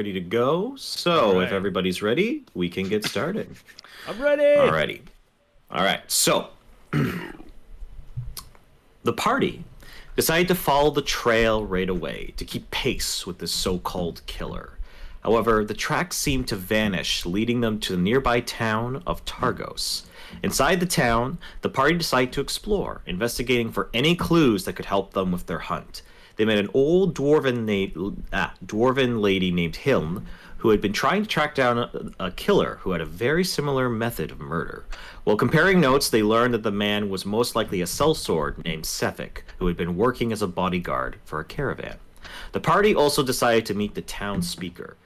Ready to go? All So, if right. everybody's ready, we can get started. I'm ready. Alrighty. All right. So, the party decided to follow the trail right away to keep pace with this so-called killer. However, the tracks seemed to vanish, leading them to the nearby town of Targos. Inside the town, the party decided to explore, investigating for any clues that could help them with their hunt. They met an old dwarven lady named Hiln, who had been trying to track down a killer who had a very similar method of murder. While comparing notes, they learned that the man was most likely a sellsword named Sefik, who had been working as a bodyguard for a caravan. The party also decided to meet the town speaker.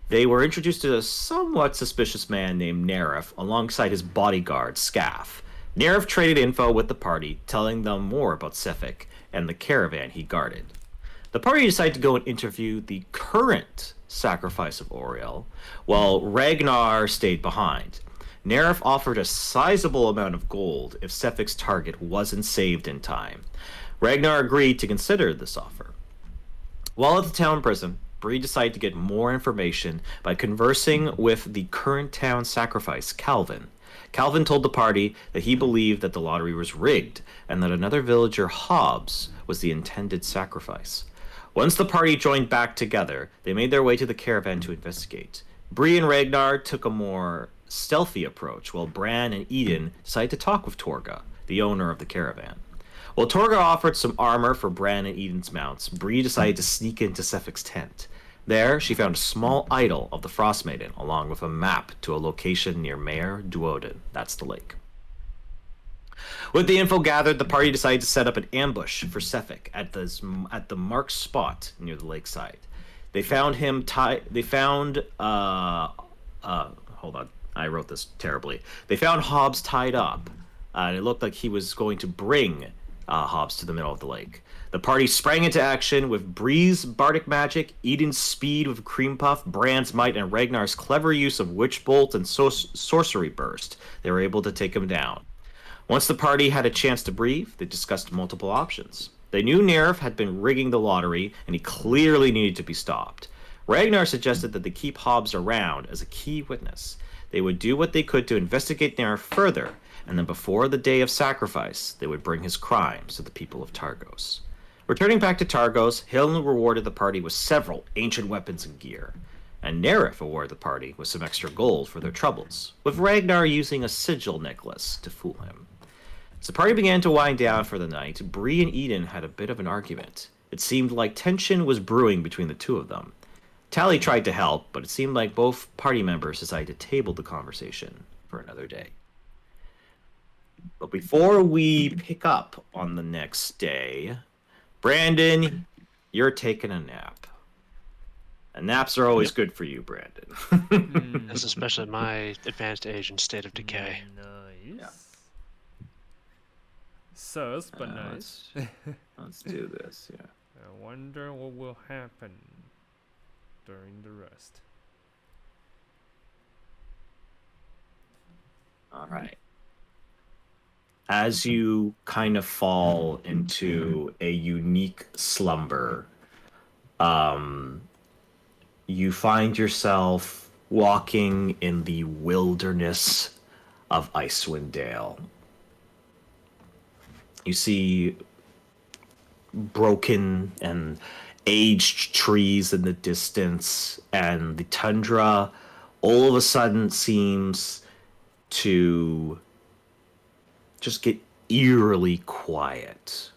They were introduced to a somewhat suspicious man named Nerif alongside his bodyguard, Scaff. Nerif traded info with the party, telling them more about Sefik and the caravan he guarded. The party decided to go and interview the current sacrifice of Oriel, while Ragnar stayed behind. Nerif offered a sizable amount of gold if Sefik's target wasn't saved in time. Ragnar agreed to consider this offer. While at the town prison, Brie decided to get more information by conversing with the current town sacrifice, Calvin. Calvin told the party that he believed that the lottery was rigged and that another villager, Hobbs, was the intended sacrifice. Once the party joined back together, they made their way to the caravan to investigate. Bree and Ragnar took a more stealthy approach, while Bran and Ydin decided to talk with Torga, the owner of the caravan. While Torga offered some armor for Bran and Eden's mounts, Bree decided to sneak into Sefik's tent. There, she found a small idol of the Frost Maiden, along with a map to a location near Mare Duoden. That's the lake. With the info gathered, the party decided to set up an ambush for Sefik at the marked spot near the lakeside. They found him tied. They found. Hold on, I wrote this terribly. They found Hobbs tied up, and it looked like he was going to bring Hobbs to the middle of the lake. The party sprang into action with Bree's bardic magic, Eden's speed with cream puff, Bran's might, and Ragnar's clever use of witch bolt and sorcery burst. They were able to take him down. Once the party had a chance to breathe, they discussed multiple options. They knew Nerf had been rigging the lottery, and he clearly needed to be stopped. Ragnar suggested that they keep Hobbs around as a key witness. They would do what they could to investigate Nerf further, and then before the day of sacrifice, they would bring his crimes to the people of Targos. Returning back to Targos, Hiln rewarded the party with several ancient weapons and gear, and Nerif awarded the party with some extra gold for their troubles, with Ragnar using a sigil necklace to fool him. As the party began to wind down for the night, Bree and Eden had a bit of an argument. It seemed like tension was brewing between the two of them. Tally tried to help, but it seemed like both party members decided to table the conversation for another day. But before we pick up on the next day, Brandon, you're taking a nap. And naps are always good for you, Brandon. That's especially my advanced age and state of decay. Nice. Yeah. Sus, but nice. Let's do this, yeah. I wonder what will happen during the rest. All right. As you kind of fall into a unique slumber, you find yourself walking in the wilderness of Icewind Dale. You see broken and aged trees in the distance, and the tundra all of a sudden seems to just get eerily quiet.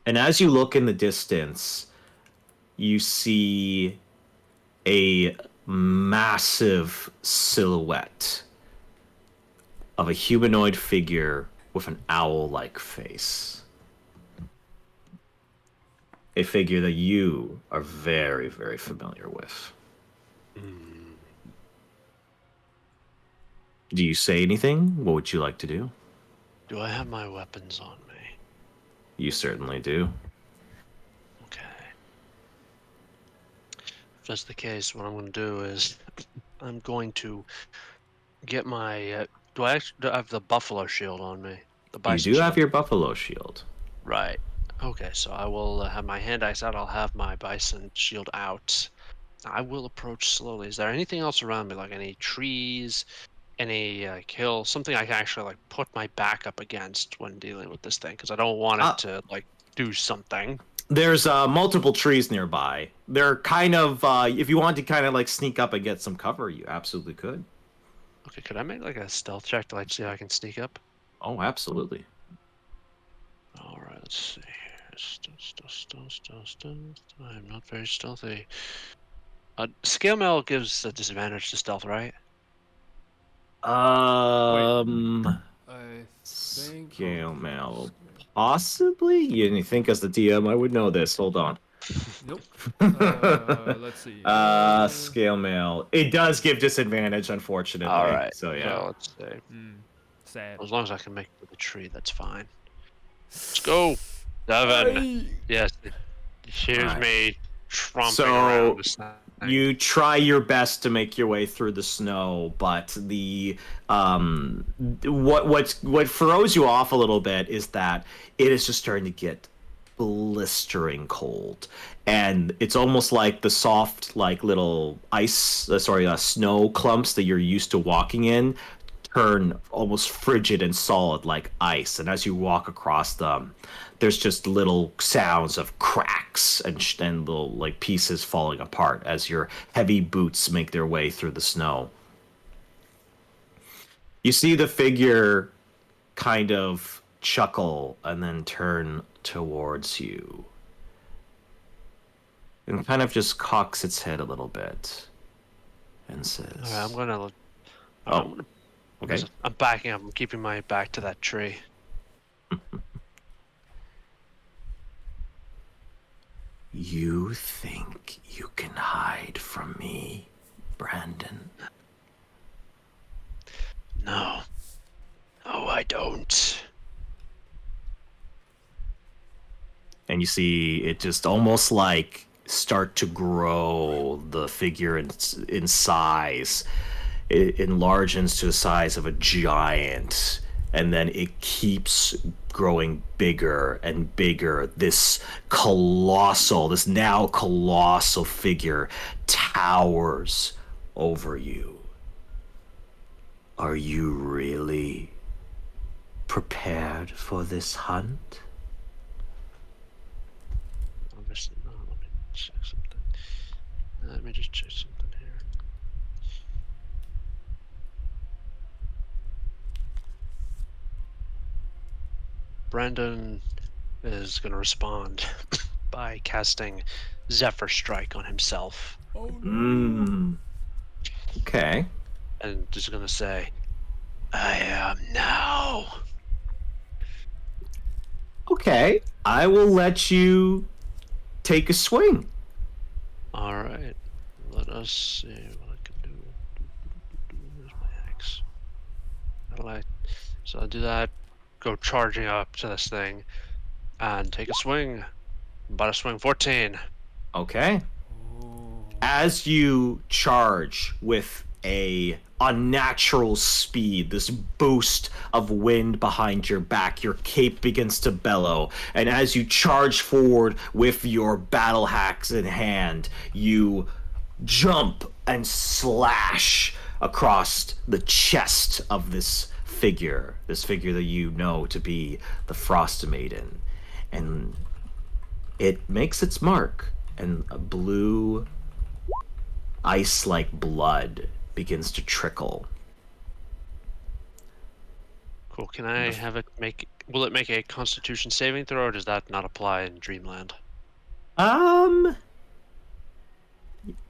And as you look in the distance, you see a massive silhouette of a humanoid figure with an owl-like face. A figure that you are very, very familiar with. Do you say anything? What would you like to do? Do I have my weapons on me? You certainly do. Okay. If that's the case, what I'm going to do is I'm going to get my... do I have the buffalo shield on me? The You bison do have shield. your buffalo shield. Right. Okay, so I will have my hand axe out. I'll have my bison shield out. I will approach slowly. Is there anything else around me, like any trees, any hill, something I can actually like put my back up against when dealing with this thing? Because I don't want it Uh, to like do something. there's multiple trees nearby. They're kind of, if you want to kind of like sneak up and get some cover, you absolutely could. Okay, could I make like a stealth check to like see how I can sneak up? Oh, absolutely. All right, let's see here. Stealth. I'm not very stealthy. Scale mail gives a disadvantage to stealth, right? Um, I think. scale mail. Possibly? You think as the DM I would know this. Hold on. Nope. Let's see. Scale mail. It does give disadvantage, All unfortunately. right. So yeah. So let's see. Sad. As long as I can make it with the tree, that's fine. Let's go. 7. Yes. Here's Alright. me tromping So around this thing. you try your best to make your way through the snow, but the what throws you off a little bit is that it is just starting to get blistering cold, and it's almost like the soft like little snow clumps that you're used to walking in turn almost frigid and solid like ice, and as you walk across them there's just little sounds of cracks and little like pieces falling apart as your heavy boots make their way through the snow. You see the figure kind of chuckle and then turn towards you and kind of just cocks its head a little bit and says, All right, I'm gonna. "Oh, okay." I'm backing up. I'm keeping my back to that tree. You think you can hide from me, Brandon? No. No, I don't. And you see it just almost like start to grow, the figure in size. It enlarges to the size of a giant, and then it keeps growing bigger and bigger. This now colossal figure towers over you. Are you really prepared for this hunt? Obviously not. Let me check something. Let me just check something here. Brandon is going to respond by casting Zephyr Strike on himself. Oh no. Okay. And just going to say, I am now. Okay. I will let you take a swing. All right. Let us see what I can do. Where's my axe? So I'll do that. Go charging up to this thing and take a swing. About to swing 14. Okay. Oh. As you charge with a unnatural speed, this boost of wind behind your back, your cape begins to bellow, and as you charge forward with your battle axe in hand, you jump and slash across the chest of this figure that you know to be the Frost Maiden, and it makes its mark, and a blue ice-like blood begins to trickle. Cool. Can I have it make? Will it make a Constitution saving throw, or does that not apply in Dreamland?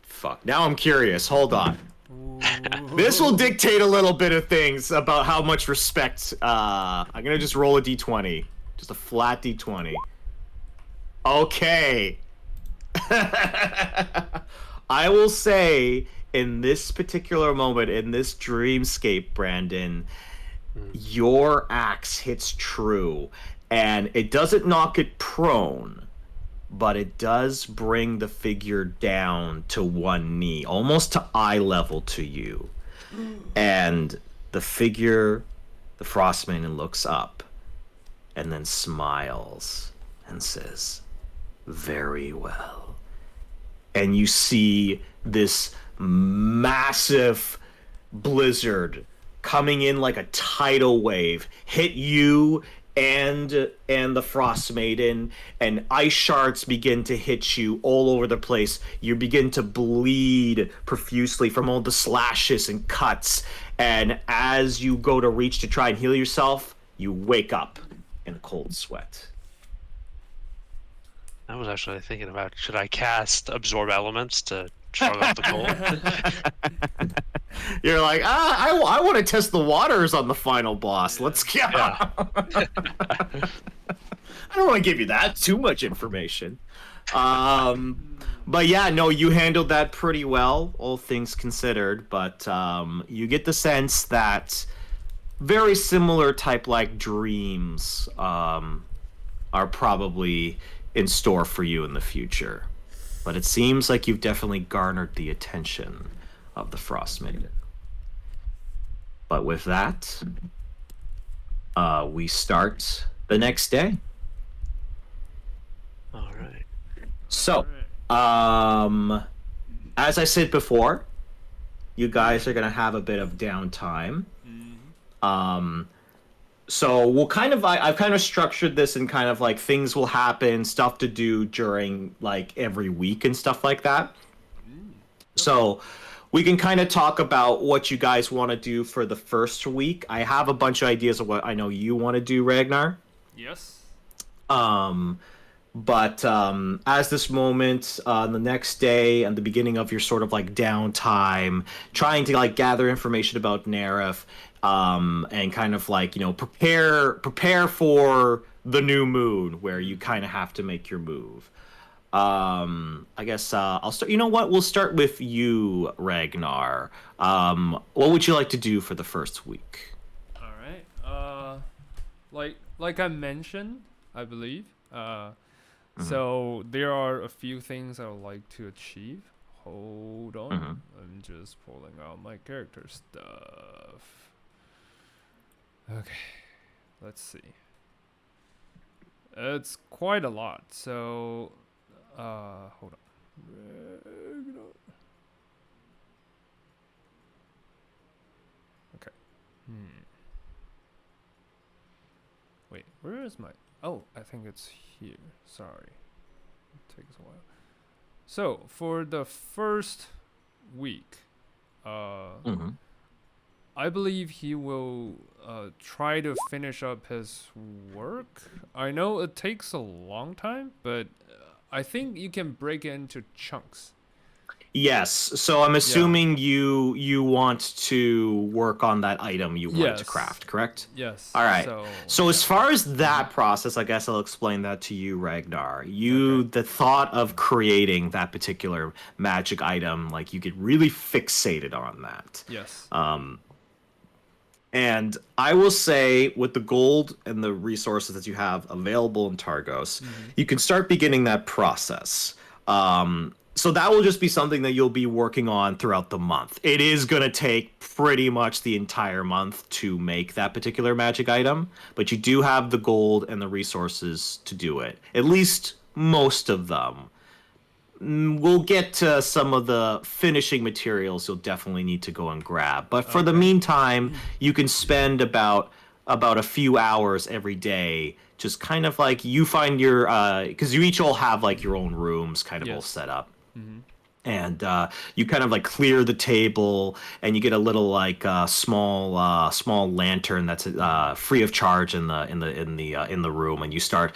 Fuck. Now I'm curious. Hold on. Ooh. This will dictate a little bit of things about how much respect. I'm gonna just roll a d20, just a flat d20. Okay. I will say, in this particular moment, in this dreamscape, Brandon, your axe hits true, and it doesn't knock it prone, but it does bring the figure down to one knee, almost to eye level to you. And the figure, the Frost Maiden, looks up and then smiles and says, "Very well." And you see this massive blizzard coming in like a tidal wave hit you and the Frost Maiden, and ice shards begin to hit you all over the place. You begin to bleed profusely from all the slashes and cuts, and as you go to reach to try and heal yourself, you wake up in a cold sweat. I was actually thinking about, should I cast absorb elements to shrug off the cold? You're like, I want to test the waters on the final boss. Let's go. Yeah. I don't want to give you that too much information. But yeah, no, you handled that pretty well, all things considered. But you get the sense that very similar type like dreams are probably in store for you in the future. But it seems like you've definitely garnered the attention of the Frost Maiden. But with that, we start the next day. All right. So, as I said before, you guys are gonna have a bit of downtime. So we'll I've kind of structured this in kind of like things will happen, stuff to do during like every week and stuff like that. So we can kind of talk about what you guys want to do for the first week. I have a bunch of ideas of what I know you want to do, Ragnar. Yes. But as this moment, the next day and the beginning of your sort of like downtime, trying to like gather information about Nerif, and kind of like, you know, prepare for the new moon where you kind of have to make your move. I guess I'll start. You know what? We'll start with you, Ragnar. What would you like to do for the first week? All right. Like I mentioned, I believe. So there are a few things I would like to achieve. Hold on. I'm just pulling out my character stuff. Okay. Let's see. It's quite a lot. So, hold on. Okay. Wait, where is my... Oh, I think it's here. Sorry. It takes a while. So, for the first week, I believe he will try to finish up his work. I know it takes a long time, but I think you can break it into chunks. Yes. So I'm assuming you want to work on that item you want to craft, correct? Yes. All right. So as far as that process, I guess I'll explain that to you, Ragnar. The thought of creating that particular magic item, like you get really fixated on that. Yes. And I will say, with the gold and the resources that you have available in Targos, you can start beginning that process. So that will just be something that you'll be working on throughout the month. It is going to take pretty much the entire month to make that particular magic item, but you do have the gold and the resources to do it. At least most of them. We'll get to some of the finishing materials you'll definitely need to go and grab. But for the meantime, you can spend about a few hours every day just kind of like you find your... because you each all have like your own rooms kind of all set up. And you kind of like clear the table, and you get a little like small lantern that's free of charge in the room, and you start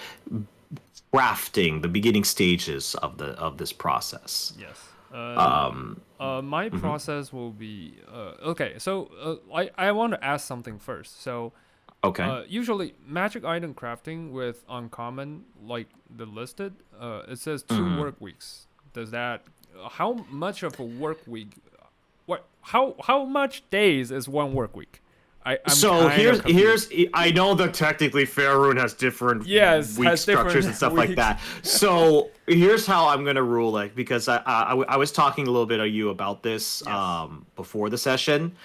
crafting the beginning stages of this process. Yes. My process will be okay. So I want to ask something first. So usually magic item crafting with uncommon, like the listed, it says 2 work weeks. Does that, how much of a work week, how much days is 1 work week? So here's I know that technically Faerun has different week structures and stuff like that. So here's how I'm gonna rule it, because I was talking a little bit of you about this before the session.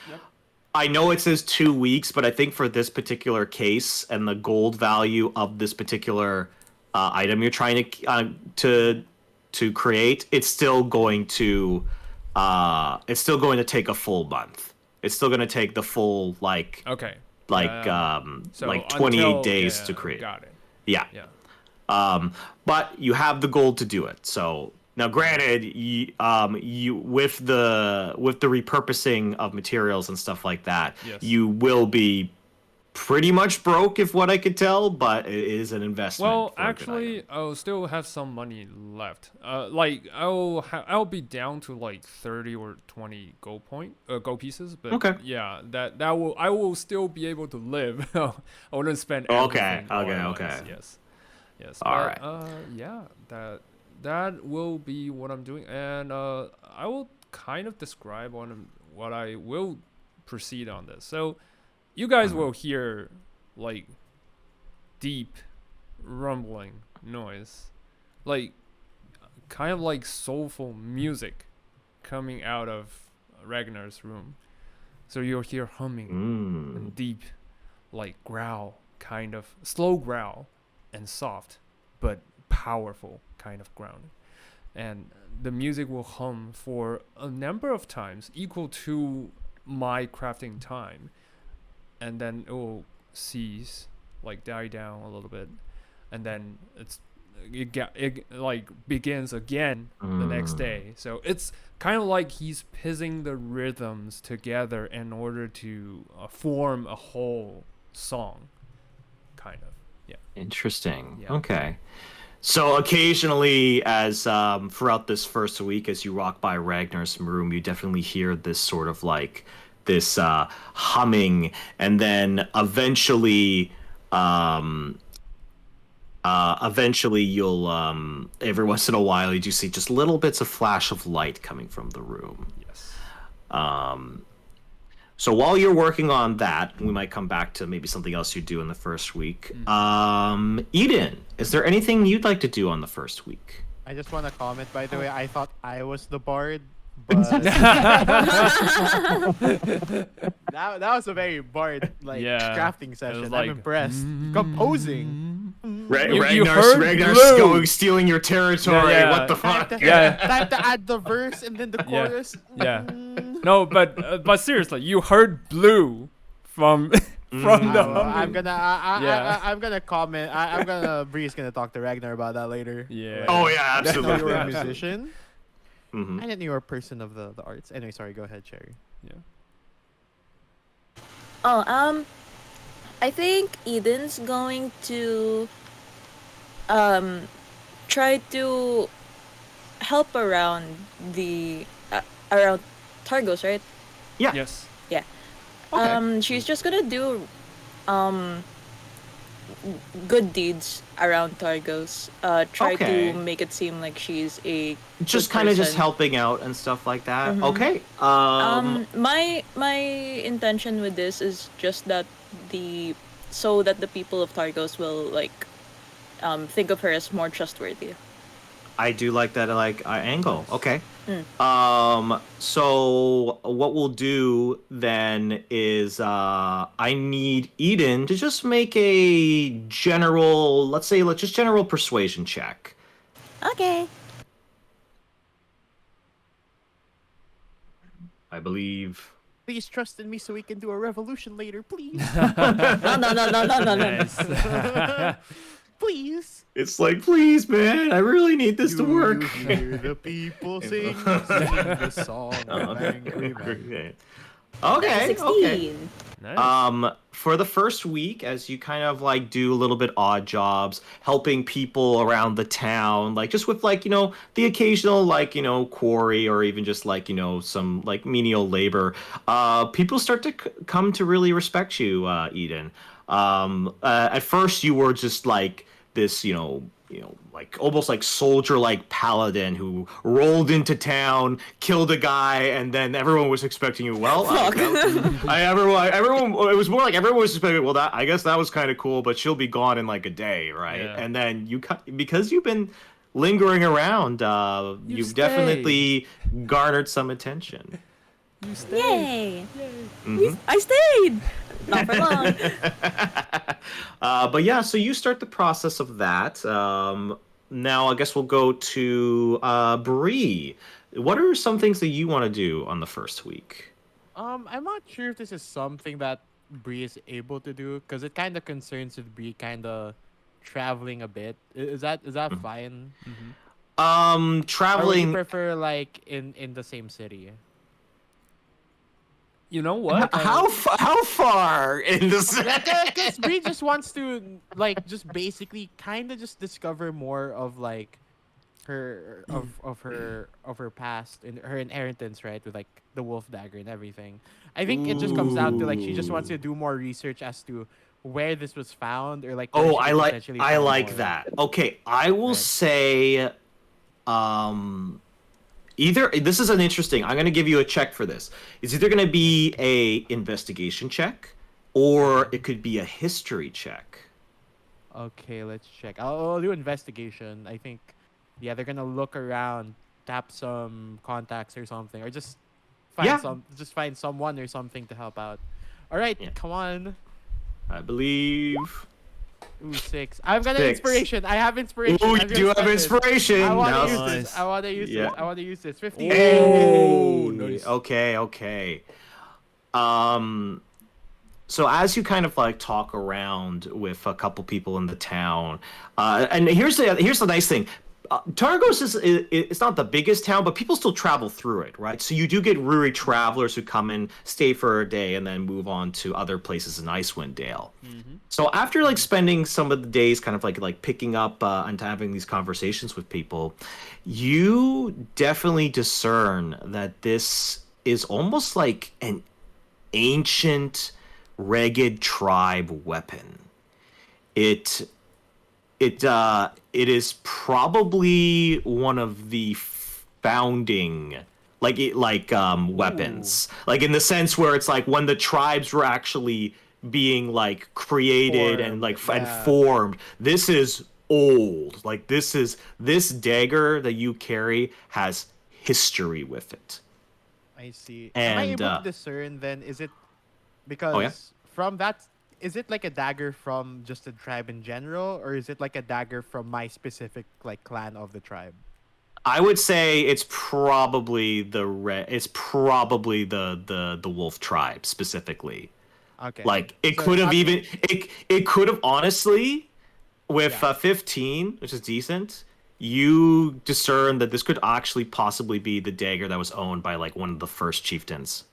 I know it says 2 weeks, but I think for this particular case and the gold value of this particular item you're trying to create, it's still going to take a full month. It's still going to take the full Okay. So like 28 until, days to create. Got it. Yeah. Yeah. But you have the gold to do it. So now, granted, you with the repurposing of materials and stuff like that, Yes. you will be pretty much broke, if what I could tell. But it is an investment. Well, for a good actually, item. I'll still have some money left. Like I'll be down to like 30 or 20 gold pieces. But Okay. yeah, I will still be able to live. I wouldn't spend everything. all at once. Okay. Yes. Yes. All But right. yeah, that will be what I'm doing, and I will kind of describe what I will proceed on this. So, you guys will hear like deep rumbling noise, like kind of like soulful music coming out of Ragnar's room. So you'll hear humming and deep, like growl, kind of slow growl, and soft but powerful kind of ground. And the music will hum for a number of times equal to my crafting time, and then it will cease, like die down a little bit, and then it like begins again the next day. So it's kind of like he's piecing the rhythms together in order to form a whole song, kind of. Yeah. Interesting. Yeah. Okay. So occasionally, as throughout this first week, as you walk by Ragnar's room, you definitely hear this sort of like this humming, and then eventually you'll every once in a while you do see just little bits of flash of light coming from the room. Yes. So while you're working on that, we might come back to maybe something else you do in the first week. Ydin, is there anything you'd like to do on the first week? I just want to comment, by the way, I thought I was the bard, but that was a very bard crafting session. like, I'm impressed. Composing. Ragnar's stealing your territory. Yeah. What the fuck? Time to add the verse and then the chorus. Yeah. No, but seriously, you heard blue from the humming. I'm gonna comment. Bree's gonna talk to Ragnar about that later. Yeah. Oh yeah, I didn't know you absolutely. were a musician. Mhm. I didn't know you were a person of the arts. Anyway, sorry. Go ahead, Cherry. Yeah. Oh, I think Eden's going to try to help around around Targos, right? Yeah. Yes. Yeah. Okay. She's just gonna do good deeds around Targos. Try Okay. to make it seem like she's a Just good kind of just person. helping out and stuff like that. Mhm. Okay. My intention with this is just that so that the people of Targos will like think of her as more trustworthy. I do like that angle. Okay. Mm. So what we'll do then is I need Eden to just make a general, let's just general persuasion check. Okay. I believe. Please trust in me so we can do a revolution later, please. No. Nice. Please. It's like, please, man, I really need this to work. You hear the people sing the song of angry men. Okay. 16. Nice. For the first week, as you kind of like do a little bit odd jobs, helping people around the town, like just with like, the occasional like, quarry or even just like, some like menial labor, people start to come to really respect you, Eden. At first you were just like this, like almost like soldier like paladin who rolled into town, killed a guy, and then everyone was expecting you. Well, everyone. It was more like everyone was expecting. Well, I guess that was kind of cool, but she'll be gone in like a day, right? Yeah. And then because you've been lingering around, you've stay. definitely garnered some attention. You stayed. Yay! Mhm. I stayed. Not for long. But yeah, so you start the process of that. Now I guess we'll go to Brie. What are some things that you want to do on the first week? I'm not sure if this is something that Brie is able to do because it kind of concerns with Brie kind of traveling a bit. Is that fine? Or would you Traveling. prefer like in the same city? You know what? How far in this? Because Brie just wants to like just basically kind of just discover more of like her past and her inheritance, right, with like the Wolf Dagger and everything. I think it just comes down to like she just wants to do more research as to where this was found or like where Oh, she could potentially I find like more. that. Okay, I will Right. say um either this is an interesting. I'm going to give you a check for this. It's either going to be a investigation check or it could be a history check. Okay, let's check. I'll do investigation. I think, yeah, they're gonna look around, tap some contacts or something, or Yeah. just find someone or something to help out. All right, Yeah. come on. I believe Ooh, 6. I've got an 6. inspiration. I have inspiration. Ooh, you I'm gonna do have spend it. inspiration. I want Now to use this. Nice. I want to use Yeah. this. I want to use this. 50. Oh, Hey. nice. Okay. Um so as you kind of like talk around with a couple people in the town, and here's the nice thing. Targos it's not the biggest town, but people still travel through it, right? So you do get Ruri travelers who come and stay for a day and then move on to other places in Icewind Dale. So after like spending some of the days kind of like picking up and having these conversations with people, you definitely discern that this is almost like an ancient rheged tribe weapon. It it is probably one of the founding weapons, like in the sense where it's like when the tribes were actually being like created and Formed, like and yeah. formed. This is old. Like this dagger that you carry has history with it. I see. Am I And able to discern then? Is it oh yeah. because from that? Is it like a dagger from just the tribe in general, or is it like a dagger from my specific like clan of the tribe? I would say it's probably it's probably the wolf tribe specifically. Okay. Like it So could it's have not. even it could have honestly with Yeah. 15, which is decent. You discern that this could actually possibly be the dagger that was owned by like one of the first chieftains.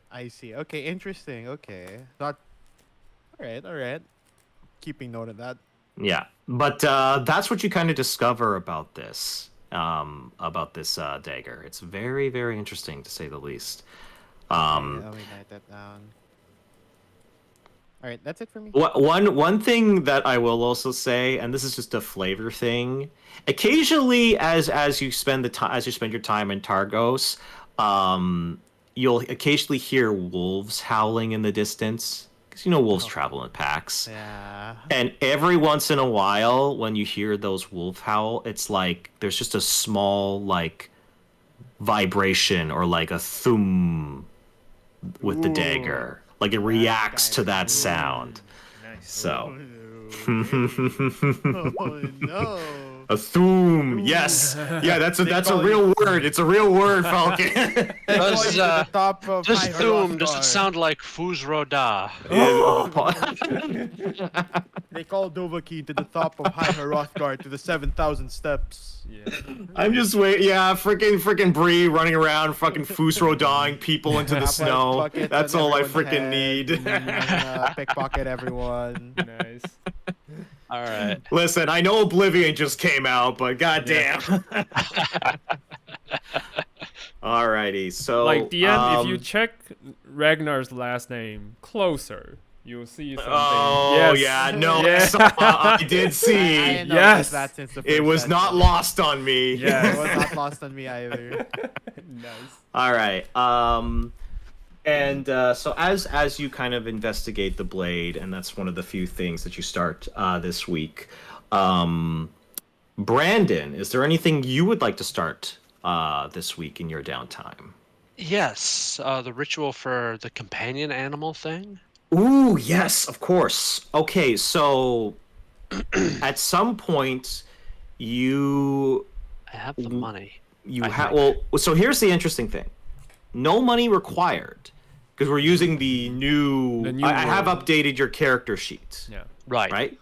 I see. Okay, interesting. Okay. Not. All right. All right. Keeping note of that. Yeah, but that's what you kind of discover about this dagger. It's very, very interesting to say the least. Okay, let me write that down. All right, that's it for me. One thing that I will also say, and this is just a flavor thing, occasionally as you spend your time in Targos, you'll occasionally hear wolves howling in the distance because you know wolves travel in packs. Yeah. And every once in a while, when you hear those wolf howl, it's like there's just a small like vibration or like a thum with the dagger. Like it reacts to that sound. Nice. So Oh no. a thum, yes, yeah, that's a call real word. It's a real word, Falcon. Does The top of does High Thum, does it Hrothgar. sound like Fuz Roda? They call Dovahkiin to the top of High Hrothgar to the 7,000 steps. Yeah. I'm just waiting. Yeah, freaking Brie running around, fucking Fusrodawing people into the Apple snow. buckets That's on all I everyone's freaking head. need. Pickpocket everyone. Nice. All right. Listen, I know Oblivion just came out, but goddamn. Alrighty, so Like DM, if you check Ragnar's last name closer, you'll see something. Oh Yes. yeah, no, Yeah. I did see. I noticed Yes. that since the It first was not session. lost on me. Yes. It was not lost on me either. Nice. All right. And so as you kind of investigate the blade, and that's one of the few things that you start this week. Brandon, is there anything you would like to start this week in your downtime? Yes, the ritual for the companion animal thing. Ooh, yes, of course. Okay, so at some point you I have the money. you have well. So here's the interesting thing: no money required, because we're using the new. I have updated your character sheet. Yeah. Right. Right.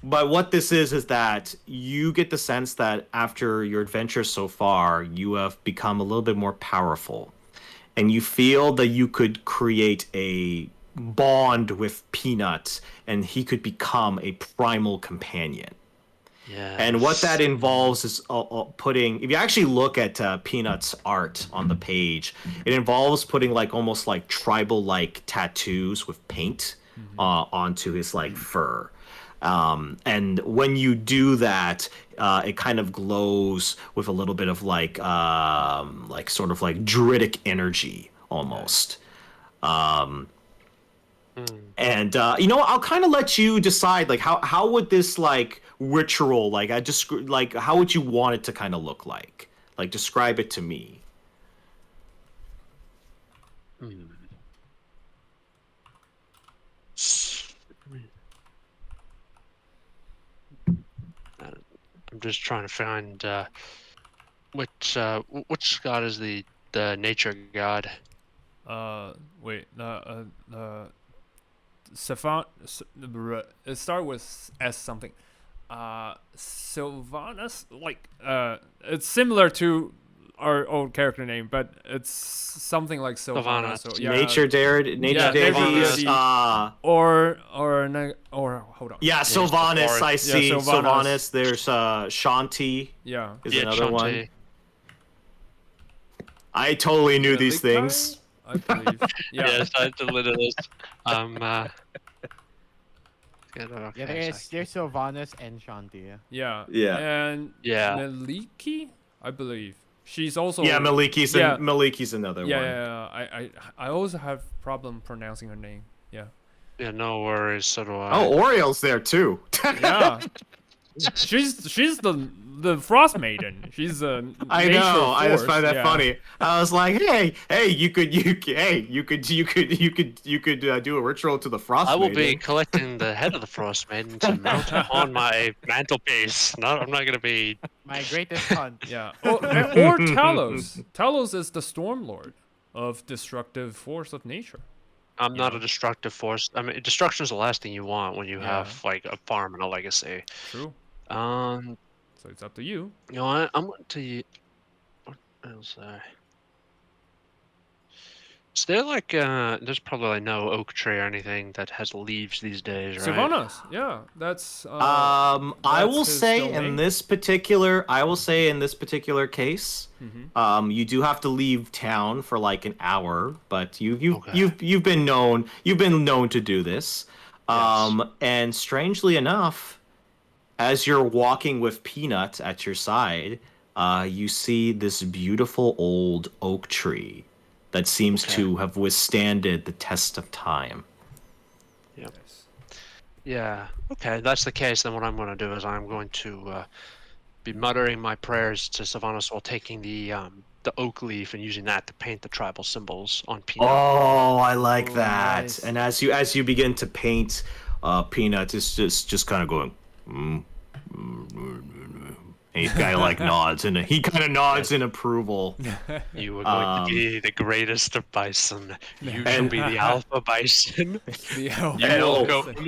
But what this is that you get the sense that after your adventure so far, you have become a little bit more powerful, and you feel that you could create a bond with Peanut, and he could become a primal companion. Yeah. And what that involves is putting. If you actually look at Peanut's art on the page, it involves putting like almost like tribal-like tattoos with paint onto his like fur. And when you do that, it kind of glows with a little bit of like sort of like druidic energy almost. And I'll kind of let you decide like how would this like ritual like I just like how would you want it to kind of look like? Like describe it to me. I'm just trying to find which god is the nature god. Wait. Savant. It start with S something. Sylvanus. Like it's similar to our old character name, but it's something like Sylvanus. So, yeah. Nature deity. Or hold on. Yeah, Sylvanus. I see. Yeah, Sylvanus. There's Shanti. Yeah. Is another Shanti. One. I totally knew these things. I believe. Yeah. Yes, I deleted this. There's Sylvanus and Shanti. Yeah. Yeah. And Maliki, I believe. She's also Maliki's Maliki's another one. Yeah. I also have problem pronouncing her name. Yeah. Yeah, no worries. So do I. Oh, Oriel's there too. Yeah. She's the Frost Maiden. She's a I know. I just find that funny. I was like, hey, you could do a ritual to the Frost Maiden. I will be collecting the head of the Frost Maiden to mount on my mantelpiece. I'm not gonna be my greatest hunt. Yeah. Or Talos. Talos is the Storm Lord of destructive force of nature. I'm not a destructive force. I mean, destruction is the last thing you want when you have like a farm and a legacy. True. So it's up to you. You know what? I'm going to. What else? Is there like there's probably like no oak tree or anything that has leaves these days, right? Sylvanas, yeah, that's. I will say in this particular case, you do have to leave town for like an hour, but you've been known to do this, and strangely enough, as you're walking with Peanut at your side, you see this beautiful old oak tree that seems to have withstanded the test of time. Yep. Yeah. Okay, that's the case. Then what I'm going to do is I'm going to be muttering my prayers to Sylvanas while taking the oak leaf and using that to paint the tribal symbols on Peanut. Oh, I like that. Nice. And as you begin to paint, Peanut is just kind of going. And he kind of like nods, and he kind of nods in approval. You are going to be the greatest of bison. You will be the alpha bison. When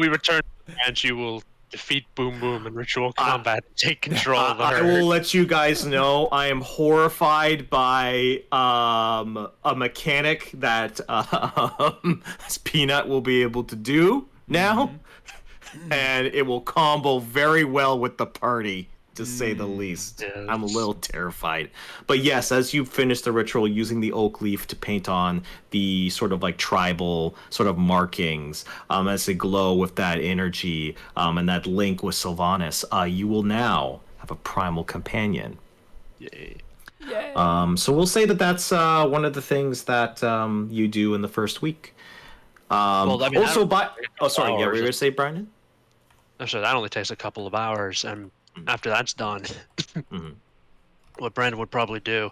we return to the ranch, you will defeat Boom Boom in ritual combat and take control of the herd. I will let you guys know I am horrified by a mechanic that Peanut will be able to do now, and it will combo very well with the party, to say the least. Yes. I'm a little terrified. But yes, as you finish the ritual using the oak leaf to paint on the sort of like tribal sort of markings, as they glow with that energy, and that link with Sylvanas, you will now have a primal companion. Yay. So we'll say that that's one of the things that you do in the first week. Well, I mean, sorry, yeah, were you going to say, Brian? I'm sorry, that only takes a couple of hours, and after that's done, what Brandon would probably do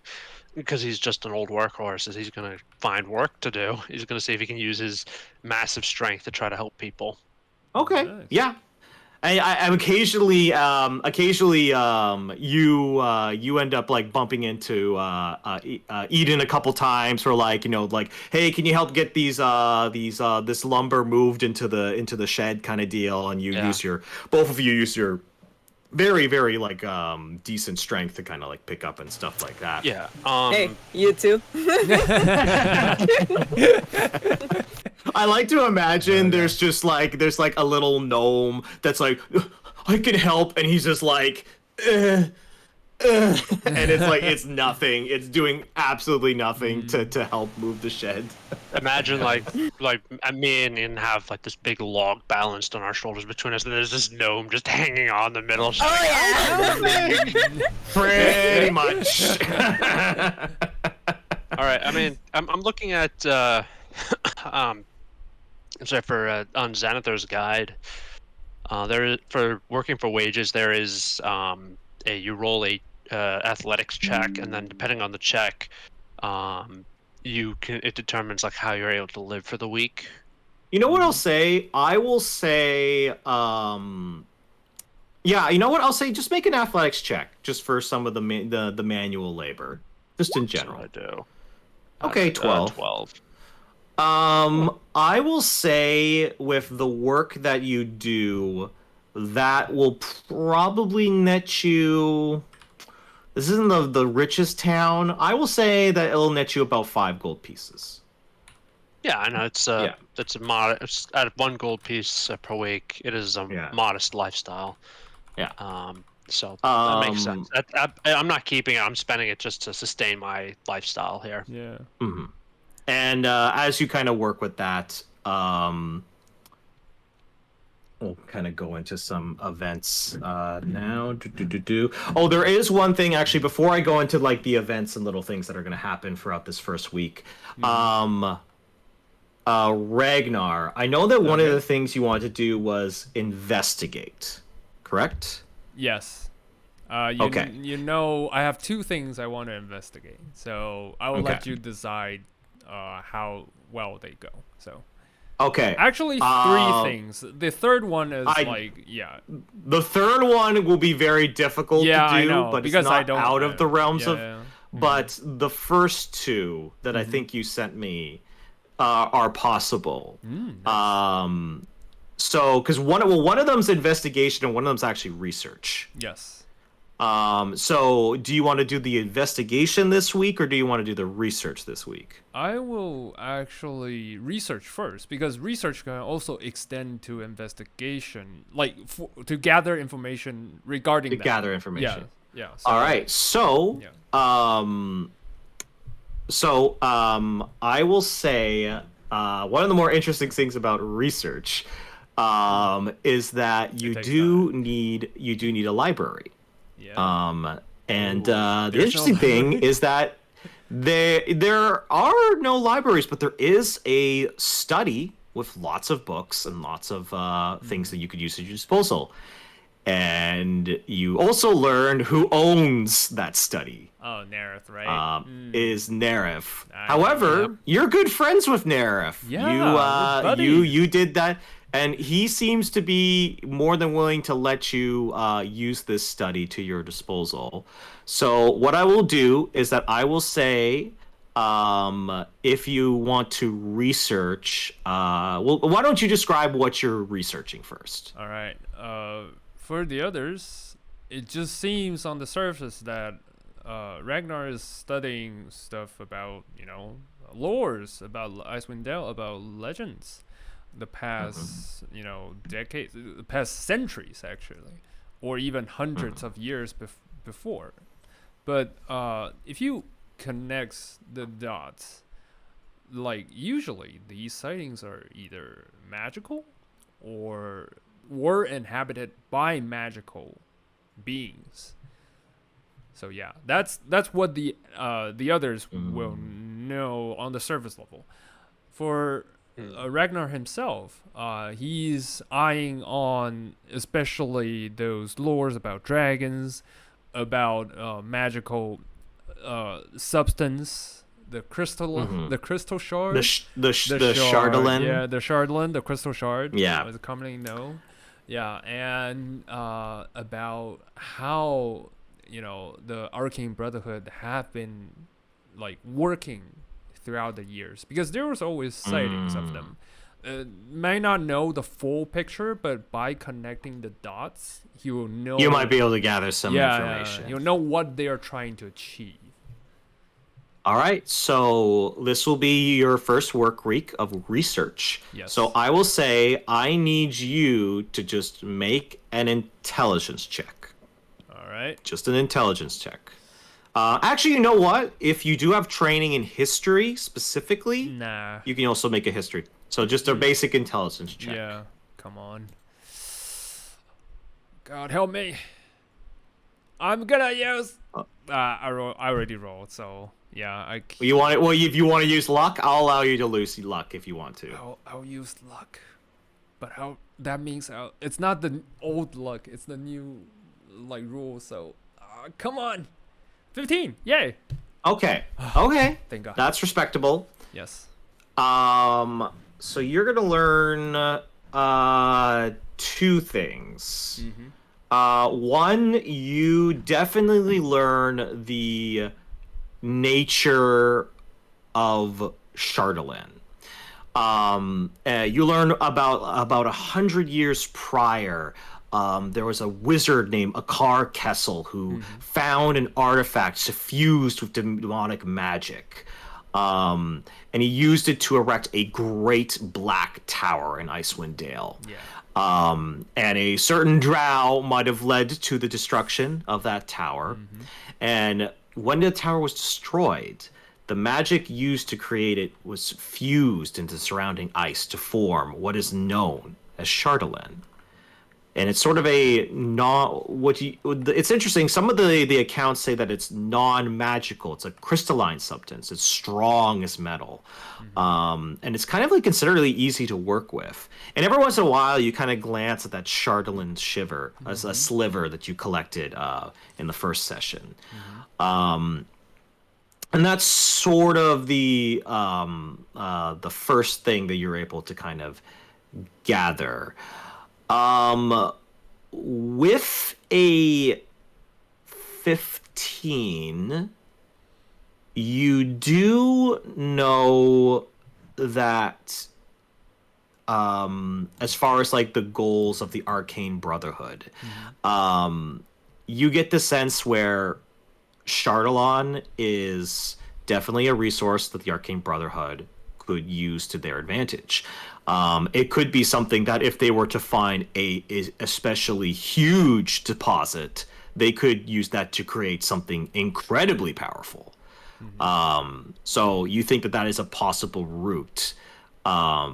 because he's just an old workhorse, is he's going to find work to do. He's going to see if he can use his massive strength to try to help people. Okay. Nice. Yeah. I'm occasionally, you end up like bumping into Eden a couple times for like, like, hey, can you help get these this lumber moved into the shed kind of deal, and both of you use your very, very like decent strength to kind of like pick up and stuff like that. Yeah. Hey, you too. I like to imagine there's like a little gnome that's like, I can help, and he's just like, and it's like it's nothing. It's doing absolutely nothing to help move the shed. Imagine like me and Ian have like this big log balanced on our shoulders between us, and there's this gnome just hanging on in the middle. Oh yeah. Pretty much. All right. I mean, I'm looking at I'm sorry, for on Xanathar's guide. There for working for wages, there is you roll a athletics check, and then depending on the check, it determines like how you're able to live for the week. You know what I'll say? I will say, yeah. You know what I'll say? Just make an athletics check, just for some of the manual labor, just in general. That's what I do. Okay, 12. 12. I will say with the work that you do, that will probably net you. This isn't the richest town. I will say that it'll net you about 5 gold pieces. Yeah, I know it's a modest at 1 gold piece per week. It is a modest lifestyle. Yeah. So that makes sense. I'm not keeping it. I'm spending it just to sustain my lifestyle here. Yeah. Mm-hmm. And as you kind of work with that, we'll kind of go into some events now. Oh, there is one thing actually before I go into like the events and little things that are going to happen throughout this first week. Ragnar, I know that one of the things you wanted to do was investigate, correct? Yes. Okay. You know, I have 2 things I want to investigate, so I will let you decide how well they go. So. Okay. Actually, 3 things. The third one is The third one will be very difficult to do, I know, but because it's not I don't, out of the realms of. Yeah. But the first 2 that I think you sent me are possible. Nice. So because one of them's investigation and one of them's actually research. Yes. So do you want to do the investigation this week, or do you want to do the research this week? I will actually research first, because research can also extend to investigation, like to gather information regarding that. Gather information. Yeah. So, all right. So, I will say one of the more interesting things about research is that you do need a library. Yeah. And the interesting thing is that there are no libraries, but there is a study with lots of books and lots of things that you could use at your disposal. And you also learn who owns that study. Oh, Nereth, right? Is Nereth. However, you're good friends with Nereth. Yeah, you did that. And he seems to be more than willing to let you use this study to your disposal. So what I will do is that I will say, if you want to research, well, why don't you describe what you're researching first? All right. For the others, it just seems on the surface that Ragnar is studying stuff about, lores, about Icewind Dale, about legends. The past, decades, the past centuries, actually, or even hundreds of years before. But if you connect the dots, like usually these sightings are either magical or were inhabited by magical beings. So yeah, that's what the others will know on the surface level. For Ragnar himself, he's eyeing on especially those lores about dragons, about magical substance, the crystal shard, The Shardolin. Yeah, the Shardolin, the crystal shard. Yeah. As commonly known. Yeah, and about how the Arcane Brotherhood have been like working throughout the years, because there was always sightings of them. May not know the full picture, but by connecting the dots, you will know. You might be able to gather some information. You'll know what they are trying to achieve. All right, so this will be your first work week of research. Yes. So I will say I need you to just make an intelligence check. All right. Just an intelligence check. Actually, you know what? If you do have training in history specifically, you can also make a history. So just a basic intelligence check. Yeah, come on. God help me. I'm gonna use. I already rolled, so yeah. You want it? Well, if you want to use luck, I'll allow you to lose luck if you want to. I'll use luck, but how? That means it's not the old luck. It's the new rule. So come on. 15. Yay. Okay. Thank God. That's respectable. Yes. So you're gonna learn two things. One, you definitely learn the nature of Shardolin. You learn about 100 years prior. There was a wizard named Akar Kessel who found an artifact suffused with demonic magic. And he used it to erect a great black tower in Icewind Dale. Yeah. And a certain drow might have led to the destruction of that tower. And when the tower was destroyed, the magic used to create it was fused into surrounding ice to form what is known as Shardolin. And it's sort of it's interesting. Some of the accounts say that it's non-magical. It's a crystalline substance. It's strong as metal. And it's kind of considered really easy to work with. And every once in a while, you kind of glance at that Shardolin shiver as a sliver that you collected in the first session. And that's sort of the first thing that you're able to kind of gather. With a 15, you do know that as far as the goals of the Arcane Brotherhood, you get the sense where Shardolin is definitely a resource that the Arcane Brotherhood could use to their advantage. It could be something that if they were to find a especially huge deposit, they could use that to create something incredibly powerful. So you think that is a possible route. How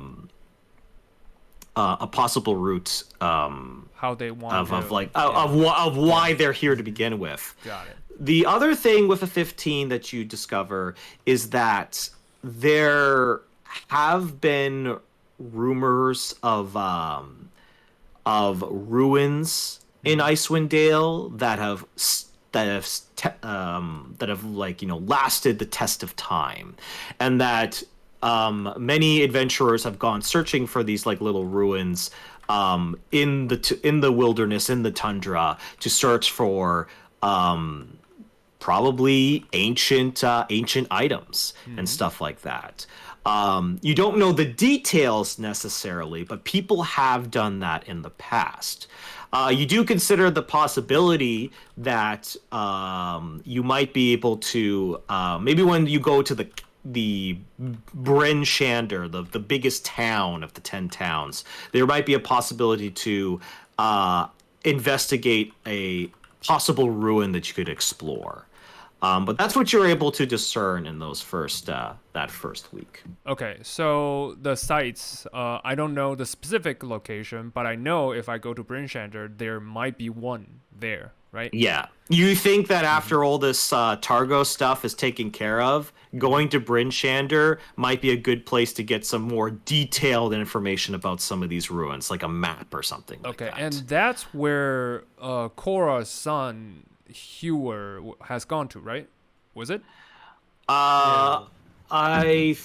they want of why they're here to begin with. Got it. The other thing with a 15 that you discover is that there have been rumors of ruins in Icewind Dale that have lasted the test of time, and that many adventurers have gone searching for these little ruins in the wilderness, in the tundra, to search for probably ancient items and stuff like that. You don't know the details necessarily, but people have done that in the past. You do consider the possibility that you might be able to maybe when you go to the Bryn Shander, the biggest town of the 10 towns, there might be a possibility to investigate a possible ruin that you could explore. But that's what you're able to discern in those that first week. Okay, so the sites, I don't know the specific location, but I know if I go to Bryn Shander, there might be one there, right? Yeah. You think that after all this Targos stuff is taken care of, going to Bryn Shander might be a good place to get some more detailed information about some of these ruins, like a map or something like that. Okay, and that's where Korra's son Hewer has gone to, right? Was it? I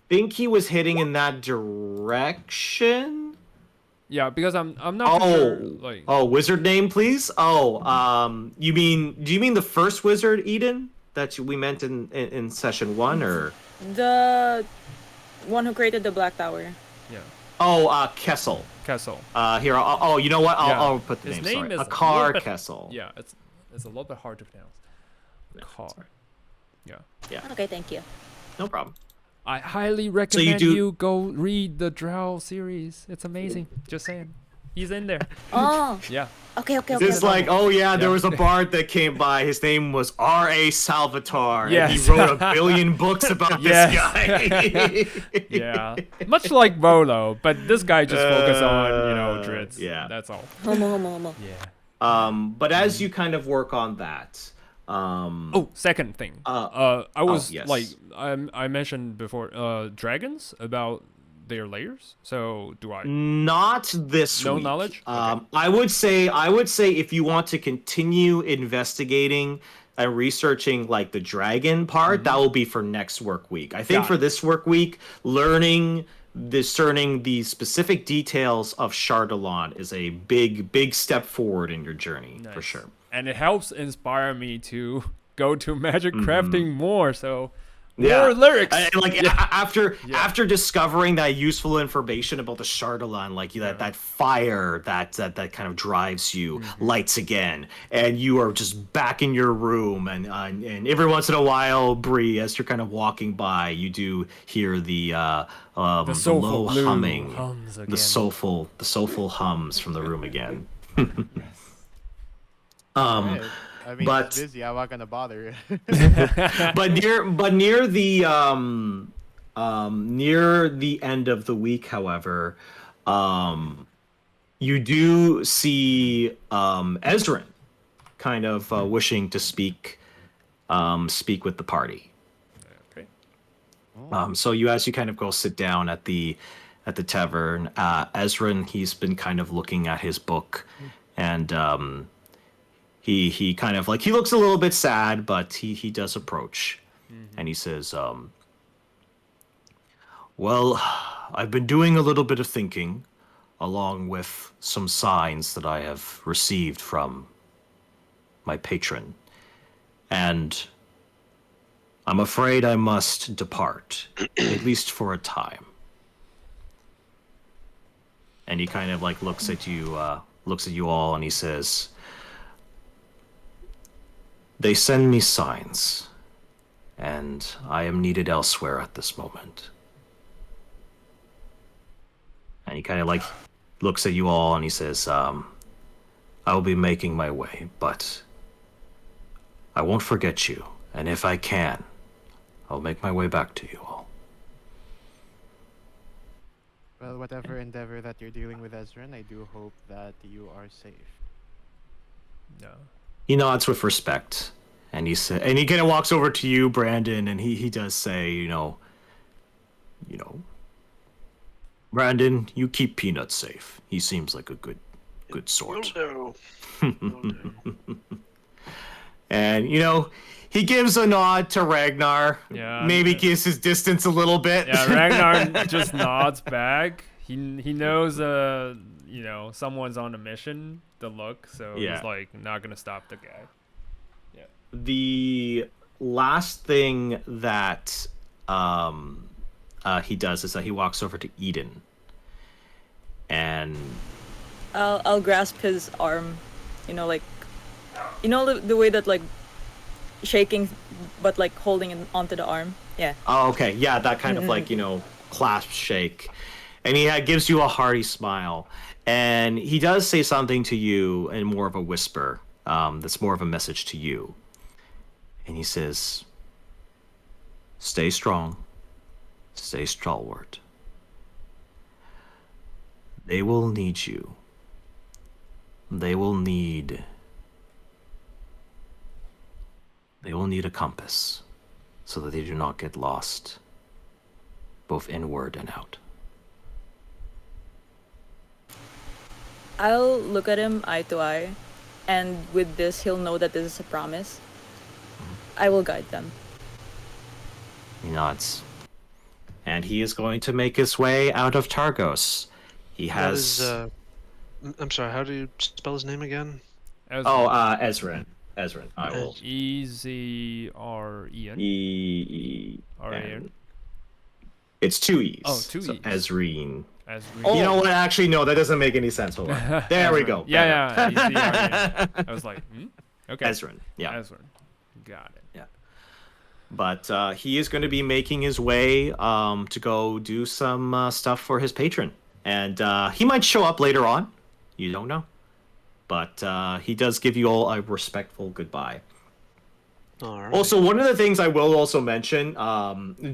think he was hitting in that direction. Yeah, because I'm not too sure. Like, wizard name, please. Do you mean the first wizard, Eden, that we meant in session 1, or The one who created the Black Tower. yeah. Kessel. Kessel. Here. You know what? Yeah. I'll put the His name. name is Akar bit, Kessel. Yeah, it's a little bit hard to pronounce. Akar. Yeah. Yeah. Okay, thank you. No problem. I highly recommend you go read the Drow series. It's amazing. Just saying. He's in there. Oh. Yeah. Okay. It's like, there was a bard that came by. His name was R.A. Salvatore. Yes. And he wrote a billion books about this guy. Yeah. Much like Volo, but this guy just focused on, Dritz. Yeah. That's all. Homo. Yeah. But as you kind of work on that, second thing. I was yes. like, I mentioned before, dragons about their layers. So do I? Not this No week. knowledge. Okay. I would say if you want to continue investigating and researching like the dragon part, that will be for next work week. I think for this work week, discerning the specific details of Chardalon is a big step forward in your journey. Nice. For sure. And it helps inspire me to go to magic crafting more. So more lyrics. After discovering that useful information about the Chardalon, like that fire that kind of drives you lights again, and you are just back in your room, and every once in a while, Brie, as you're kind of walking by, you do hear the low humming, the soulful hums from the room again. Right. I mean, but it's busy. I'm not gonna bother. but near the end of the week, however, you do see Ezrin kind of wishing to speak with the party. Okay. So as you kind of go sit down at the tavern, Ezrin, he's been kind of looking at his book, and he kind of he looks a little bit sad, but he does approach, and he says, well, I've been doing a little bit of thinking, along with some signs that I have received from my patron, and I'm afraid I must depart, at least for a time. And he kind of looks at you all, and he says, they send me signs, and I am needed elsewhere at this moment. And he kind of looks at you all, and he says, I will be making my way, but I won't forget you, and if I can, I'll make my way back to you all. Well, whatever endeavor that you're dealing with, Ezrin, I do hope that you are safe. No. He nods with respect, and he kind of walks over to you, Brandon, and he does say, you know, Brandon, you keep Peanut safe. He seems like a good sort. Will do. And he gives a nod to Ragnar. Yeah. Maybe keeps his distance a little bit. Yeah, Ragnar just nods back. He knows someone's on a mission. The look, so he's not gonna stop the guy. Yeah. The last thing that he does is that he walks over to Eden, and I'll grasp his arm, the way that shaking, but holding it onto the arm. Yeah. Oh, okay. Yeah, that kind of clasp shake, and he gives you a hearty smile. And he does say something to you in more of a whisper, that's more of a message to you. And he says, stay strong, stay stalwart. They will need you. They will need a compass so that they do not get lost, both inward and out. I'll look at him eye to eye, and with this, he'll know that this is a promise. I will guide them. He nods. And he is going to make his way out of Targos. He has... I'm sorry, how do you spell his name again? Ezran. Ezran. I will... E-Z-R-E-N? E-E-N. It's 2 E's. Oh, 2 E's. Ezreen. Ezreen. You know what? Actually, no, that doesn't make any sense. Hold on. There we go. Yeah, E-Z-R-E-N. I was like, Okay. Ezran. Yeah. Ezran. Got it. Yeah. But he is going to be making his way to go do some stuff for his patron. And he might show up later on. You don't know. But he does give you all a respectful goodbye. All right. Also, one of the things I will also mention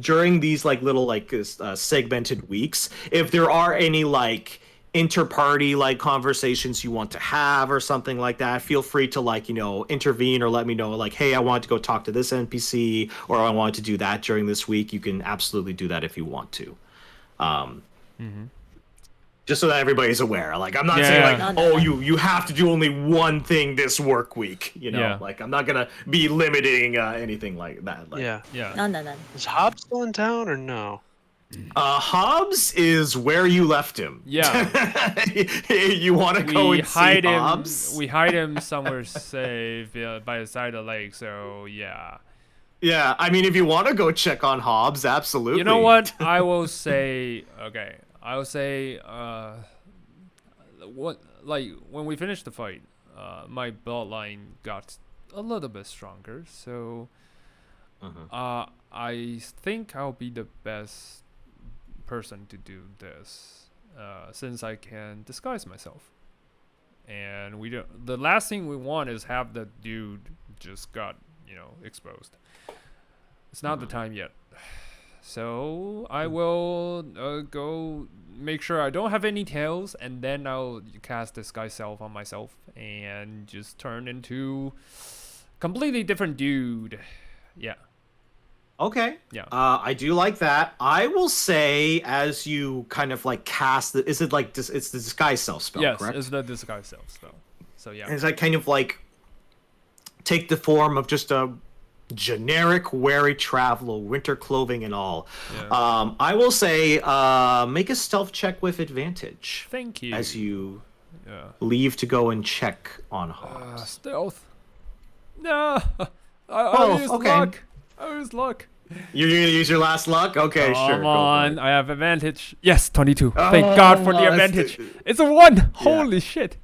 during these like little like segmented weeks, if there are any like inter-party like conversations you want to have or something like that, feel free to like intervene or let me know like, hey, I want to go talk to this NPC or I want to do that during this week. You can absolutely do that if you want to. Just so that everybody's aware. Like, I'm not saying like, you have to do only one thing this work week. Like I'm not gonna be limiting anything like that. Like, yeah. No. Is Hobbs still in town or no? Hobbs is where you left him. Yeah. You want to go and see Hobbs? We hide him somewhere safe by the side of the lake. So yeah. Yeah, I mean, if you want to go check on Hobbs, absolutely. You know what? I will say. Okay. I would say, when we finished the fight, my bloodline got a little bit stronger. So, I think I'll be the best person to do this, since I can disguise myself. And the last thing we want is have the dude just got exposed. It's not the time yet. So I will go make sure I don't have any tails, and then I'll cast Disguise Self on myself and just turn into completely different dude. Yeah. Okay. Yeah. I do like that. I will say, as you kind of like cast, it's the Disguise Self spell, yes, correct? Yes, it's the Disguise Self spell. So yeah. And it's like kind of like take the form of just a generic wary traveler, winter clothing and all. Yeah. I will say make a stealth check with advantage. Thank you. As you leave to go and check on Hobbs. Stealth. No. I'll use luck. I'll use luck. You're gonna use your last luck? Okay, sure. Come on, I have advantage. Yes, 22. Thank God for the advantage. It's a 1. Holy shit.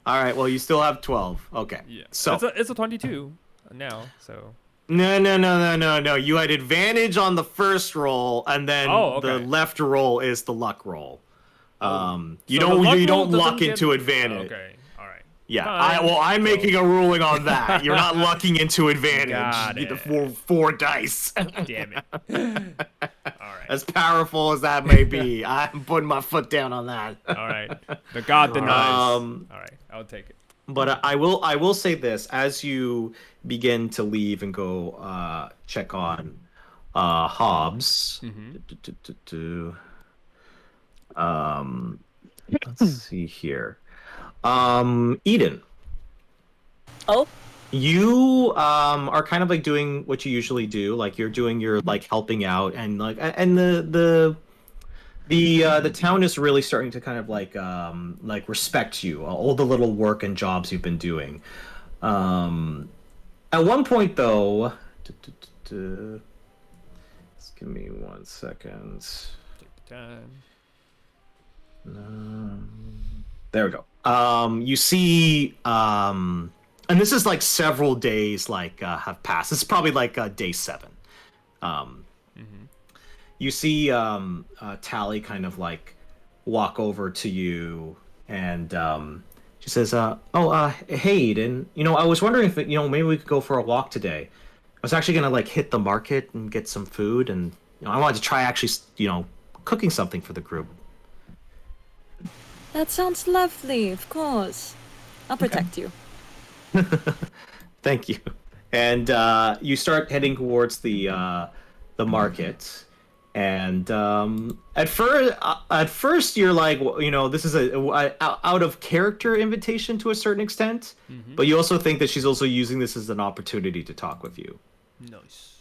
All right, well, you still have 12. Okay. Yeah. So it's a 22 now, so. No. You had advantage on the first roll, and then the left roll is the luck roll. You don't luck into advantage. Okay. All right. Yeah. I'm making a ruling on that. You're not lucking into advantage. Got it. The four dice. Damn it. All right. As powerful as that may be, I'm putting my foot down on that. All right. The god denies. All right. I'll take it. But I will say this: as you begin to leave and go check on Hobbs. Let's see here. Ydin. Oh. You are kind of like doing what you usually do, like you're doing your like helping out, and like the town is really starting to kind of like respect you, all the little work and jobs you've been doing. At one point though, just give me 1 second. Take the time. There we go. You see, and this is like several days like have passed. It's probably like day 7. You see Tally kind of like walk over to you, and she says, hey, Ydin, I was wondering if maybe we could go for a walk today. I was actually gonna like hit the market and get some food, and I wanted to try actually cooking something for the group. That sounds lovely, of course. I'll protect you. Thank you. And you start heading towards the market. And at first you're like, this is a out of character invitation to a certain extent, but you also think that she's also using this as an opportunity to talk with you. Nice.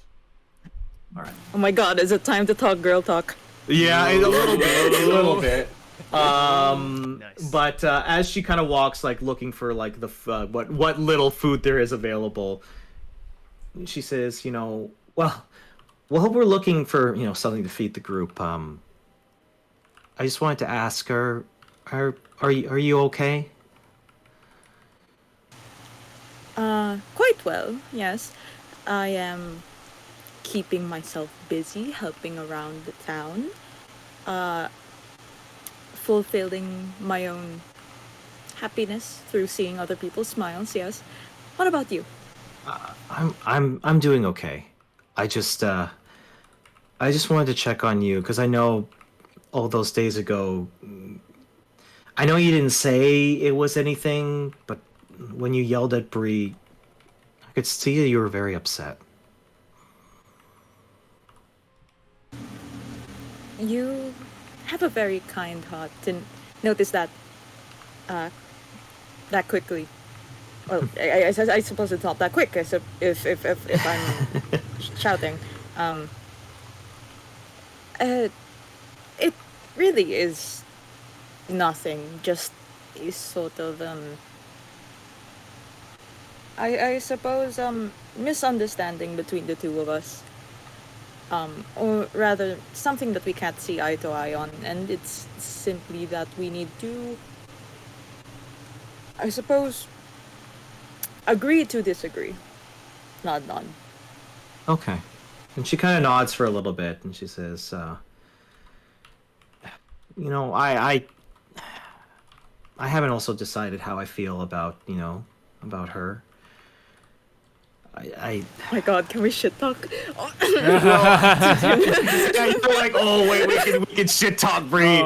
All right. Oh my god, is it time to talk girl talk? Yeah, a little bit, a little bit. Nice. But as she kind of walks, like looking for like the what little food there is available, she says, well, while we're looking for something to feed the group, I just wanted to ask, are you okay? Quite well, yes. I am keeping myself busy, helping around the town, fulfilling my own happiness through seeing other people's smiles, yes. What about you? I'm doing okay. I just wanted to check on you because I know all those days ago. I know you didn't say it was anything, but when you yelled at Brie, I could see you were very upset. You have a very kind heart. Didn't notice that that quickly. Well, I suppose it's not that quick. If I'm shouting, it really is nothing. Just a sort of I suppose misunderstanding between the two of us. Or rather, something that we can't see eye to eye on, and it's simply that we need to, I suppose, agree to disagree. Nod, nod. Okay. And she kind of nods for a little bit, and she says, I haven't also decided how I feel about, about her. I My God, can we shit talk? I feel like, oh wait, we can shit talk Brie.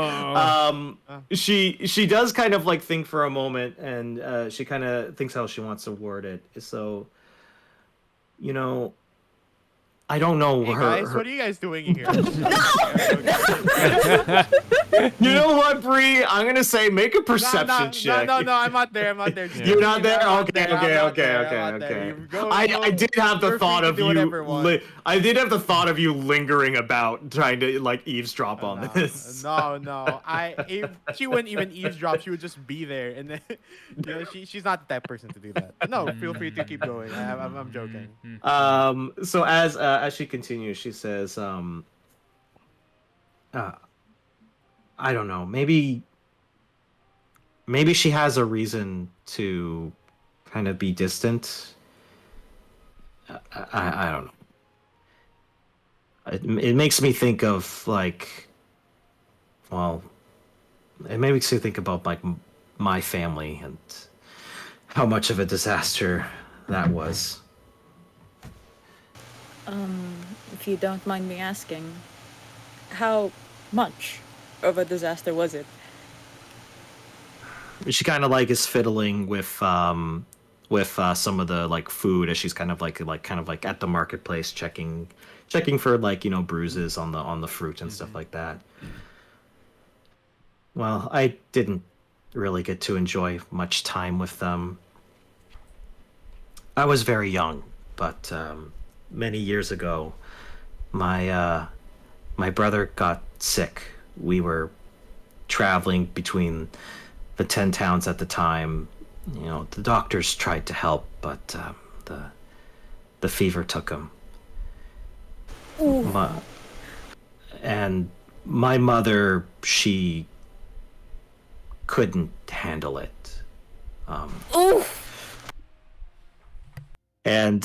She does kind of like think for a moment, and she kind of thinks how she wants to word it. So, I don't know Hey guys, what are you guys doing here? You know what, Brie? I'm gonna say make a perception check. No, I'm not there. I'm not there. You're not there? I'm Okay. I did have the thought of you. I did have the thought of you lingering about, trying to like eavesdrop on this. No. She wouldn't even eavesdrop. She would just be there, and then she's not the type of person to do that. No, feel free to keep going. I'm joking. So as she continues, she says, I don't know. Maybe she has a reason to kind of be distant. I don't know. It makes me think of like, well, it makes me think about like my family and how much of a disaster that was. If you don't mind me asking, how much of a disaster was it? She kind of like is fiddling with some of the like food as she's kind of like at the marketplace checking for like bruises on the fruit and stuff like that. Well, I didn't really get to enjoy much time with them. I was very young, but many years ago, my brother got sick. We were traveling between the 10 towns at the time. The doctors tried to help, but the fever took him. And my mother, she couldn't handle it. And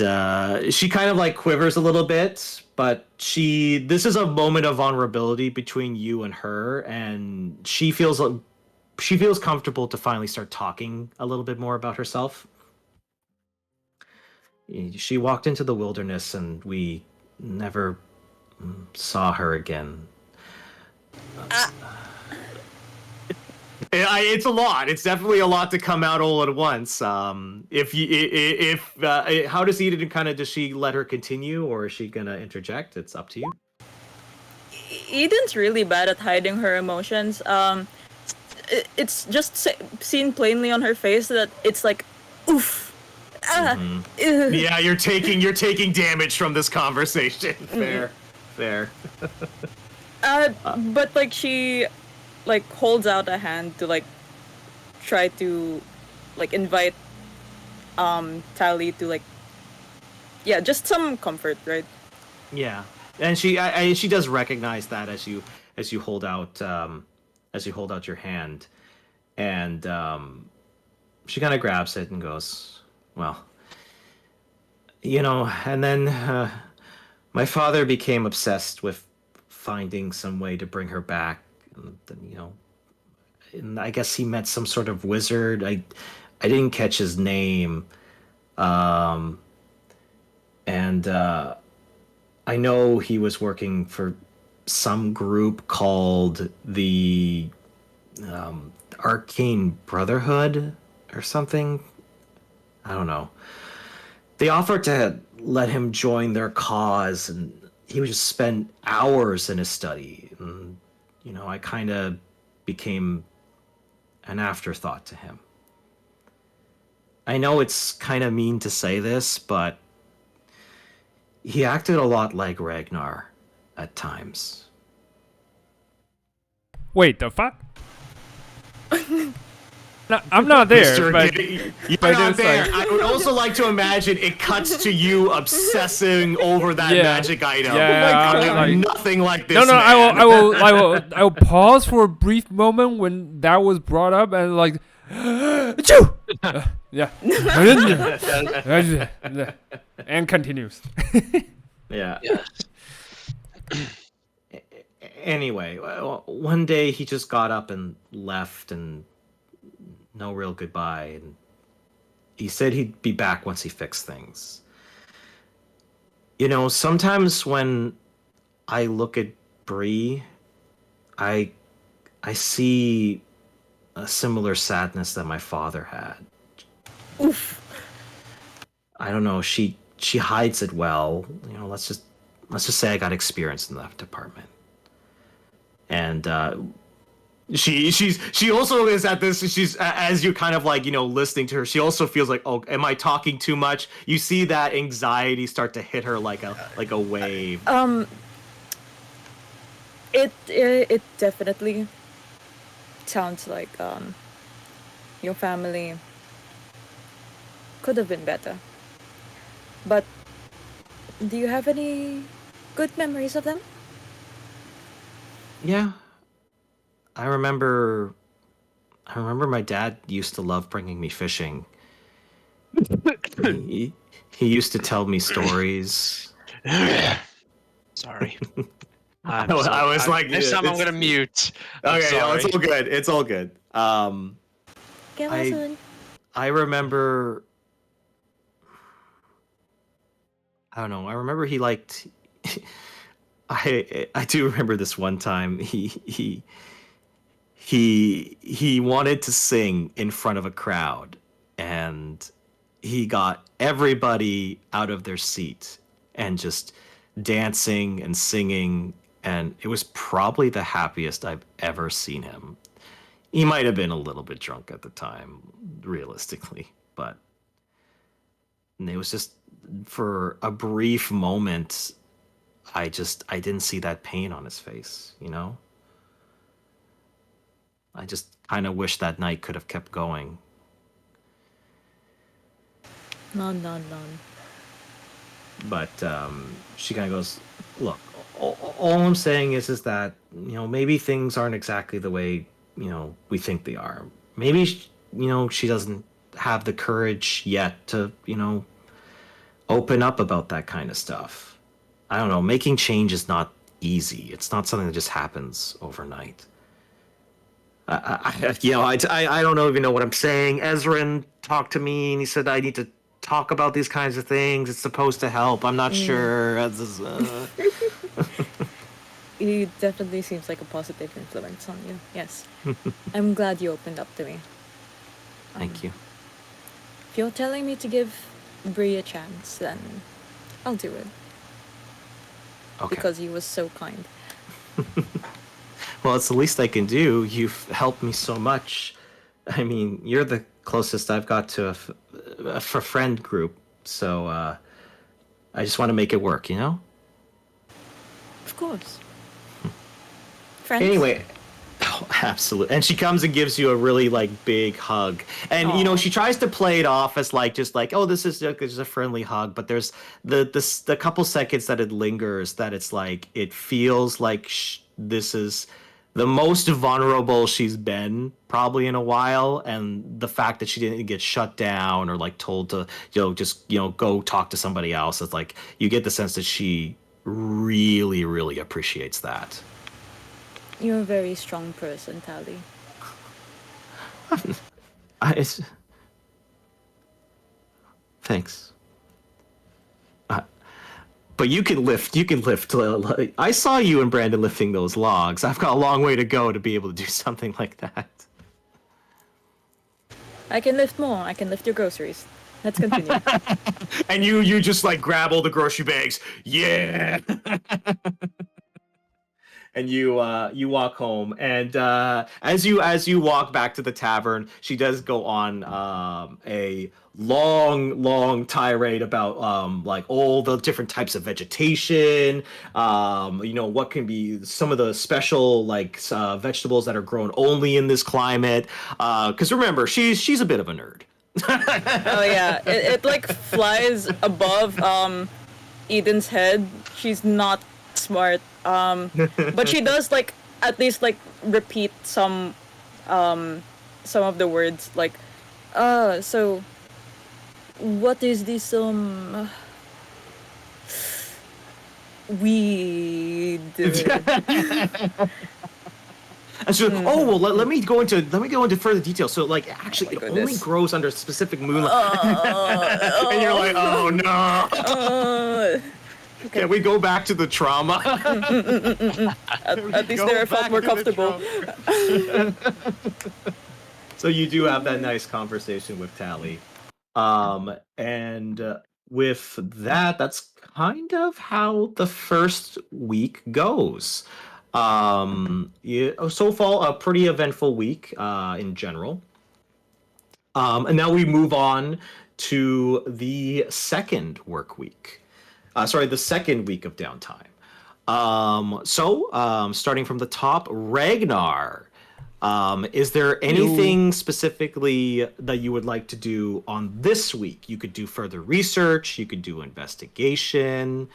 she kind of like quivers a little bit, but this is a moment of vulnerability between you and her, and she feels comfortable to finally start talking a little bit more about herself. She walked into the wilderness, and we never saw her again. It's a lot. It's definitely a lot to come out all at once. How does Ydin does she let her continue, or is she gonna interject? It's up to you. Eden's really bad at hiding her emotions. It's just seen plainly on her face that it's like, oof. Yeah, you're taking damage from this conversation. Fair. But like she, like holds out a hand to like try to, like invite, Tally to like, yeah, just some comfort, right? Yeah, and she does recognize that as you hold out your hand, and she kind of grabs it and goes, well, and then my father became obsessed with finding some way to bring her back, and then, and I guess he met some sort of wizard. I didn't catch his name, and I know he was working for some group called the Arcane Brotherhood or something. I don't know. They offered to let him join their cause, and he would just spend hours in his study. And, I kind of became an afterthought to him. I know it's kind of mean to say this, but he acted a lot like Ragnar at times. Wait, the fuck? No, I'm not there, but you're not there. Like... I would also like to imagine it cuts to you obsessing over that magic item. Yeah, nothing like this. No, man. I will pause for a brief moment when that was brought up and like, yeah, and continues. Yeah. Anyway, one day he just got up and left, and no real goodbye. And he said he'd be back once he fixed things. Sometimes when I look at Brie, I see a similar sadness that my father had. Oof. I don't know. She hides it well. Let's just say I got experience in that department. And she also is at this. She's, as you kind of like listening to her, she also feels like, oh, am I talking too much? You see that anxiety start to hit her like a wave. It definitely sounds like your family could have been better. But do you have any good memories of them? Yeah. I remember my dad used to love bringing me fishing. He used to tell me stories. Sorry. I was like, next time I'm gonna mute. Okay, no, it's all good. Get well soon. I remember. I don't know. I remember he liked. I do remember this one time he wanted to sing in front of a crowd, and he got everybody out of their seat and just dancing and singing, and it was probably the happiest I've ever seen him. He might have been a little bit drunk at the time, realistically, but it was just for a brief moment. I didn't see that pain on his face, I just kind of wish that night could have kept going. None. But she kind of goes, look, all I'm saying is that, maybe things aren't exactly the way, we think they are. Maybe, she doesn't have the courage yet to, open up about that kind of stuff. I don't know. Making change is not easy. It's not something that just happens overnight. I don't even know what I'm saying. Ezrin talked to me and he said I need to talk about these kinds of things. It's supposed to help. I'm not sure. He definitely seems like a positive influence on you. Yes. I'm glad you opened up to me. Thank you. If you're telling me to give Brie a chance, then I'll do it. Okay. Because he was so kind. Well, it's the least I can do. You've helped me so much. I mean, you're the closest I've got to a a friend group, so I just want to make it work, you know. Of course. Friends. Anyway, oh, absolutely. And she comes and gives you a really like big hug, and you know she tries to play it off as like just like, oh, this is just a friendly hug, but there's the couple seconds that it lingers that it's like it feels like this is the most vulnerable she's been probably in a while, and the fact that she didn't get shut down or like told to just go talk to somebody else, it's like you get the sense that she really appreciates that. You're a very strong person, Tally. Thanks. But you can lift. I saw you and Brandon lifting those logs. I've got a long way to go to be able to do something like that. I can lift more. I can lift your groceries. Let's continue. And you just like grab all the grocery bags. Yeah. And you walk home, and as you walk back to the tavern, she does go on a long tirade about like all the different types of vegetation, what can be some of the special like vegetables that are grown only in this climate. Because remember, she's a bit of a nerd. Oh yeah, it like flies above Eden's head. She's not smart, but she does like at least like repeat some of the words like so what is this weed. And so, oh well, let me go into further detail. So, like, actually, it only grows under specific moonlight. And you're like, oh no. Okay. Can we go back to the trauma? At least they're felt more comfortable. So you do have that nice conversation with Tally, and with that, that's kind of how the first week goes. So far, a pretty eventful week in general. And now we move on to the second work week. The second week of downtime. Starting from the top, Ragnar. Is there anything specifically that you would like to do on this week? You could do further research. You could do investigation.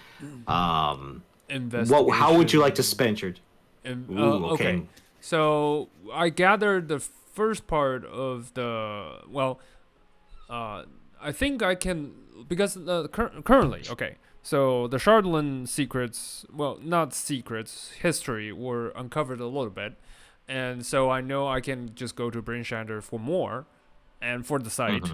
Investigation. How would you like to spend your? Okay. So I gathered the first part of the I think I can because currently okay. So the Shardland secrets, well, not secrets, history were uncovered a little bit, and so I know I can just go to Brainshander for more, and for the site.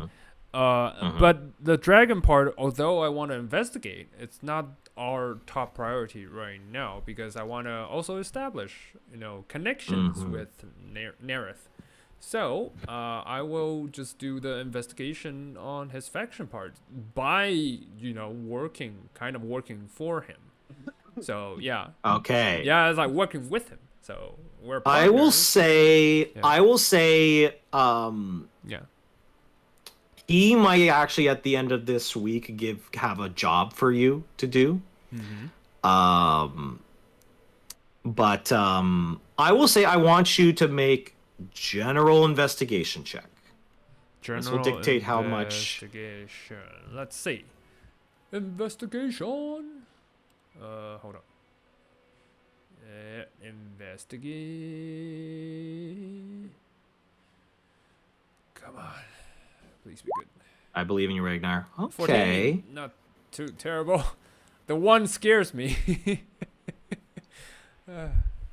But the dragon part, although I want to investigate, it's not our top priority right now because I want to also establish, connections with Nerith. So I will just do the investigation on his faction part by, working for him. So yeah. Okay. Yeah, it's like working with him. So we're partners. I will say. Yeah. He might actually at the end of this week have a job for you to do. But I will say I want you to make general investigation check. This will dictate how much. Investigation. Let's see. Investigation. Hold on. Investigate. Come on. Please be good. I believe in you, Ragnar. Okay. 14, not too terrible. The one scares me.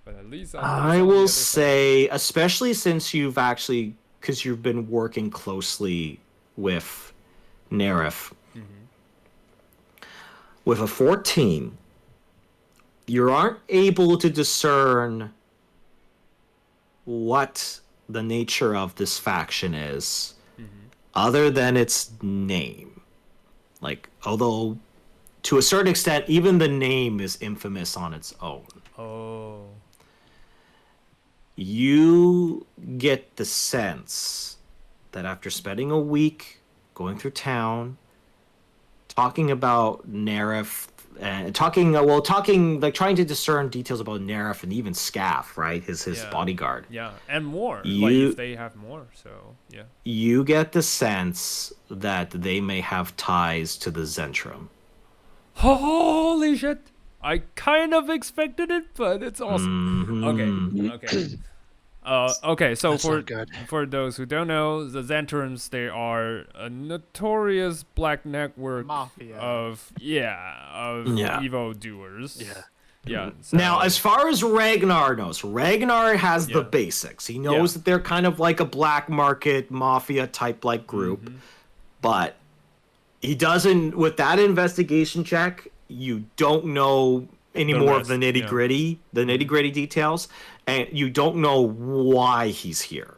But at least I will say, especially since because you've been working closely with Nerith, with a 14, you aren't able to discern what the nature of this faction is, other than its name. Like, although to a certain extent, even the name is infamous on its own. Oh. You get the sense that after spending a week going through town, talking about Nerif, and talking like trying to discern details about Nerif and even Scaff, right? His bodyguard. Yeah, and more. Like You if they have more, so yeah. you get the sense that they may have ties to the Zentrum. Holy shit! I kind of expected it, but it's awesome. Okay. Okay, so That's not good. for those who don't know, the Zentrums, they are a notorious black network Mafia. of evil doers. Yeah. Yeah. So, Now, as far as Ragnar knows, Ragnar has the Yeah. basics. He knows that they're kind of like a black market mafia type like group, but he doesn't. With that investigation check, you don't know any more of the rest, nitty gritty, details, and you don't know why he's here.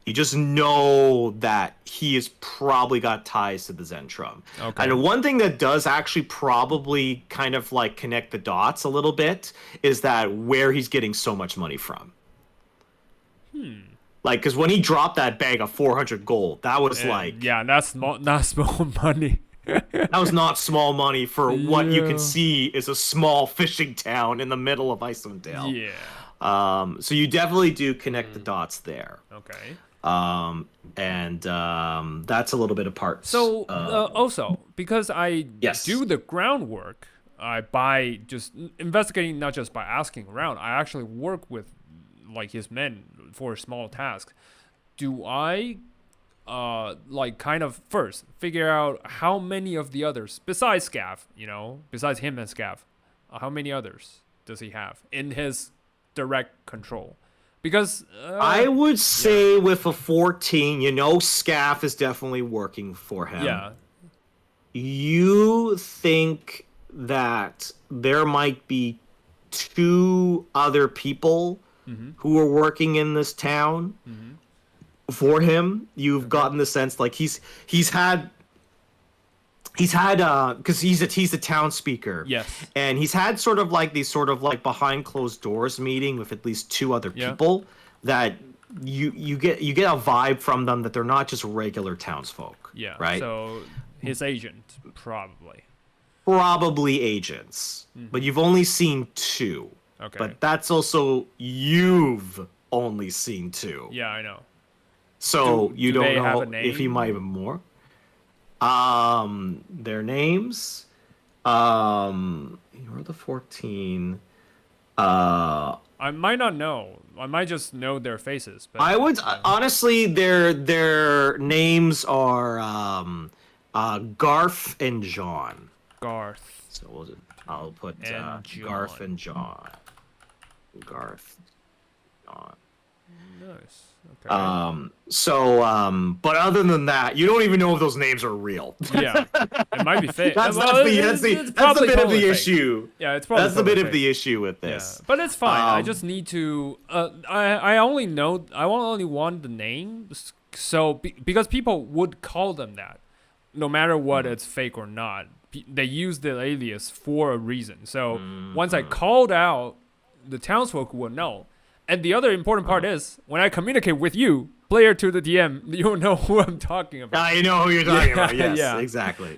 You just know that he has probably got ties to the Zentrum. Okay. And one thing that does actually probably kind of like connect the dots a little bit is that where he's getting so much money from. Like, because when he dropped that bag of 400 gold, that was like... Yeah, that's not small money. That was not small money for what you can see is a small fishing town in the middle of Icewind Dale. Yeah. So you definitely do connect the dots there. Okay. That's a little bit apart. So also because I Yes. do the groundwork, by just investigating, not just by asking around, I actually work with like his men for small tasks. Do I like kind of first figure out how many of the others besides Scaff, besides him and Scaff, how many others does he have in his direct control? Because I would say with a 14, Scaff is definitely working for him. yeah, You think that there might be 2 other people who are working in this town for him. You've gotten the sense like he's had because he's a town speaker. Yes. And he's had sort of like behind closed doors meeting with at least 2 other people that you get a vibe from them that they're not just regular townsfolk. yeah. Right? So his agent probably. Probably agents. But you've only seen 2. Okay. But that's also you've only seen 2. Yeah, I know. So Do you don't they have know a name? if he might have more. Their names. You're the 14. I might not know. I might just know their faces. But I would honestly, their names are Garth and John. Garth. So I'll put And Garth John. and John. Garth, John. Nice. Okay. But other than that, you don't even know if those names are real. Yeah, it might be fake. That's Well, the it's bit of probably the totally fake. issue. Yeah, it's probably That's the bit totally of the fake. issue with Yeah, this. but it's fine. I just need to. I only want the name, so because people would call them that, no matter what it's fake or not. They use the alias for a reason. So once I called out, the townsfolk will know. And the other important part is when I communicate with you, player to the DM, you'll know who I'm talking about. You know who you're talking about. Yes, yeah. exactly.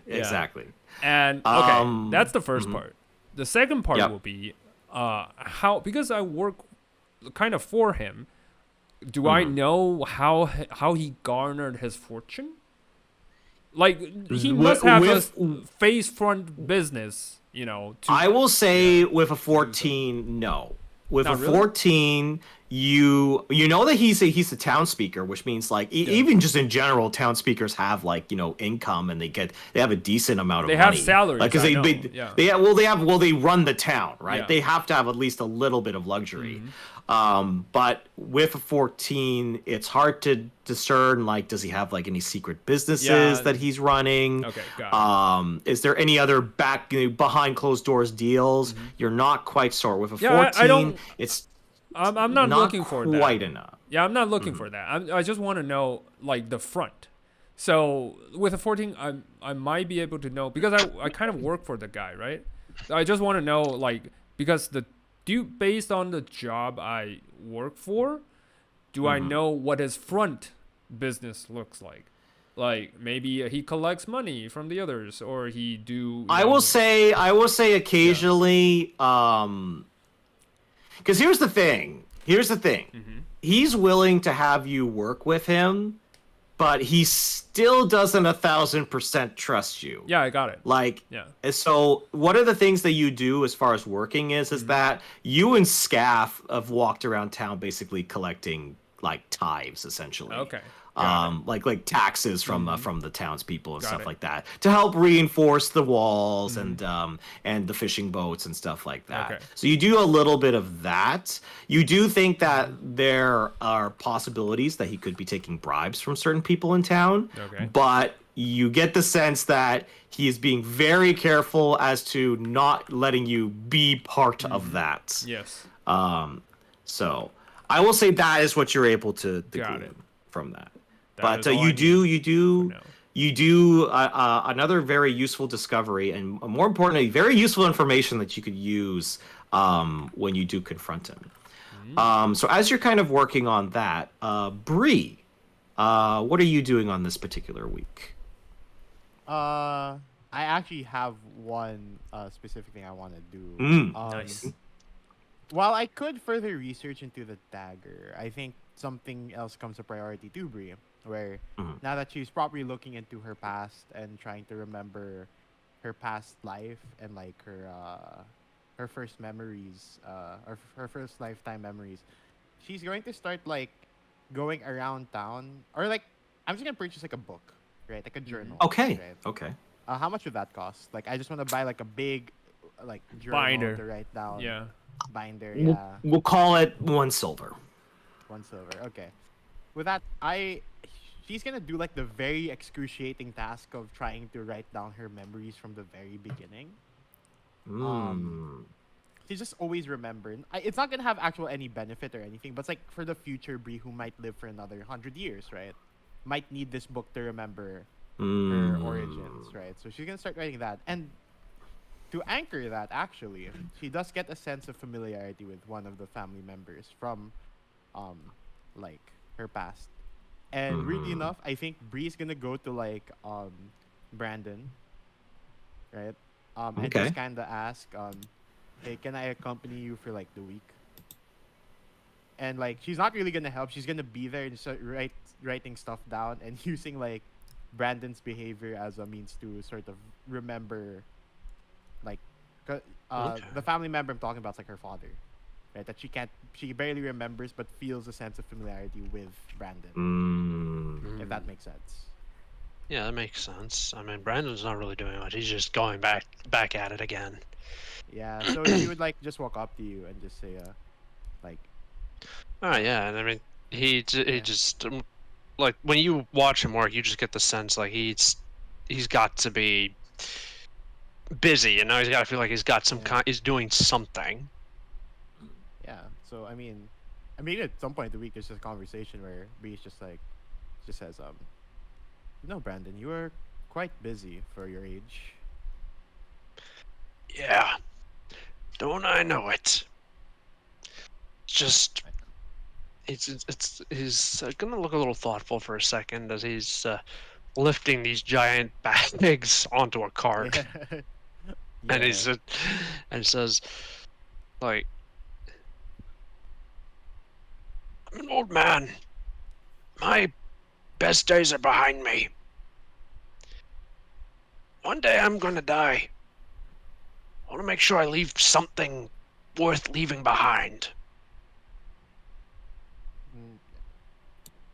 And okay, that's the first part. The second part will be how, because I work kind of for him, do I know how he garnered his fortune? Like he must have a face front business, I will say with a 14, no. With Not a really? 14, you know that he's a town speaker, which means like even just in general, town speakers have like income and they have a decent amount of They money. have salaries, because I know, they run the town, right? Yeah. They have to have at least a little bit of luxury. But with a 14, it's hard to discern like does he have like any secret businesses that he's running? Okay, got it. Is there any other behind closed doors deals? You're not quite sure. With a 14, I don't- it's I'm not looking for that. quite enough. Yeah, I'm not looking for that. I just want to know like the front. So with a 14, I might be able to know because I kind of work for the guy, right? I just want to know like because based on the job I work for, do I know what his front business looks like? Like maybe he collects money from the others, or he do. I will say occasionally, because here's the thing. Mm-hmm. He's willing to have you work with him, but he still doesn't 1,000% trust you. Yeah, I got it. Like, yeah. So one of the things that you do as far as working is that you and Scaff have walked around town basically collecting like tithes, essentially. Okay. Like taxes from the townspeople and Got stuff it. like that to help reinforce the walls and the fishing boats and stuff like that. Okay. So you do a little bit of that. You do think that there are possibilities that he could be taking bribes from certain people in town. Okay. But you get the sense that he is being very careful as to not letting you be part of that. Yes. So I will say that is what you're able to Got glean it. from that. That But is all I you need do for now. you do another very useful discovery, and more importantly, very useful information that you could use when you do confront him. So as you're kind of working on that, Brie, what are you doing on this particular week? I actually have one specific thing I want to do. Nice. While I could further research into the dagger, I think something else comes a priority to Brie, where now that she's properly looking into her past and trying to remember her past life and like her first memories, or her first lifetime memories, she's going to start like going around town, or like I'm just gonna purchase like a book, right? Like a journal. Okay. Right? Okay. How much would that cost? Like I just want to buy like a big like journal Binder. to write down. Yeah. Binder, We'll, yeah. we'll call it 1 silver. 1 silver. Okay. With that, she's gonna do like the very excruciating task of trying to write down her memories from the very beginning. She just always remember. It's not gonna have actual any benefit or anything, but it's like for the future Brie who might live for another 100 years, right? Might need this book to remember her origins, right? So she's gonna start writing that, and to anchor that, actually, she does get a sense of familiarity with one of the family members from, like her past. And weirdly enough, I think Bree's gonna go to like Brandon, right? And Okay. just kind of ask, hey, can I accompany you for like the week? And like she's not really gonna help. She's gonna be there and start writing stuff down and using like Brandon's behavior as a means to sort of remember, like, the family member I'm talking about is like her father, right? That she barely remembers but feels a sense of familiarity with Brandon. If that makes sense. Yeah, that makes sense. I mean, Brandon's not really doing much. He's just going back at it again. Yeah, so he would like just walk up to you and just say, like, Oh yeah, and I mean, he just like when you watch him work, you just get the sense like he's got to be busy, you know. He's got to feel like he's got some he's doing something. Yeah. So I mean, at some point of the week there's just a conversation where Bree's just says, Brandon, you are quite busy for your age. Yeah, don't I know it? Just he's gonna look a little thoughtful for a second as he's lifting these giant bags onto a cart. Yeah. And and says, like, I'm an old man. My best days are behind me. One day I'm gonna die. I want to make sure I leave something worth leaving behind.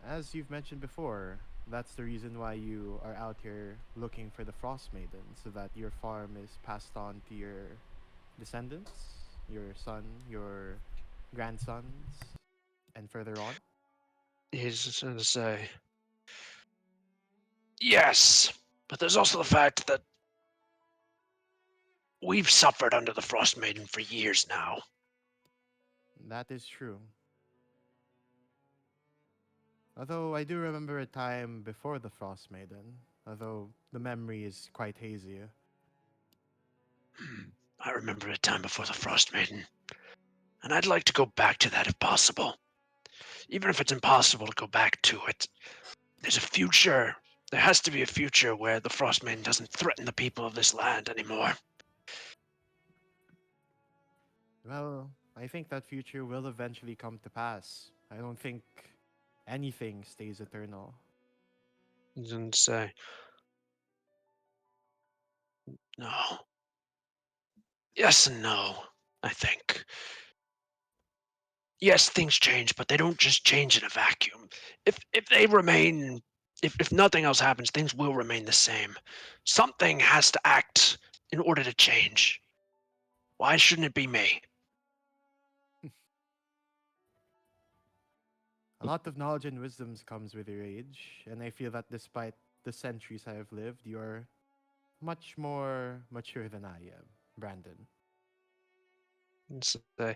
As you've mentioned before, that's the reason why you are out here looking for the Frost Maiden, so that your farm is passed on to your descendants, your son, your grandsons, and further on. He's just going to say, yes, but there's also the fact that we've suffered under the Frost Maiden for years now. That is true. Although I do remember a time before the Frost Maiden, although the memory is quite hazy. I remember a time before the Frost Maiden, and I'd like to go back to that if possible. Even if it's impossible to go back to it, there's a future There has to be a future where the Frost Maiden doesn't threaten the people of this land anymore. Well, I think that future will eventually come to pass. I don't think anything stays eternal. And say, no. Yes and no, I think. Yes, things change, but they don't just change in a vacuum. If they remain, if nothing else happens, things will remain the same. Something has to act in order to change. Why shouldn't it be me? A lot of knowledge and wisdom comes with your age, and I feel that despite the centuries I have lived, you're much more mature than I am, Brandon. And say,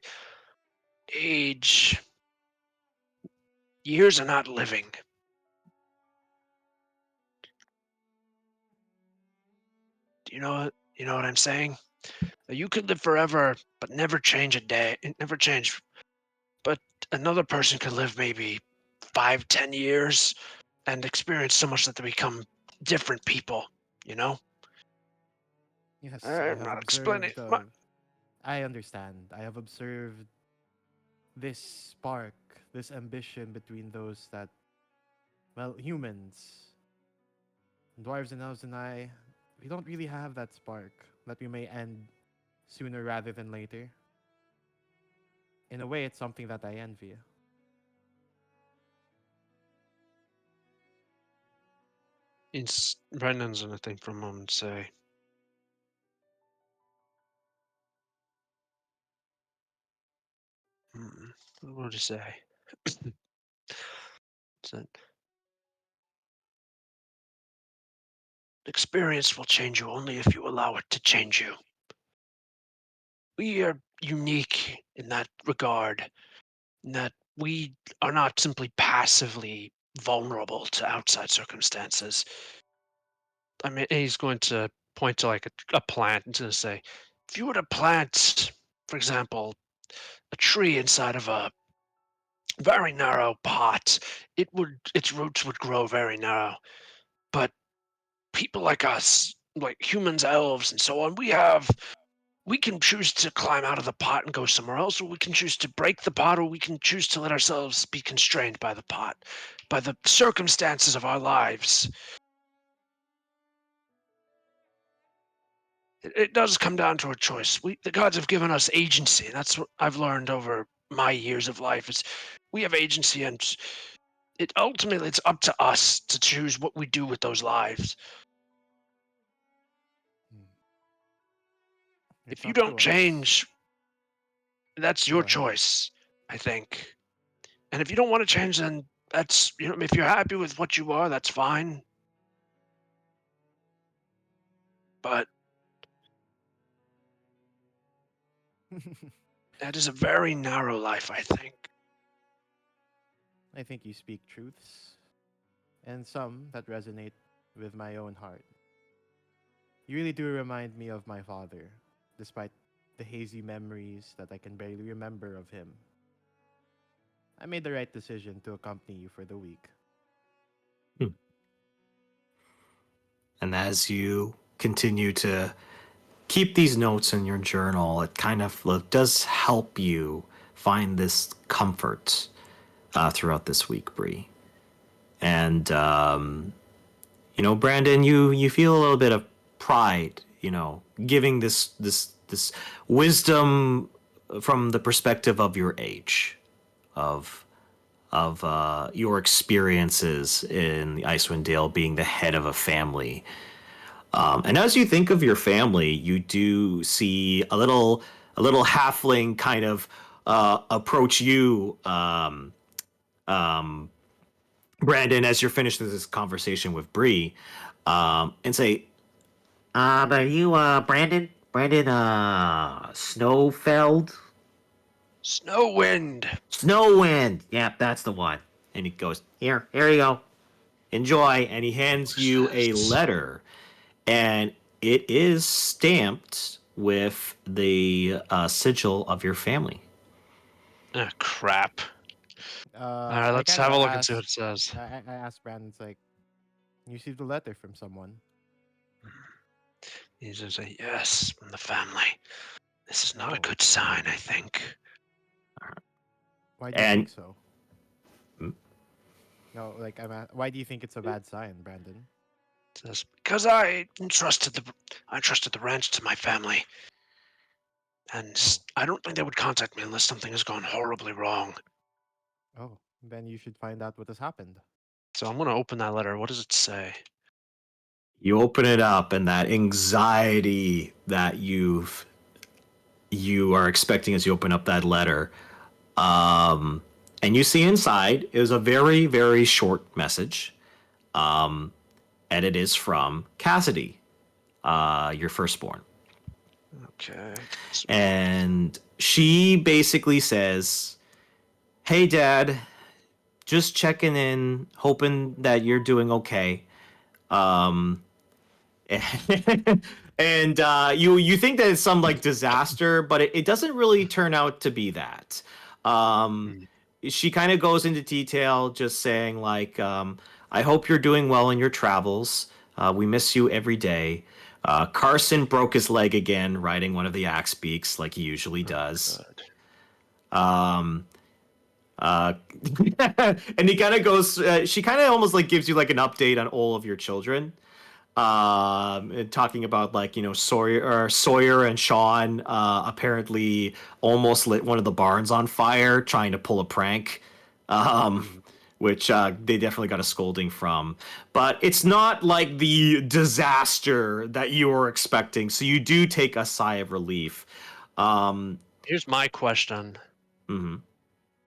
age. Years are not living. Do you know what? You know what I'm saying? You could live forever, but never change a day. Never change. But another person could live maybe 5, 10 years and experience so much that they become different people. You know? Yes, I I'm have not explaining. observed. I understand. I have observed this spark, this ambition between those that, well, humans, dwarves and elves, and I, we don't really have that spark that we may end sooner rather than later. In a way, it's something that I envy. Brendan's gonna think for a moment and say, what would you say? So, experience will change you only if you allow it to change you. We are unique in that regard, in that we are not simply passively vulnerable to outside circumstances. I mean, he's going to point to like a plant and to say, if you were to plant, for example, a tree inside of a very narrow pot, its roots would grow very narrow. But people like us, like humans, elves, and so on, we can choose to climb out of the pot and go somewhere else, or we can choose to break the pot, or we can choose to let ourselves be constrained by the pot, by the circumstances of our lives. It does come down to a choice. The gods have given us agency, and that's what I've learned over my years of life. Is we have agency, and it's up to us to choose what we do with those lives. It's If you up to don't us. change, that's Go your ahead. choice, I think. And if you don't want to change, then that's, if you're happy with what you are, that's fine. But that is a very narrow life, I think. I think you speak truths, and some that resonate with my own heart. You really do remind me of my father, despite the hazy memories that I can barely remember of him. I made the right decision to accompany you for the week. And as you continue to keep these notes in your journal, it kind of does help you find this comfort throughout this week, Brie. And Brandon, you feel a little bit of pride, giving this wisdom from the perspective of your age, of your experiences in the Icewind Dale, being the head of a family. And as you think of your family, you do see a little halfling kind of approach you, Brandon, as you're finished with this conversation with Bree, and say, are you Brandon? Brandon Snowfeld? Snowwind. Snowwind. Yep, that's the one. And he goes, here you go. Enjoy. And he hands you a letter, and it is stamped with the sigil of your family. Ah, crap. All right, I let's kind have of a look and see what asked. it says. I asked Brandon, it's like, You received a letter from someone. He says, yes, from the family. This is not a Oh. good sign, I think. Why do you And think so? No, like why do you think it's a bad sign, Brandon? Says, because I entrusted the ranch to my family. And I don't think they would contact me unless something has gone horribly wrong. Oh, then you should find out what has happened. So I'm going to open that letter. What does it say? You open it up, and that anxiety that you are expecting as you open up that letter, and you see inside is a very, very short message, and it is from Cassidy, your firstborn. Okay. And she basically says, "Hey, Dad, just checking in, hoping that you're doing okay." Um, and you think that it's some like disaster, but it doesn't really turn out to be that. She kind of goes into detail, just saying like, "I hope you're doing well in your travels. We miss you every day." Carson broke his leg again riding one of the axe beaks like he usually does. Um, uh, and he kind of goes. She kind of almost like gives you like an update on all of your children. Talking about like Sawyer and Sean apparently almost lit one of the barns on fire trying to pull a prank, which they definitely got a scolding from. But it's not like the disaster that you were expecting, so you do take a sigh of relief. Here's my question. Mm-hmm.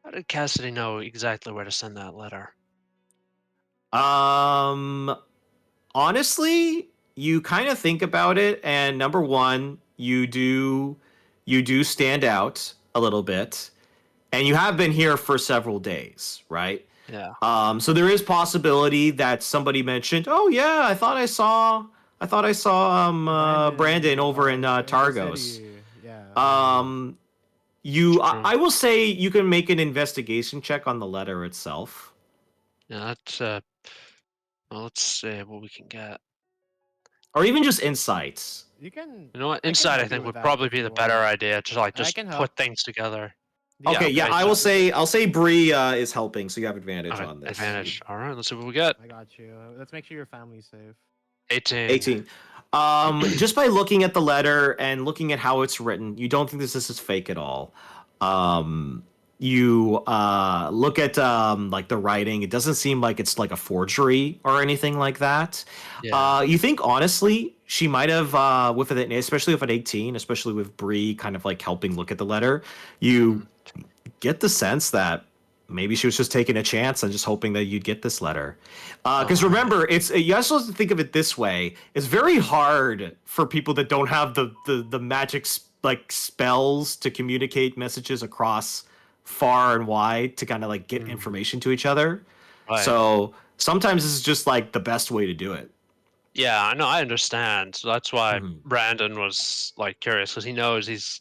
How did Cassidy know exactly where to send that letter? Honestly, you kind of think about it, and number one, you do stand out a little bit, and you have been here for several days, right? Yeah. So there is possibility that somebody mentioned, "Oh yeah, I thought I saw Brandon over in in the Targos." city. Yeah. I will say you can make an investigation check on the letter itself. Yeah, that's well, let's see what we can get. Or even just insights. You can. You know what? I can Insight, I help you think, with would that probably if be you the better want. idea. I Just can put help. things together. Okay, yeah, okay, I'll say Brie is helping, so you have advantage on this. advantage. All right, let's see what we get. I got you. Let's make sure your family's safe. 18. 18. Just by looking at the letter and looking at how it's written, you don't think this is fake at all. You look at like the writing, it doesn't seem like it's like a forgery or anything like that. Yeah. You think honestly she might have with it, especially with an 18, especially with Brie kind of like helping look at the letter, you get the sense that maybe she was just taking a chance and just hoping that you'd get this letter. Because remember, it's you also have to think of it this way: it's very hard for people that don't have the magic like spells to communicate messages across far and wide to kind of like get information to each other. Right. So sometimes this is just like the best way to do it. Yeah, I know. I understand. So that's why Brandon was like curious because he knows he's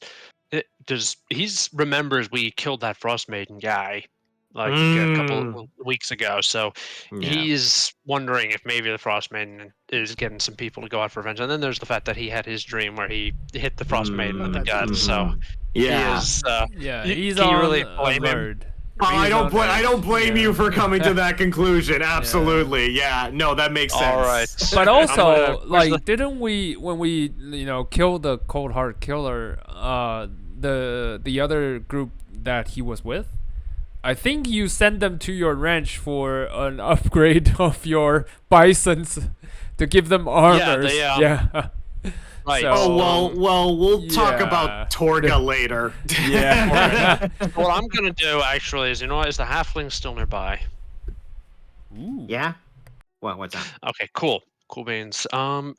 remembers we killed that Frost Maiden guy like a couple weeks ago. So he's wondering if maybe the Frost Maiden is getting some people to go out for revenge. And then there's the fact that he had his dream where he hit the Frost Maiden in the gut. So he is. He's can you on really blame him? alert. I don't blame you for coming to that conclusion. Absolutely. Yeah. No, that makes sense. All right. But also, like, didn't we when we killed the cold heart killer, the other group that he was with? I think you sent them to your ranch for an upgrade of your bisons to give them armors. Yeah. Right. So, we'll talk about Torga later. Yeah. What I'm gonna do actually is, is the halfling still nearby? Ooh. Yeah. What's that? Okay, cool beans. How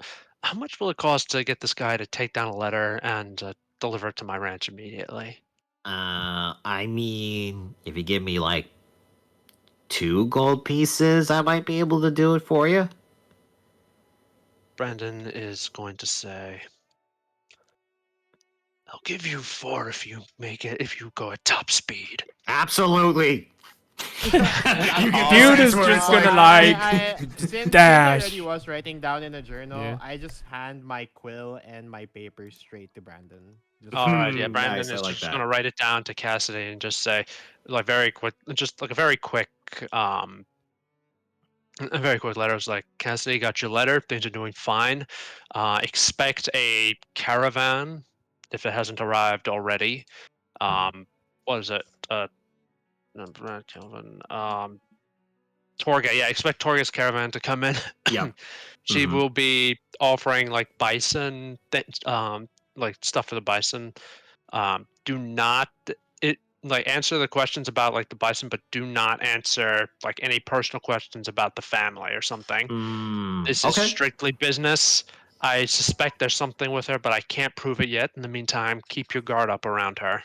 much will it cost to get this guy to take down a letter and deliver it to my ranch immediately? I mean, if you give me like 2 gold pieces, I might be able to do it for you. Brandon is going to say, "I'll give you 4 if you make it. If you go at top speed." Absolutely. Dude is just gonna since dash. I already was writing down in a journal, Yeah. I just hand my quill and my paper straight to Brandon. Just All right, yeah. Nice, Brandon I is like just that. gonna write it down to Cassidy and just say, like, very quick, just like a very quick a very quick letter. It's like, Cassidy, got your letter. Things are doing fine. Expect a caravan if it hasn't arrived already. What is it? No, Brad, Kelvin. Torga. Yeah, expect Torga's caravan to come in. Yeah. She Mhm. will be offering like bison, like stuff for the bison. Do not like answer the questions about like the bison, but do not answer like any personal questions about the family or something. This is Okay. strictly business. I suspect there's something with her, but I can't prove it yet. In the meantime, keep your guard up around her.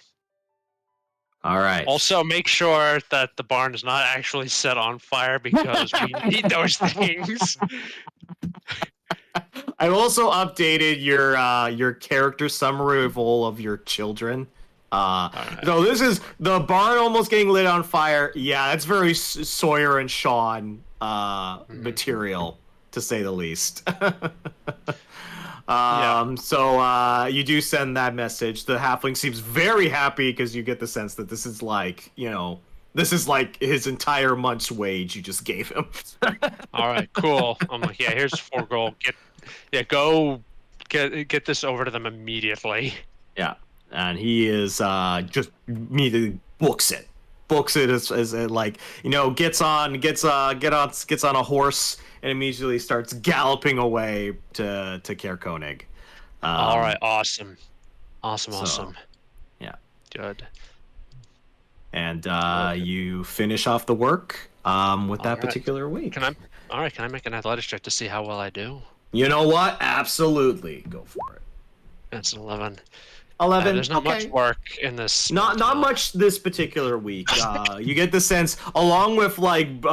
All right. Also, make sure that the barn is not actually set on fire because we need those things. I also updated your character summary of all of your children. Right. So this is the barn almost getting lit on fire. Yeah, that's very Sawyer and Sean material, to say the least. So you do send that message. The halfling seems very happy because you get the sense that this is like, this is like his entire month's wage you just gave him. All right, cool. I'm like, yeah, here's 4 gold. Go get this over to them immediately. Yeah, and he is just immediately books it as like, gets on a horse and immediately starts galloping away to Caer Koenig. All right, awesome. Yeah, good. And you finish off the work with that particular week. Can I make an athletics check to see how well I do? You know what? Absolutely, go for it. That's an 11. 11. There's not much work in this. Not much this particular week. You get the sense, along with Ydin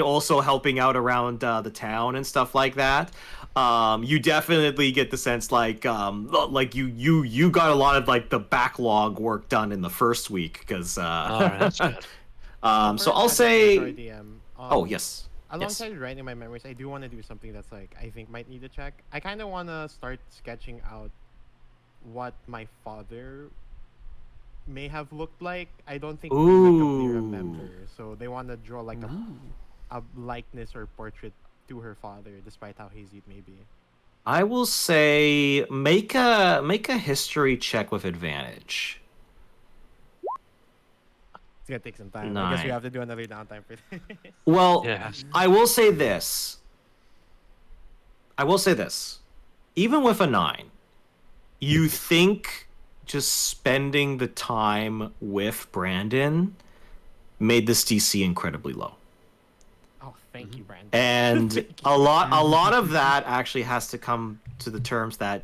also helping out around the town and stuff like that. You definitely get the sense like you got a lot of like the backlog work done in the first week because. All right, that's good. So I'll say. Sorry, DM. Oh yes. Alongside writing my memories, I do want to do something that's like I think might need a check. I kind of want to start sketching out what my father may have looked like. I don't think we would totally remember. So they want to draw like a likeness or portrait to her father, despite how hazy it may be. I will say make a history check with advantage. It's gonna take some time. 9. I guess we have to do another downtime for this. Well, Yeah. I will say this. Even with a 9, you think just spending the time with Brandon made this DC incredibly low. Oh, thank you, Brandon. And a lot of that actually has to come to the terms that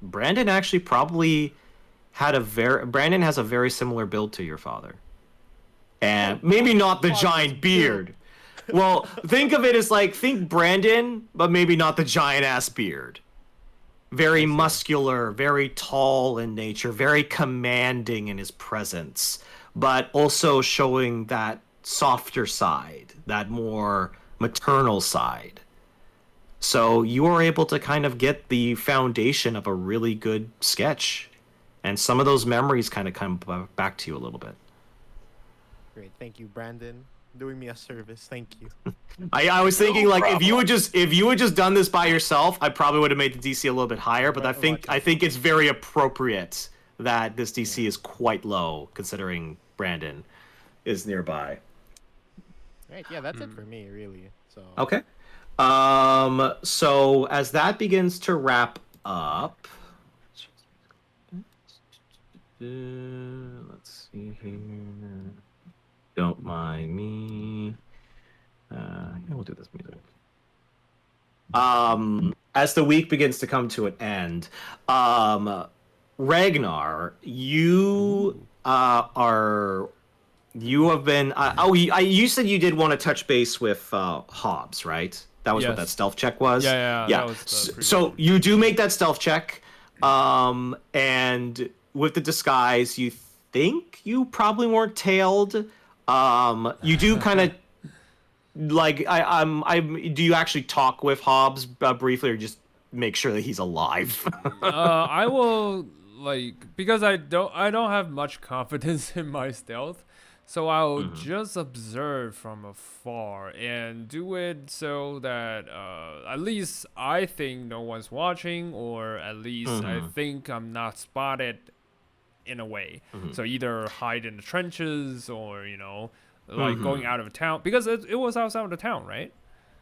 Brandon actually probably Brandon has a very similar build to your father. And maybe not the giant beard. Well, think of it as like, think Brandon, but maybe not the giant ass beard. Very muscular, very tall in nature, very commanding in his presence, but also showing that softer side, that more maternal side. So you are able to kind of get the foundation of a really good sketch. And some of those memories kind of come back to you a little bit. Great, thank you, Brandon. Doing me a service, thank you. I was thinking like if you had just done this by yourself, I probably would have made the DC a little bit higher. But I think it's very appropriate that this DC is quite low considering Brandon is nearby. Right, yeah, that's it for me, really. So Okay. So as that begins to wrap up, let's see here. Don't mind me. We'll do this music. As the week begins to come to an end, Ragnar, you you have been. You said you did want to touch base with Hobbs, right? That was what that stealth check was. Yeah. That was so you do make that stealth check, and with the disguise, you think you probably weren't tailed. You do kind of like do you actually talk with Hobbs briefly, or just make sure that he's alive? I will because I don't have much confidence in my stealth, so I'll just observe from afar and do it so that at least I think no one's watching, or at least I think I'm not spotted in a way. So either hide in the trenches, or going out of town, because it was outside of the town, right?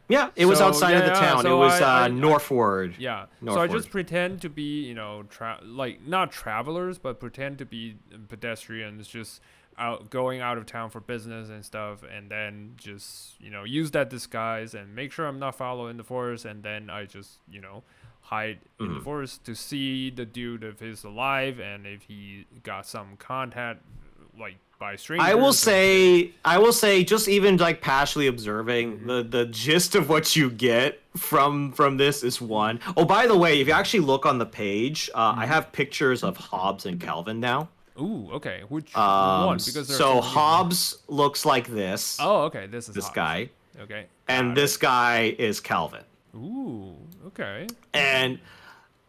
Yeah, it was outside of the town. So it was northward. Yeah. Northward. So I just pretend to be, not travelers, but pretend to be pedestrians, just going out of town for business and stuff, and then just, use that disguise and make sure I'm not following the forest, and then I just, hide in the forest to see the dude if he's alive and if he got some contact, by strangers. I will say, just even passively observing, the gist of what you get from this is one. Oh, by the way, if you actually look on the page, I have pictures of Hobbs and Calvin now. Ooh, okay. Which one? Because so Hobbs looks like this. Oh, okay. This Hobbs. Guy. Okay. And this guy is Calvin. Ooh, okay. And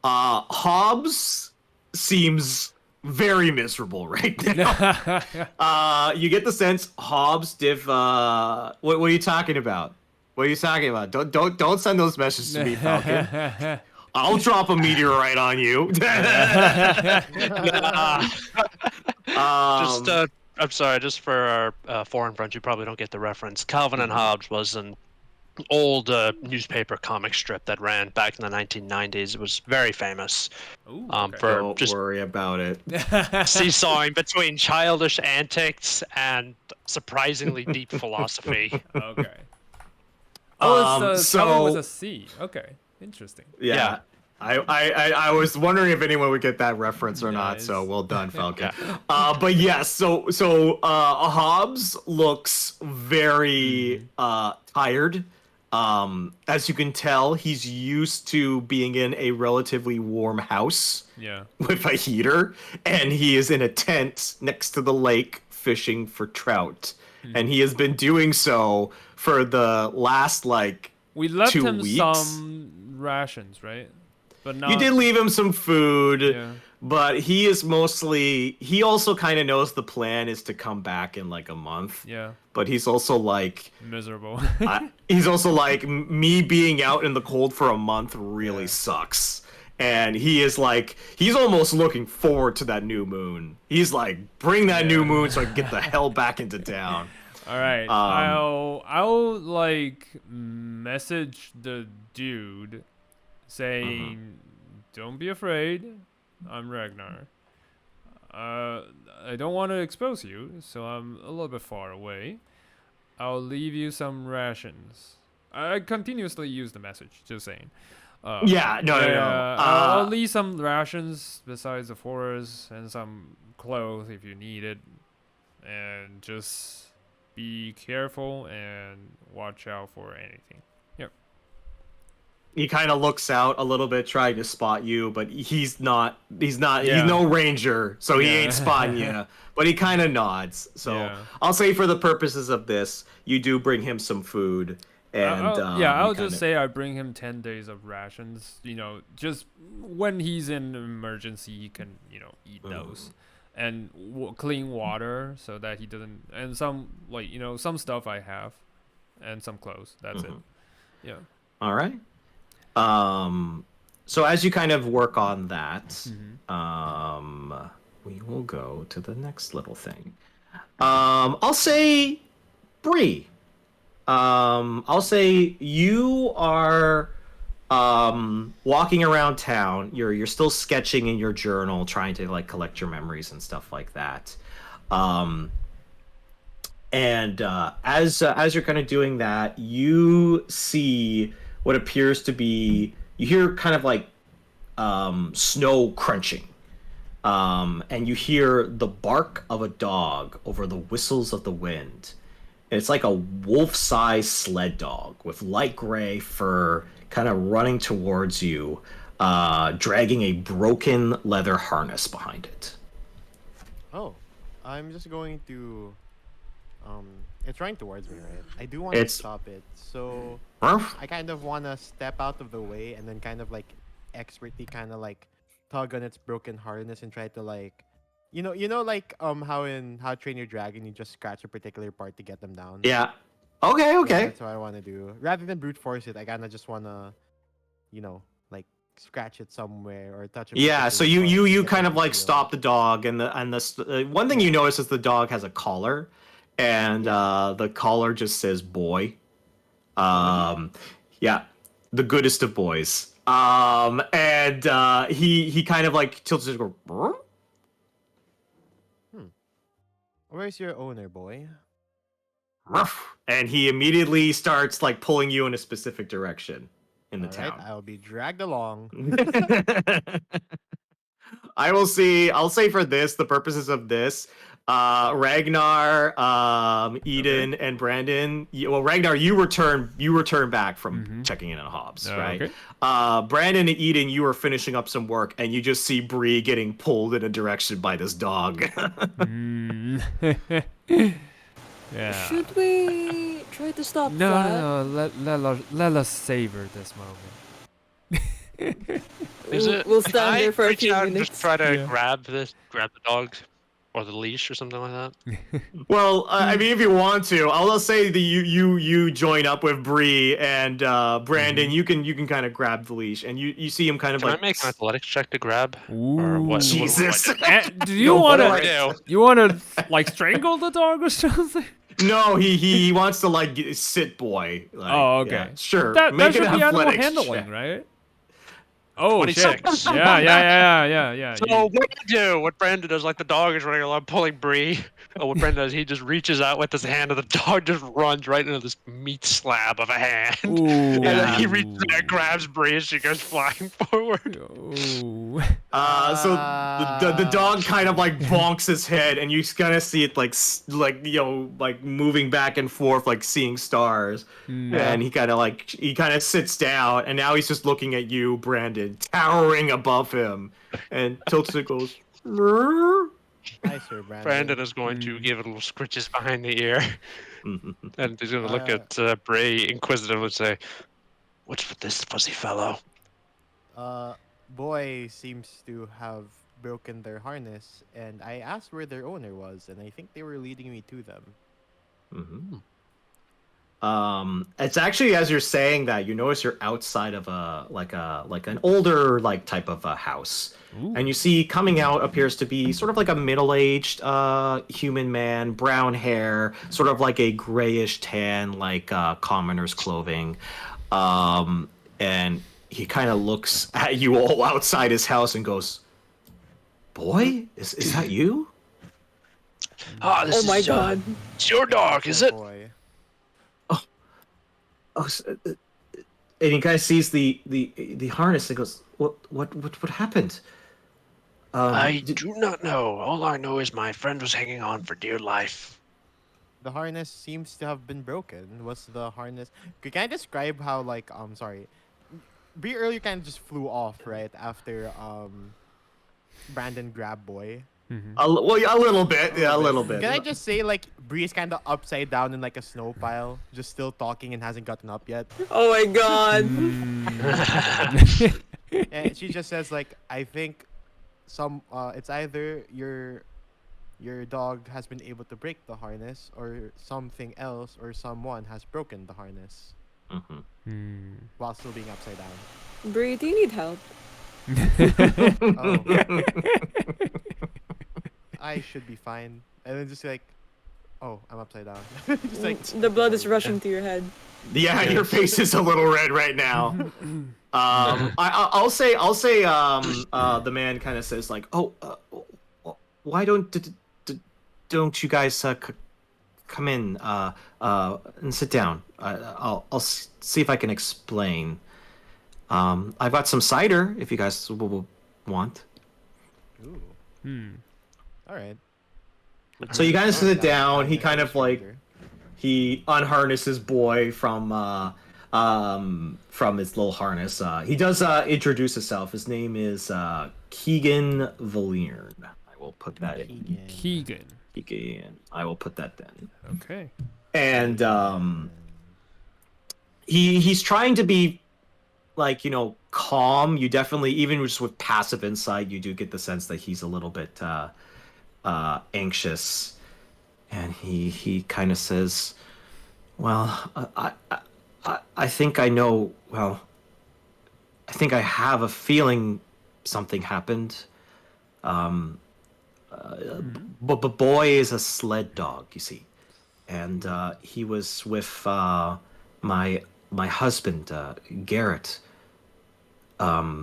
Hobbs seems very miserable right now. You get the sense Hobbs what are you talking about? What are you talking about? Don't send those messages to me, Falcon. I'll drop a meteorite on you. I'm sorry, just for our foreign friends who probably don't get the reference. Calvin and Hobbes was an old newspaper comic strip that ran back in the 1990s. It was very famous. Ooh, Don't worry about it. Seesawing between childish antics and surprisingly deep philosophy. Okay. Oh, Calvin was a C. Okay, interesting. Yeah. I was wondering if anyone would get that reference or not. So well done, Falcon. But yes, so Hobbs looks very tired. As you can tell, he's used to being in a relatively warm house with a heater, and he is in a tent next to the lake fishing for trout. And he has been doing so for the last we left 2 him weeks. some rations, right? But not... You did leave him some food, but he also kind of knows the plan is to come back in a month. Yeah. But he's also miserable. He's also me being out in the cold for a month really sucks. And he's almost looking forward to that new moon. He's bring that new moon so I can get the hell back into town. All right. I'll message the dude saying, "Don't be afraid. I'm Ragnar. I don't want to expose you, so I'm a little bit far away. I'll leave you some rations." I continuously use the message, just saying. No. I'll leave some rations besides the forest and some clothes if you need it, and just be careful and watch out for anything. Yep. He kind of looks out a little bit, trying to spot you, but he's no ranger, so he ain't spotting you. But he kind of nods. So I'll say, for the purposes of this, you do bring him some food. And I'll just say I bring him 10 days of rations. Just when he's in an emergency, he can eat those, and clean water so that he doesn't, and some some stuff I have, and some clothes. That's it. Yeah. All right. So as you kind of work on that, we will go to the next little thing. I'll say, Brie. I'll say you are walking around town. You're still sketching in your journal, trying to collect your memories and stuff like that. And as you're kind of doing that, you see what appears to be, you hear kind of snow crunching. And you hear the bark of a dog over the whistles of the wind. It's like a wolf-sized sled dog with light gray fur, kind of running towards you, dragging a broken leather harness behind it. Oh, I'm just going to It's running towards me, right? I do want to stop it, so I kind of want to step out of the way and then kind of like expertly kind of like tug on its broken harness and try to like, like how Train Your Dragon you just scratch a particular part to get them down. Yeah. Okay. Yeah, Okay. that's what I want to do. Rather than brute force it, I kind of just want to, like scratch it somewhere or touch it. Yeah. So you kind of like stop the dog, and the one thing you notice is the dog has a collar, and the collar just says "boy." Yeah, the goodest of boys. And he kind of like tilts his go. Where's your owner, boy? And he immediately starts like pulling you in a specific direction in the town. Right, I'll be dragged along. I'll say for the purposes of this, Ragnar, Ydin, and Brandon. Ragnar, you return back from checking in on Hobbs, right? Okay. Brandon and Ydin, you are finishing up some work, and you just see Brie getting pulled in a direction by this dog. Yeah. Should we try to stop No, that? no. Let us savor this moment. We'll stand there for a reach few out and minutes. just try to grab the dog or the leash or something like that? Well, I mean, if you want to, I'll just say that you join up with Bree and Brandon. You can kind of grab the leash, and you see him kind of Can like. I make an athletics check to grab? Ooh. Or what? Jesus. Do you What want do I to? do? You want to like strangle the dog or something? No, he wants to like sit boy. Like, Oh, okay. yeah, sure. That Make should an be animal athletics handling, check. right? Oh 26. shit! Yeah. So what do you do? What Brandon does, like the dog is running along, pulling Brie. What Brandon does, he just reaches out with his hand, and the dog just runs right into this meat slab of a hand. Ooh. And then he reaches out and grabs Brie, and she goes flying forward. Ooh. So the dog kind of like bonks his head, and you kind of see it like like moving back and forth, like seeing stars. And he kind of sits down, and now he's just looking at you, Brandon, towering above him, and tilts and goes. Hi, Sir Brandon. Brandon is going to give it little scritches behind the ear, and he's going to look at Brie inquisitively and say, "What's with this fuzzy fellow?" Boy seems to have broken their harness, and I asked where their owner was, and I think they were leading me to them. It's actually, as you're saying that, you notice you're outside of an older like type of a house. Ooh. And you see coming out appears to be sort of like a middle-aged human man, brown hair, sort of like a grayish tan, like commoner's clothing. And he kind of looks at you all outside his house and goes, "Boy, is that you?" Ah, this Oh my is, god. it's your dog, is it? Boy. Oh, and he kind of sees the harness and goes, "What happened?" I do not know. All I know is my friend was hanging on for dear life. The harness seems to have been broken. Was the harness? Can I describe how sorry, Brie earlier kind of just flew off right after Brandon grabbed Boy. A little bit, yeah, a little bit. Can I just say like Bree's kind of upside down in like a snow pile, just still talking and hasn't gotten up yet. Oh my god. And she just says like, I think it's either your dog has been able to break the harness, or something else, or someone has broken the harness while still being upside down. Brie, do you need help? Oh. I should be fine. And then just like, oh, I'm upside down. Just like The blood is rushing to your head. Yeah, your face is a little red right now. I'll say the man kind of says like, "Oh, why don't you guys come in and sit down? I'll see if I can explain. I've got some cider if you guys will want." Ooh. All right. So you guys sit down. He kind of like he unharnesses Boy from his little harness. He does introduce himself. His name is Keegan Valerne. I will put that in. Keegan. I will put that then. Okay. And he's trying to be like, calm. You definitely, even just with passive insight, you do get the sense that he's a little bit anxious. And he kind of says, "Well, I think I know. Well, I think I have a feeling something happened. But boy is a sled dog, you see, and he was with my husband Garrett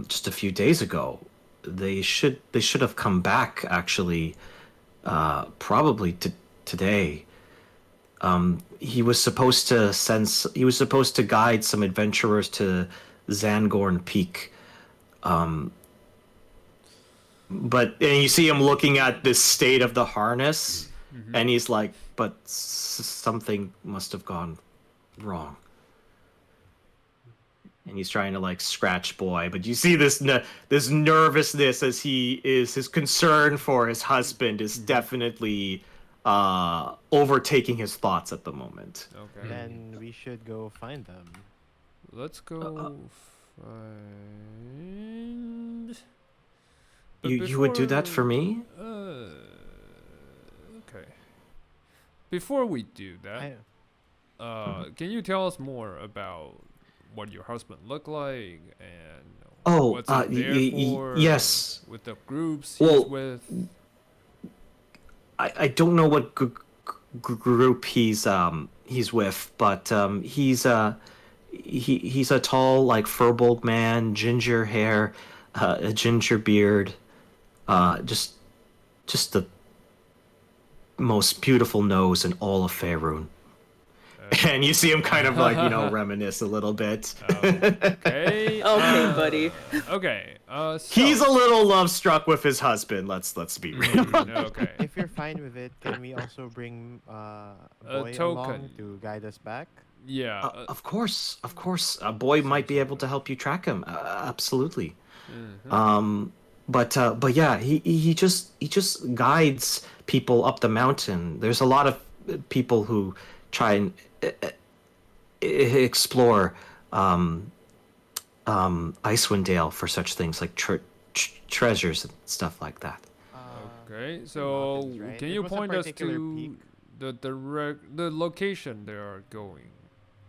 just a few days ago. They should have come back actually, probably today. He was supposed to guide some adventurers to Zangorn Peak. And you see him looking at this state of the harness, and he's like, but something must have gone wrong. And he's trying to like scratch boy, but you see this nervousness as his concern for his husband is definitely overtaking his thoughts at the moment. Okay. Then we should go find them. Let's go find. But You would do that for me? Okay. Before we do that, can you tell us more about what your husband looked like and what's he there for? Yes. With the groups he's with. I don't know what group he's with, but he's a tall, like, furbolg man, ginger hair, a ginger beard, just the most beautiful nose in all of Faerun. And you see him kind of like, reminisce a little bit. Okay. Okay, buddy. Okay. So. He's a little love struck with his husband. Let's be real. Okay. If you're fine with it, can we also bring Boy token along to guide us back? Yeah. Of course. A boy might be able to help you track him. Absolutely. But yeah, he just guides people up the mountain. There's a lot of people who try and explore Icewind Dale for such things like treasures and stuff like that. Okay, so mountains, right? can It you was a point us particular to peak. the location they are going?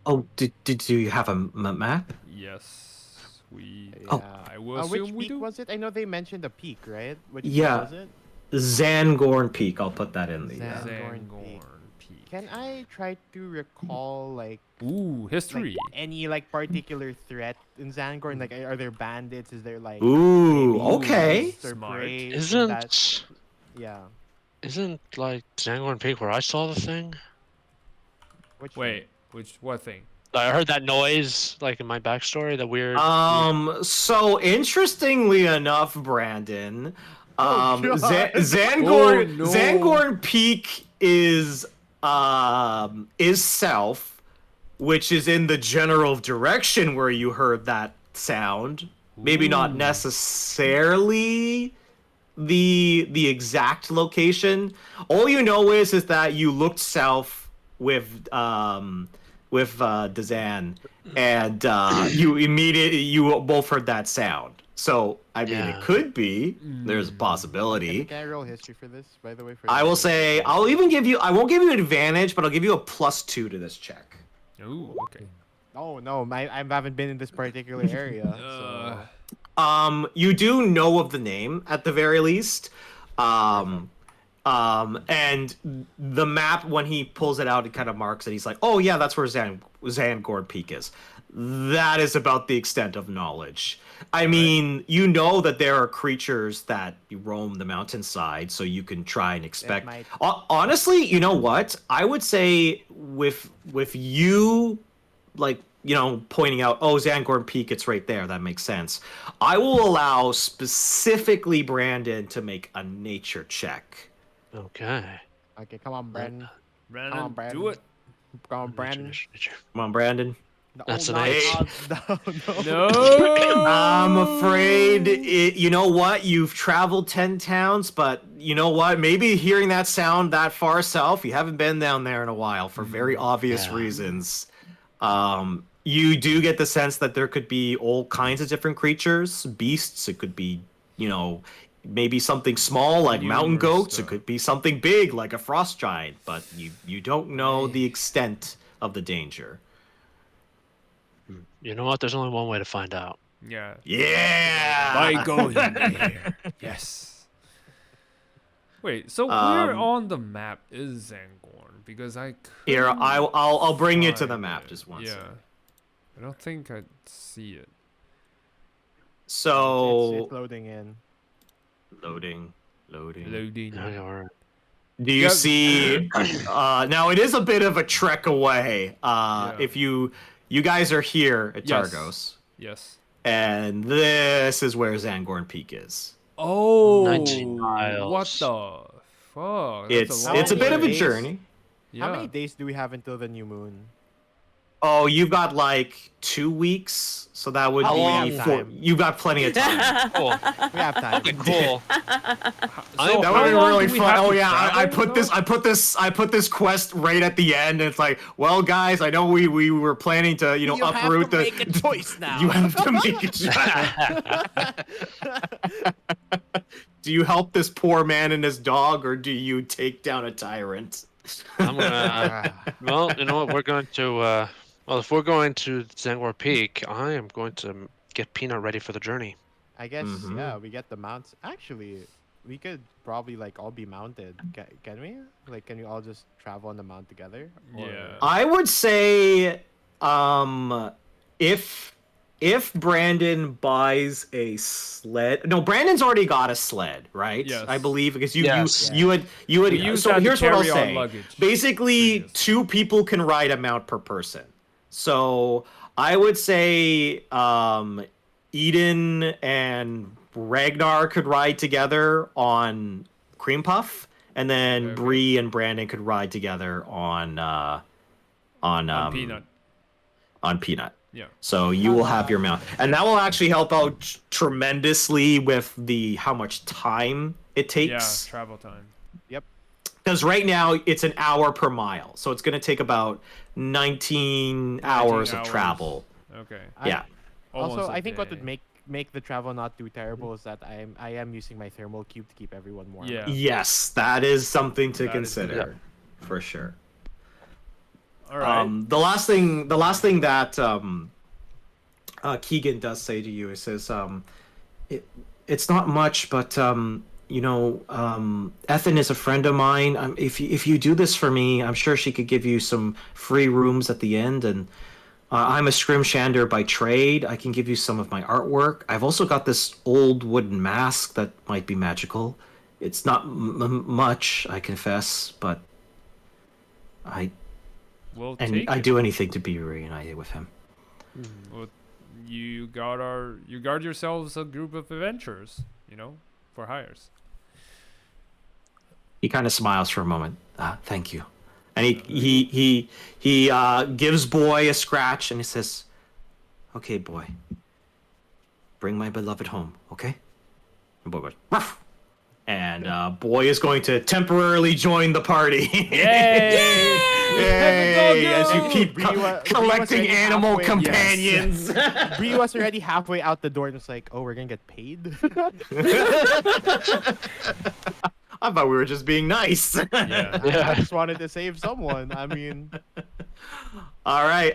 Oh, do you have a map? Yes, we. Oh. I will Which assume we peak do. was it? I know they mentioned a peak, right? Which Yeah. peak was it? Zangorn Peak. I'll put that in the. Zangorn Peak. Peak. Can I try to recall Ooh, history. any particular threat in Zangorn? Like, are there bandits? Is there Ooh, maybe okay. beasts or Smart. prey in Isn't that? Yeah. like Zangorn Peak where I saw the thing? What thing? I heard that noise like in my backstory. The weird. So interestingly enough, Brandon, God. Zangorn Oh, no. Zangorn Peak is south, which is in the general direction where you heard that sound. Maybe not necessarily the exact location. All you know is that you looked south with Dazan, and you both heard that sound. So I mean, it could be. There's a possibility. Can I roll history for this, by the way? I will say I won't give you an advantage, but I'll give you a +2 to this check. Ooh, okay. Oh no, I haven't been in this particular area. So. You do know of the name at the very least. And the map, when he pulls it out, it kind of marks it. He's like, "Oh yeah, that's where Zangorn Peak is." That is about the extent of knowledge. I mean, you know that there are creatures that roam the mountainside, so you can try and expect. Honestly, you know what? I would say with you, like, pointing out, oh, Zangorn Peak, it's right there. That makes sense. I will allow specifically Brandon to make a nature check. Okay. Okay, come on, Brandon. Brandon, Come on, Brandon. do it. Come on, Brandon. Come on, Brandon. That's an knock 8. odds. No. I'm afraid you know what? You've traveled 10 towns, but you know what? Maybe hearing that sound that far south, you haven't been down there in a while for very obvious Yeah. reasons. You do get the sense that there could be all kinds of different creatures, beasts. It could be, maybe something small like mountain Numerous goats. stuff. It could be something big like a frost giant, but you don't know the extent of the danger. You know what? There's only one way to find out. Yeah. Yeah. By going there. Yes. Wait, so where on the map is Zangorn? Because I Here, couldn't I'll bring you to the find map it. just one Yeah. second. I don't think I see it. So It's loading in. loading. Loading. Yeah, all right. Do you Yeah. see? Now it is a bit of a trek away. Yeah. If you guys are here at Yes. Targos, Yes. and this is where Zangorn Peak is. Oh, 19 miles. what the fuck? That's It's a bit of a days? journey. Yeah. How many days do we have until the new moon? Oh, you've got like 2 weeks, so that would How be long? you've got plenty of time. Cool. We have time. Okay, cool. So That how would be long really do we fun. have Oh to yeah, I travel, put this quest right at the end, and it's like, well, guys, I know we were planning to You have uproot to the. make a choice now. You have to make a choice. Do you help this poor man and his dog, or do you take down a tyrant? I'm gonna. Well, you know what? We're going to. Well, if we're going to Zangor Peak, I am going to get Peanut ready for the journey. I guess Mhm. yeah, we get the mounts. Actually, we could probably like all be mounted. Can we? Like, can we all just travel on the mount together? Or- Yeah. I would say, if Brandon buys a sled, no, Brandon's already got a sled, right? Yes. I believe because Yes. you had We use so that to here's what I'll carry our say. luggage Basically, previously. 2 people can ride a mount per person. So I would say Eden and Ragnar could ride together on Cream Puff, and then Okay. Brie and Brandon could ride together on Peanut. on Peanut. Yeah. So you will have your mount, and that will actually help out tremendously with how much time it Yeah. takes. Travel time. Because right now it's an hour per mile, so it's going to take about 19 hours of hours. travel. Okay. Yeah. Almost Also, a I think what would day. make the travel not too terrible is that I am using my thermal cube to keep everyone warm. Yeah. Yes, that is something to That is good. consider, for sure. All right. The last thing that Keegan does say to you, he says, it's not much, but Ethan is a friend of mine. If you do this for me, I'm sure she could give you some free rooms at the end. And I'm a scrimshander by trade. I can give you some of my artwork. I've also got this old wooden mask that might be magical. It's not much, I confess, but We'll and take I it. do anything to be reunited with him. Well, you guard yourselves a group of adventurers, for hires. He kind of smiles for a moment. Thank you. And he gives Boy a scratch and he says, "Okay, Boy, bring my beloved home, okay?" And Boy goes, "Ruff!" And Boy is going to temporarily join the party. Yay! Yay! As you keep Brie was collecting already animal halfway- companions. Brie was already halfway out the door and was like, "Oh, we're gonna get paid." I thought we were just being nice. Yeah. I just wanted to save someone. I mean, All right.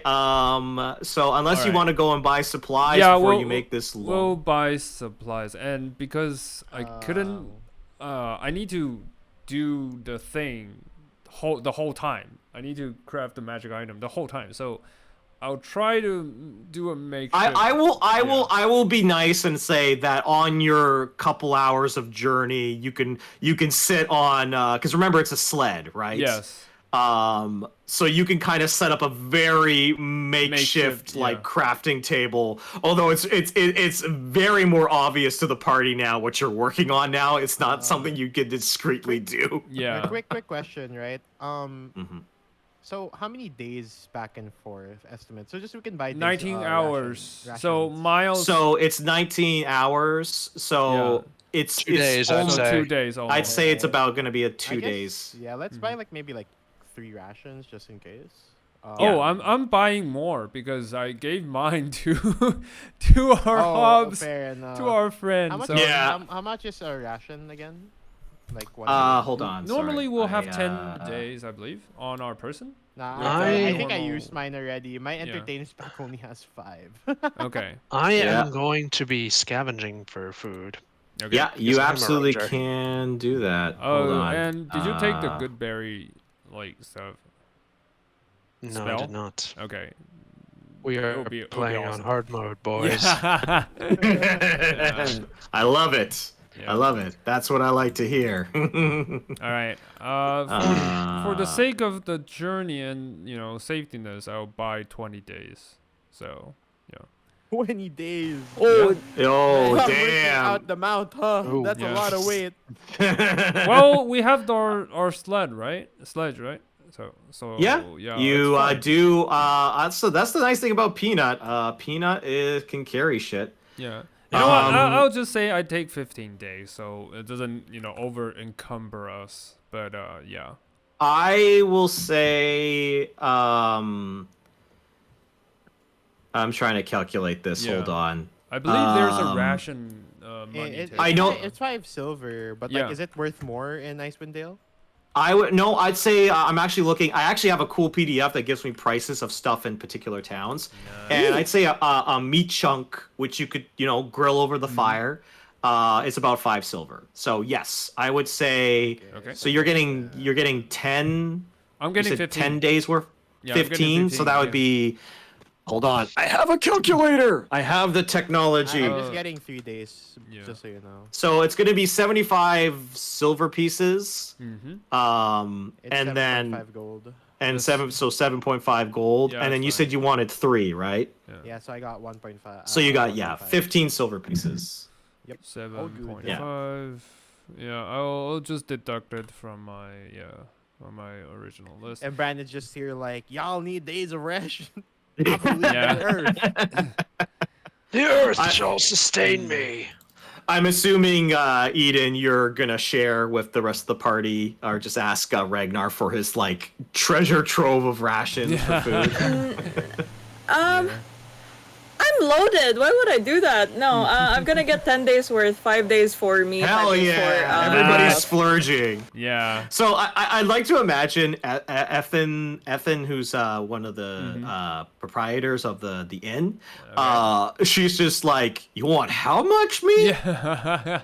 So unless you Alright. want to go and buy supplies Yeah, before we'll- you make this long. We'll buy supplies, and because I couldn't, I need to do the thing the whole time. I need to craft the magic item the whole time. So I'll try to do a makeshift. I will be nice and say that on your couple hours of journey, you can sit on because remember it's a sled, right? Yes. So you can kind of set up a very makeshift yeah. crafting table. Although it's very more obvious to the party now what you're working on now. It's not something you can discreetly do. Yeah. a quick question, right? Mhm. So how many days back and forth estimate? So just we can buy things, 19 hours. So rations. miles. So it's 19 hours. So it's 2 days, I'd so say. 2 days almost. I'd say it's about going to be a I 2 guess, days. Yeah, let's buy like maybe like 3 rations just in case. Oh, Yeah. I'm buying more because I gave mine to to our hubs, fair enough. to our friend. How much? So Yeah. How much is a ration again? Like one. Hold on. normally sorry. we'll have I, 10 days, I believe, on our person. Nah, With I think I normal- used mine already. My Yeah. entertainment pack only has 5. Okay. I Yeah. am going to be scavenging for food. Okay. Yeah, you Because I'm a absolutely ranger. can do that. Hold Oh, on. and did you take the good berry like stuff? No, I Spell? did not. Okay. We are It'll be playing awesome. on hard mode, boys. Yeah. I love it. Yeah. I love it. That's what I like to hear. All right. For the sake of the journey and safetiness, I'll buy 20 days. So 20 days. Oh, I'm working damn. out the mount, huh? Ooh. That's a Yeah. lot of weight. well, we have our sled, right? Sledge, right? So Yeah, yeah. you it's fine. do. So that's the nice thing about Peanut. Peanut can carry shit. Yeah. You know what? Um, I'll just say I take 15 days, so it doesn't over encumber us. But yeah. I will say. I'm trying to calculate this. Yeah. Hold on. I believe there's a ration money. It, table. I know- It's 5 silver, but Yeah. like, is it worth more in Icewind Dale? I would no. I'd say I'm actually looking. I actually have a cool PDF that gives me prices of stuff in particular towns, and I'd say a meat chunk which you could grill over the fire. It's about 5 silver. So yes, I would say. Okay. So you're getting 10. I'm You getting said 15. 10 days worth. Yeah, I'm getting 15. So that would yeah. be. Hold on. I have a calculator. I have the technology. I'm just getting 3 days, yeah. just so you know. So it's going to be 75 silver pieces. Mm-hmm. It's And then 7.5 gold. and That's- 7.5 gold. Yeah, And then that's you fine. said you wanted 3, right? Yeah, so I got 1.5. So you got 1.5. 15 silver pieces. Yep. 7.5. Yeah, I'll just deduct it from my original list. And Brandon's just here like, y'all need days of ration. Yeah. The earth shall sustain me. I'm assuming, Eden, you're gonna share with the rest of the party, or just ask Ragnar for his treasure trove of rations for food. I'm loaded. Why would I do that? No, I'm gonna get 10 days worth, 5 days for me. 5 Hell days yeah! For, Everybody's Nice. splurging. Yeah. So I'd like to imagine Ethan, who's one of the proprietors of the inn. She's just like, you want how much meat? Yeah.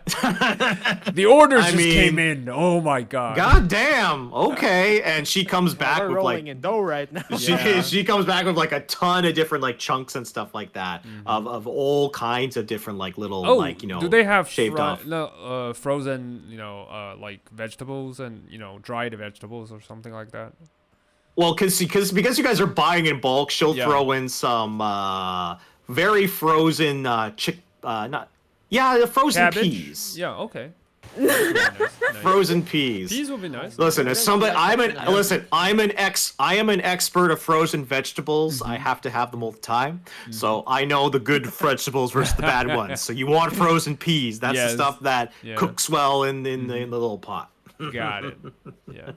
The orders I just came mean, in. Oh my god. God damn. Okay, and she comes back We're with rolling in dough right now. Yeah. she comes back with a ton of different chunks and stuff like that of all kinds of different little do they have shaved off. frozen vegetables and dried vegetables or something like that? Well, because you guys are buying in bulk, she'll Yeah. throw in some very frozen frozen Cabbage? peas. Yeah. Okay. Nice. Frozen peas. Peas would be nice. Listen, as somebody, I am an expert of frozen vegetables. I have to have them all the time, so I know the good vegetables versus the bad ones. So you want frozen peas? That's Yes. the stuff that Yeah. cooks well in the little pot. Got it. Yeah.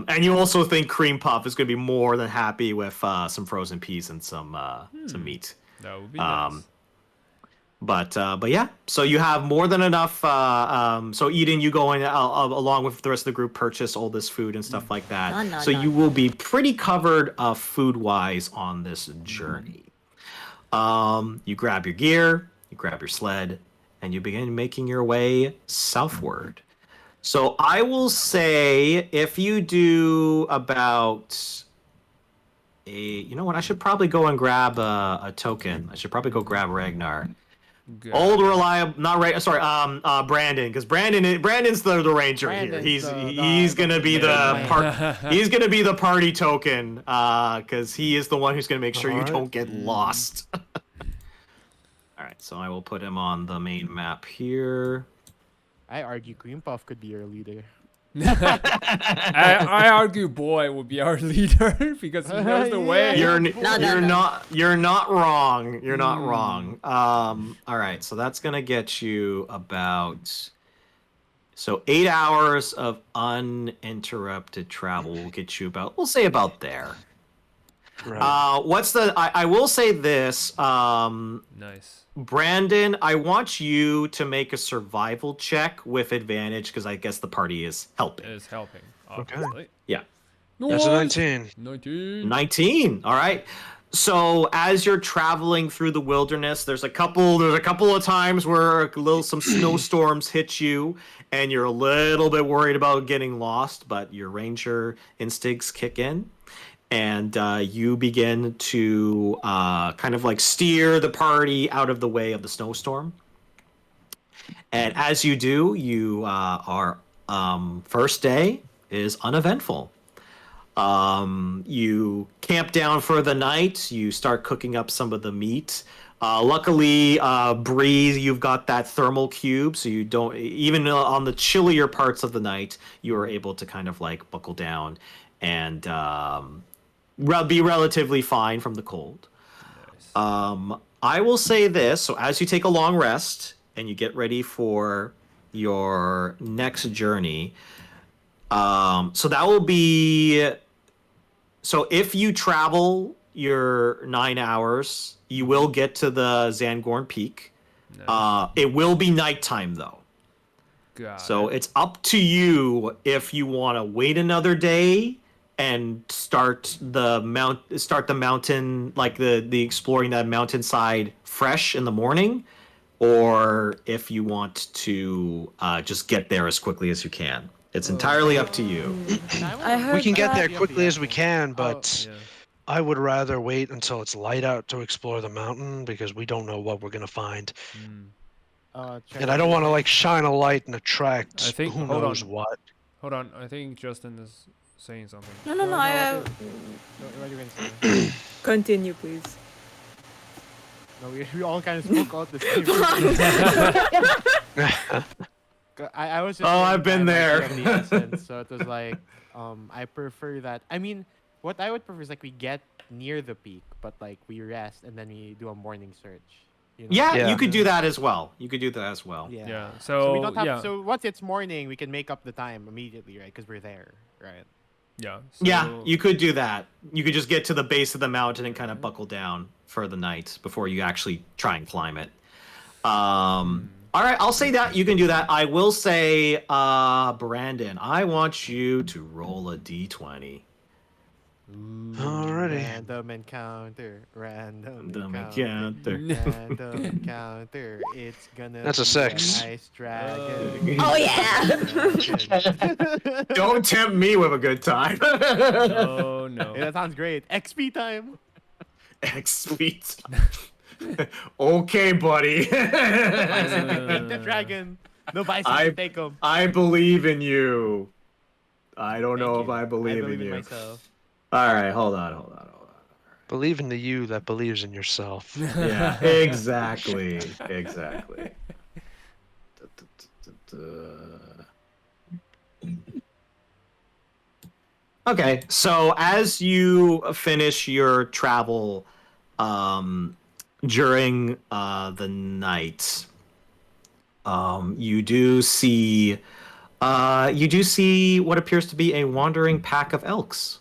And you also think Cream Puff is going to be more than happy with some frozen peas and some meat. That would be nice. But yeah, so you have more than enough. So Eden, you go in along with the rest of the group, purchase all this food and stuff like that. No, so no. you will be pretty covered food wise on this journey. You grab your gear, you grab your sled, and you begin making your way southward. So I will say if you do about you know what? I should probably go and grab a token. I should probably go grab Ragnar. Good. Old reliable, not right. Sorry, Brandon, because Brandon's the ranger here. Brandon's He's gonna be the he's gonna be the party token, because he is the one who's gonna make sure you don't get lost. All right, so I will put him on the main map here. I argue Cream Puff could be your leader. I argue boy would be our leader because he knows the way. You're No. you're not wrong. You're not wrong. All right, so that's gonna get you about 8 hours of uninterrupted travel will get you about, we'll say about there. Right. I will say this. Nice. Brandon, I want you to make a survival check with advantage because I guess the party is helping. Is helping, obviously. Yeah. That's a 19. 19. All right. So as you're traveling through the wilderness, there's a couple of times where some snowstorms hit you and you're a little bit worried about getting lost, but your ranger instincts kick in. And you begin to kind of like steer the party out of the way of the snowstorm. And as you do, you are first day is uneventful. You camp down for the night. You start cooking up some of the meat. Luckily, Brie, you've got that thermal cube, so you don't even on the chillier parts of the night, you are able to kind of like buckle down and be relatively fine from the cold. Nice. I will say this: so as you take a long rest and you get ready for your next journey, so that will be. So if you travel your 9 hours, you will get to the Zangorn Peak. Nice. It will be nighttime though. So it's up to you if you want to wait another day and start the mountain, like the exploring that mountainside fresh in the morning, or if you want to just get there as quickly as you can. It's entirely up to you. We can get there quickly as we can, but I would rather wait until it's light out to explore the mountain because we don't know what we're gonna find. And I don't want to like shine a light and attract who knows what. Hold on, I think Justin is saying something. No. Continue, please. No, we all kind of spoke out the same. I was just I've been there. So it was like, I prefer that. I mean, what I would prefer is like we get near the peak, but like we rest and then we do a morning search. You know? Yeah, you could do that as well. Yeah. So we don't have. So once it's morning, we can make up the time immediately, right? Because we're there, right? Yeah. Yeah, you could do that. You could just get to the base of the mountain and kind of buckle down for the night before you actually try and climb it. All right, I'll say that. You can do that. I will say, Brandon, I want you to roll a d20. Alrighty. Random encounter. Random encounter. It's gonna. That's a 6. Ice dragon. Oh yeah. Don't tempt me with a good time. Oh no. Yeah, that sounds great. XP time. XP time. Okay, buddy. The dragon. No bison can take him. I believe in you. I don't know if I believe in you. Myself. All right, hold on. Believe in the you that believes in yourself. Yeah, exactly. Okay, so as you finish your travel during the night, you do see what appears to be a wandering pack of elks.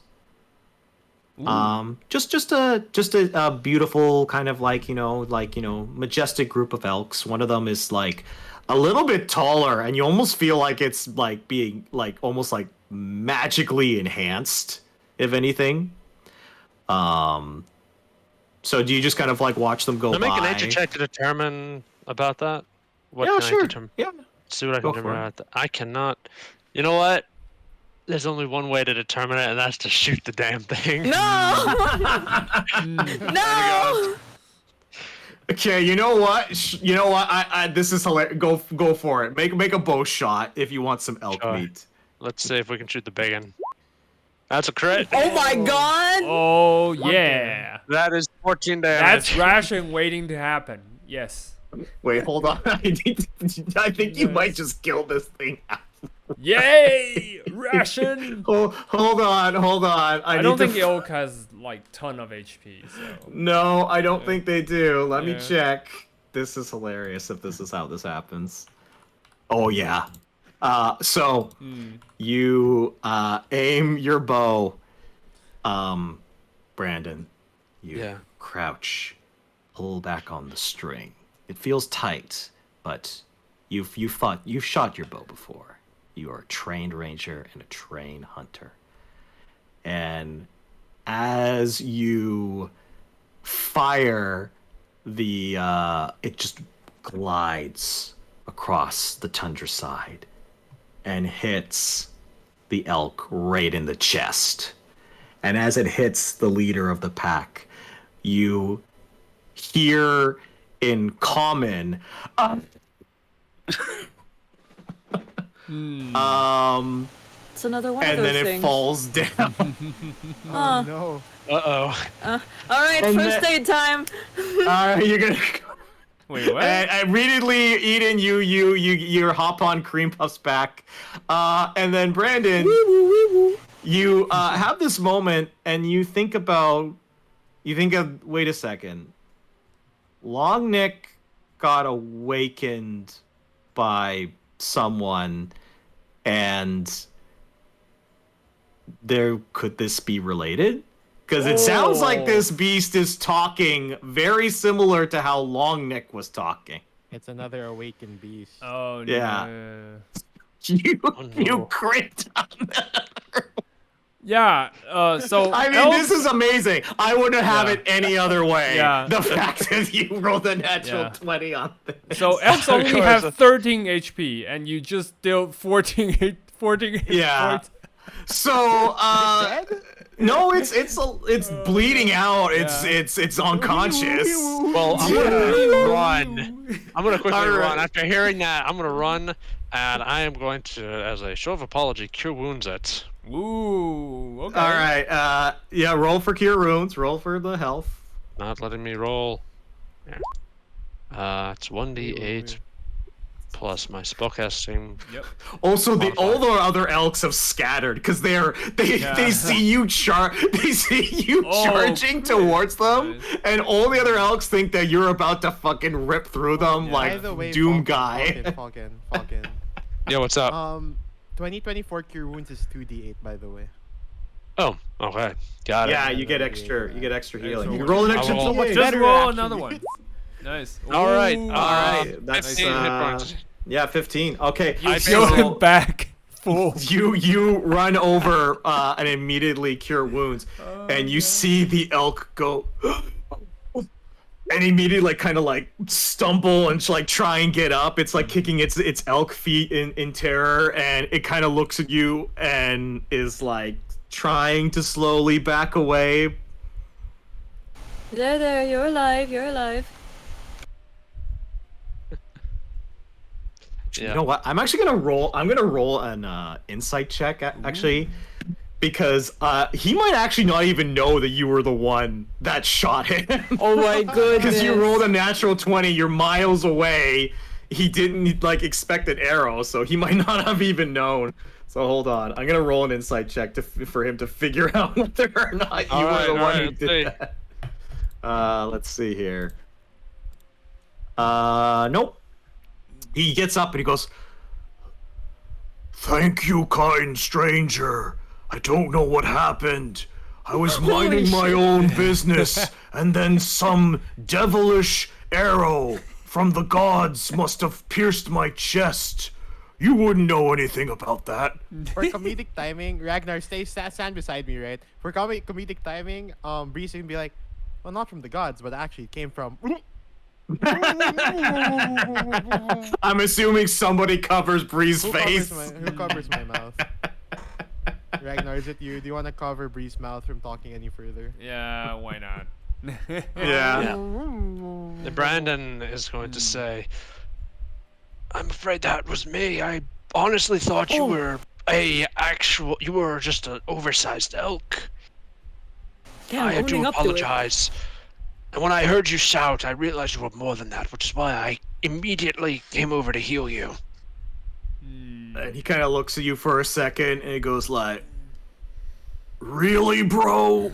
Just a beautiful kind of like majestic group of elks. One of them is like a little bit taller, and you almost feel like it's like being like almost like magically enhanced, if anything. So do you just kind of like watch them go by? Can I make a nature check to determine about that? What yeah, can sure. I determine? Yeah. See what I can determine about that. I cannot. You know what? There's only one way to determine it, and that's to shoot the damn thing. No. No. Okay, you know what? I this is hilarious. Go for it. Make a bow shot if you want some elk meat. Let's see if we can shoot the big one. That's a crit. Oh my god. Oh yeah. That is 14 damage. That's ration waiting to happen. Yes. Wait, hold on. I think you might just kill this thing half. Yay! Ration! Hold on. I don't think Elk has like ton of HP, so. No, I don't think they do. Let me check. This is hilarious if this is how this happens. Oh yeah. So you aim your bow, Brandon. You crouch, pull back on the string. It feels tight, but you've shot your bow before. You are a trained ranger and a trained hunter. And as you fire, it just glides across the tundra side and hits the elk right in the chest. And as it hits the leader of the pack, you hear in common, It's another one of and those then it things. falls down. Oh no. Uh-oh. All right, And first aid time. You're gonna. Wait, what? Immediately, Eden, you hop on Cream Puff's back, and then Brandon, you have this moment, and you think of, wait a second, Long Nick got awakened by someone, and could this be related? Because it sounds like this beast is talking very similar to how Long Nick was talking. It's another awakened beast. Oh no. Yeah. You crit on that. Yeah. So. I mean, this is amazing. I wouldn't have it any other way. Yeah. The fact that you rolled a natural 20 on this. So elves only have 13 HP, and you just dealt 14 Yeah. points. So, no, it's bleeding out. It's unconscious. Well, I'm gonna run. I'm gonna quickly run. After hearing that, I'm gonna run, and I am going to, as a show of apology, cure wounds it. Ooh. Okay. All right. Roll for cure wounds. Roll for the health. Not letting me roll. It's 1d8 plus my spellcasting. Yep. Also, all the other elks have scattered because they see you charging towards them, Nice. and all the other elks think that you're about to fucking rip through them By like the way, Doom Falcon, guy. Falcon. Yeah, what's up? 2024 cure wounds is 2d8, by the way. Oh, okay. Got it. Yeah, you get extra healing. Extra You can roll an extra I'll roll. D8. Just roll another one. Nice. All right. Ooh. All right, that's 15 hit points. yeah, 15. Okay, You feel heal him back full. you run over and immediately cure wounds, and you see the elk go, and immediately kind of stumble and try and get up. It's like kicking its elk feet in terror, and it kind of looks at you and is like trying to slowly back away. There, you're alive, you're alive. Yeah. You know what? I'm actually gonna roll. I'm gonna roll an insight check actually, because he might actually not even know that you were the one that shot him. Oh my goodness. Because you rolled a natural 20. You're miles away. He didn't expect an arrow, so he might not have even known. So hold on. I'm gonna roll an insight check for him to figure out whether or not you were the one who did that. Let's see here. Nope. He gets up and he goes, "Thank you, kind stranger. I don't know what happened. I was minding my own business, and then some devilish arrow from the gods must have pierced my chest. You wouldn't know anything about that." For comedic timing, Ragnar, stand beside me, right? For comedic timing, Bree's gonna be like, well, not from the gods, but actually it came from... I'm assuming somebody covers Bree's face. Who covers my mouth? Ragnar, is it you? Do you want to cover Bree's mouth from talking any further? Yeah, why not? Yeah. Brandon is going to say, "I'm afraid that was me. I honestly thought you were you were just an oversized elk. Yeah, I do owning up to it. apologize. And when I heard you shout, I realized you were more than that, which is why I immediately came over to heal you." And he kind of looks at you for a second, and he goes like, "Really, bro?"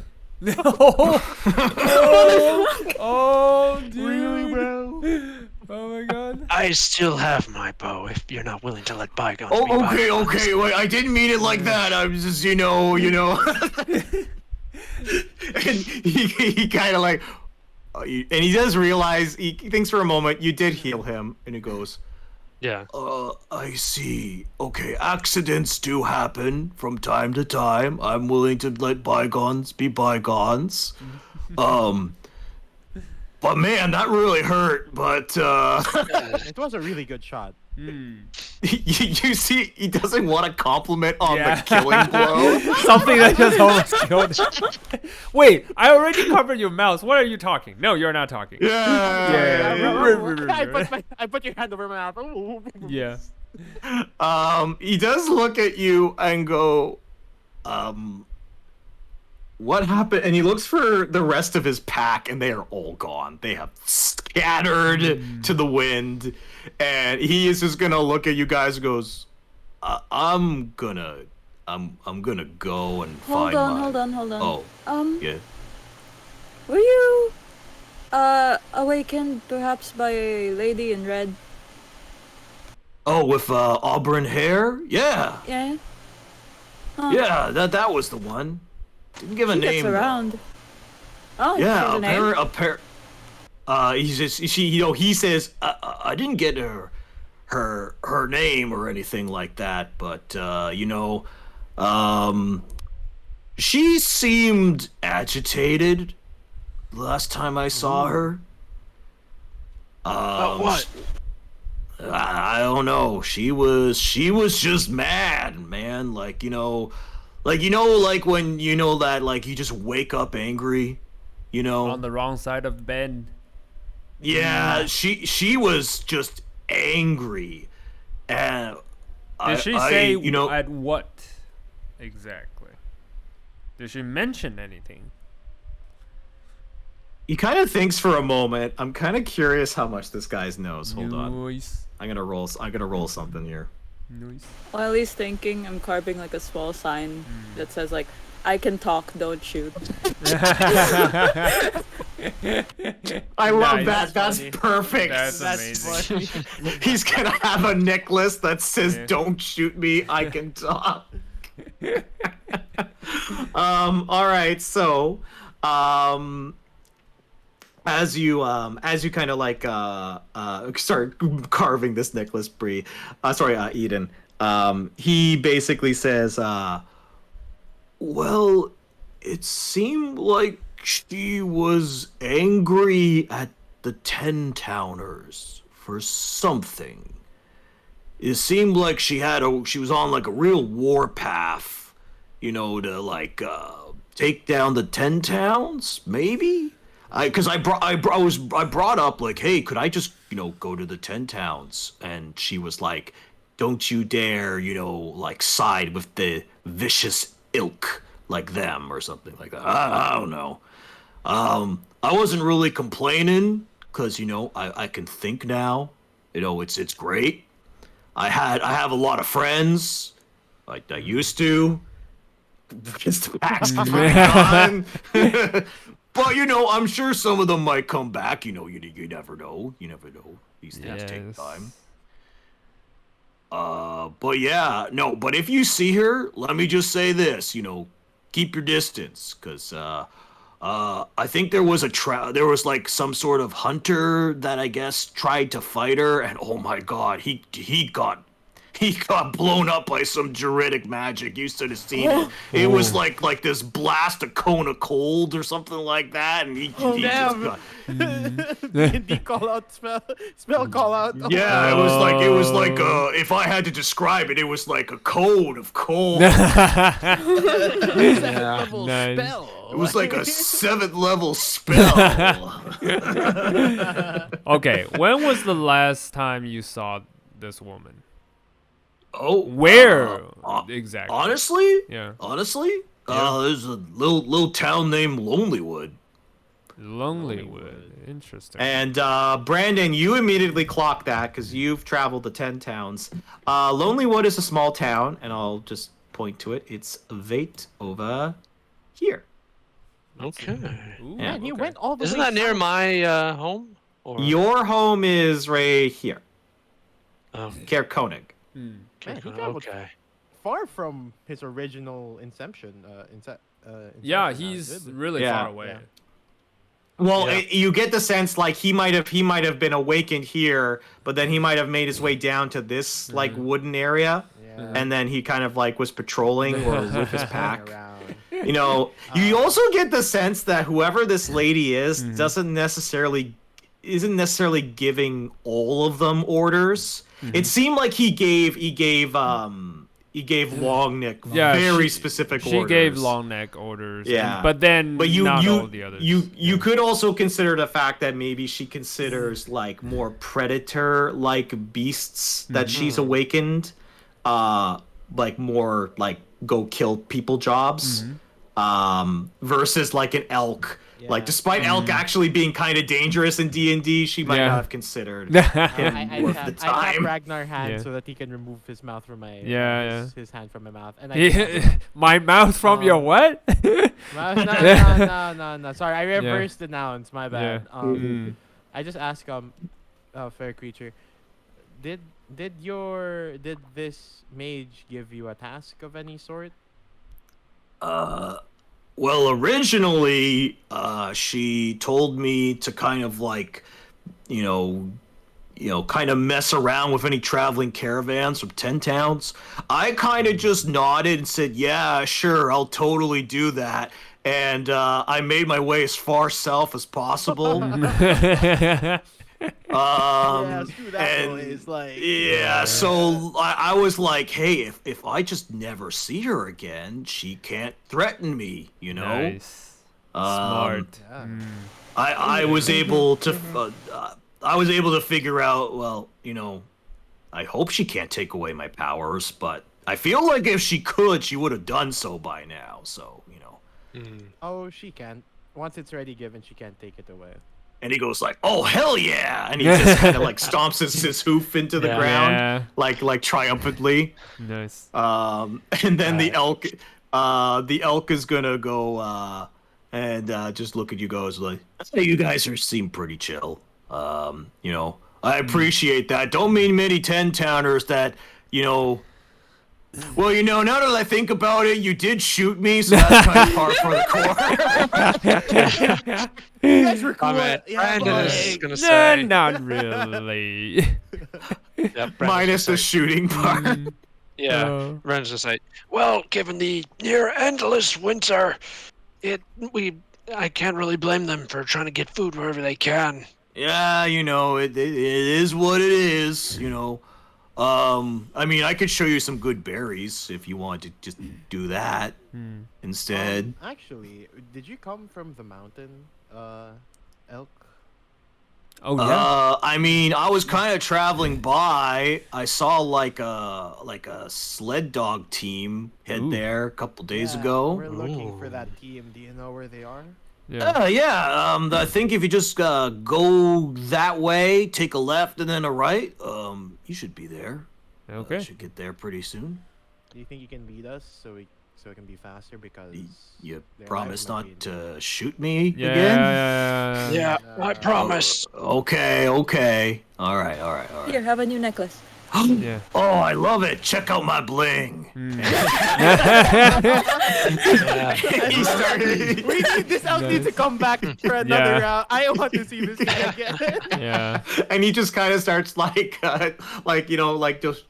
Oh, dude. Really, bro? Oh my god. I still have my bow if you're not willing to let bygones be Oh, okay, bygones. okay. Wait, I didn't mean it like that. I was just, you know. And he kind of like, and he does realize, he thinks for a moment, you did heal him, and he goes, Yeah. I see. Okay, accidents do happen from time to time. I'm willing to let bygones be bygones. But man, that really hurt. But It was a really good shot. you see, he doesn't want to compliment on the killing blow. Something that just almost killed. Wait, I already covered your mouth. What are you talking? No, you're not talking. I put your hand over my mouth. Yeah. He does look at you and go, what happened? And he looks for the rest of his pack, and they are all gone. They have scattered to the wind, and he is just gonna look at you guys and goes, I'm gonna go and find Hold on. Oh, yeah. Were you awakened perhaps by a lady in red? Oh, with auburn hair? Yeah. Yeah. Yeah, that was the one. Didn't give a She name. gets though. around. Oh, Yeah, she has a name? he's just he says I didn't get her name or anything like that, but she seemed agitated last time I saw her. What? I don't know. She was just mad, man. Like like when that like you just wake up angry, On the wrong side of the bed. Yeah, she was just angry, and Did she say at what exactly? Did she mention anything? He kind of thinks for a moment. I'm kind of curious how much this guy knows. Hold on. Nice. I'm gonna roll something here. Nice. While he's thinking, I'm carving like a small sign that says like, I can talk, don't shoot. I love Nice. that. That's perfect. That's amazing. He's gonna have a necklace that says "Don't shoot me, I can talk." All right. So, as you kind of like start carving this necklace, Brie. Eden. He basically says, well, it seemed like she was angry at the 10 Towners for something. It seemed like she was on like a real war path, to like take down the 10 towns, maybe? Because I brought up like, hey, could I just go to the 10 towns? And she was like, don't you dare like side with the vicious ilk like them or something like that. I don't know. I wasn't really complaining because I can think now. It's great. I have a lot of friends, like I used to. Just the past gone. But I'm sure some of them might come back. You never know. You never know. These things take time. But yeah, no. But if you see her, let me just say this. Keep your distance, because I think there was there was like some sort of hunter that I guess tried to fight her, and oh my god, he got blown up by some druidic magic. You should have seen it. It was like this blast, a cone of cold or something like that, and he just got. D call out spell call out. Yeah, it was like if I had to describe it, it was like a cone of cold. Level nice. spell. It was like a 7th level spell. Okay, when was the last time you saw this woman? Oh, Where exactly? Honestly, Yeah. there's a little town named Lonelywood. Lonelywood. Interesting. And Brandon, you immediately clock that because you've traveled to 10 towns. Lonelywood is a small town, and I'll just point to it. It's Vate over here. Okay. Ooh, Man, he okay. went all the Isn't way that near south. my home? Or... Your home is right here. Oh, Cair Koenig. Man, he traveled okay. far from his original inception. Yeah, inception he's now, really Yeah. far away. Yeah. Well, Yeah. you get the sense like he might have been awakened here, but then he might have made his way down to this like wooden area, Yeah. and then he kind of like was patrolling or with his pack. Around. You know, you also get the sense that whoever this lady is isn't necessarily giving all of them orders. It seemed like he gave Longneck very specific orders. She gave Longneck orders. Yeah. But then not all the others. You could also consider the fact that maybe she considers like more predator like beasts that she's awakened, like more like go kill people jobs, versus like an elk. Yeah. Like despite elk actually being kind of dangerous in D&D, she might Yeah. not have considered him I worth the tap time. Ragnar's hand Yeah. so that he can remove his mouth from my his hand from my mouth. And My mouth from your what? no. Sorry, I reversed the nouns. My bad. Yeah. I just asked fair creature, did this mage give you a task of any sort? Well, originally, she told me to kind of like, kind of mess around with any traveling caravans from 10 towns. I kind of just nodded and said, yeah, sure, I'll totally do that. And I made my way as far south as possible. Screw that noise, like. Yeah, so I was like, hey, if I just never see her again, she can't threaten me, you know? Nice. Smart. Yeah. I was able to figure out, well, I hope she can't take away my powers, but I feel like if she could, she would have done so by now, so, Oh, she can. Once it's already given, she can't take it away. And he goes like, "Oh hell yeah!" And he just kind of like stomps his hoof into the ground, like triumphantly. Nice. And then the elk is gonna go and just look at you guys like, hey, you guys seem pretty chill. I appreciate that. Don't mean many 10-towners that, well, now that I think about it, you did shoot me, so that's kind of par for the course. You guys were cool. Brandon is gonna say. Not really. Minus the shooting part. Yeah, Brandon's gonna say. Well, given the near endless winter, I can't really blame them for trying to get food wherever they can. Yeah, it is what it is. I mean, I could show you some good berries if you want to just do that instead. Actually, did you come from the mountain, elk? Oh yeah. I mean, I was kind of traveling by. I saw like a sled dog team head there a couple days ago. We're looking for that team. Do you know where they are? Yeah. I think if you just go that way, take a left and then a right, you should be there. Okay. Should get there pretty soon. Do you think you can beat us so it can be faster? Because You they're promise live not to shoot me Yeah. again? Yeah, I promise. Okay. All right. Here, have a new necklace. Yeah. Oh, I love it. Check out my bling. He started. we need this elk needs to come back for another round. I want to see this thing again. Yeah. And he just kind of starts like just.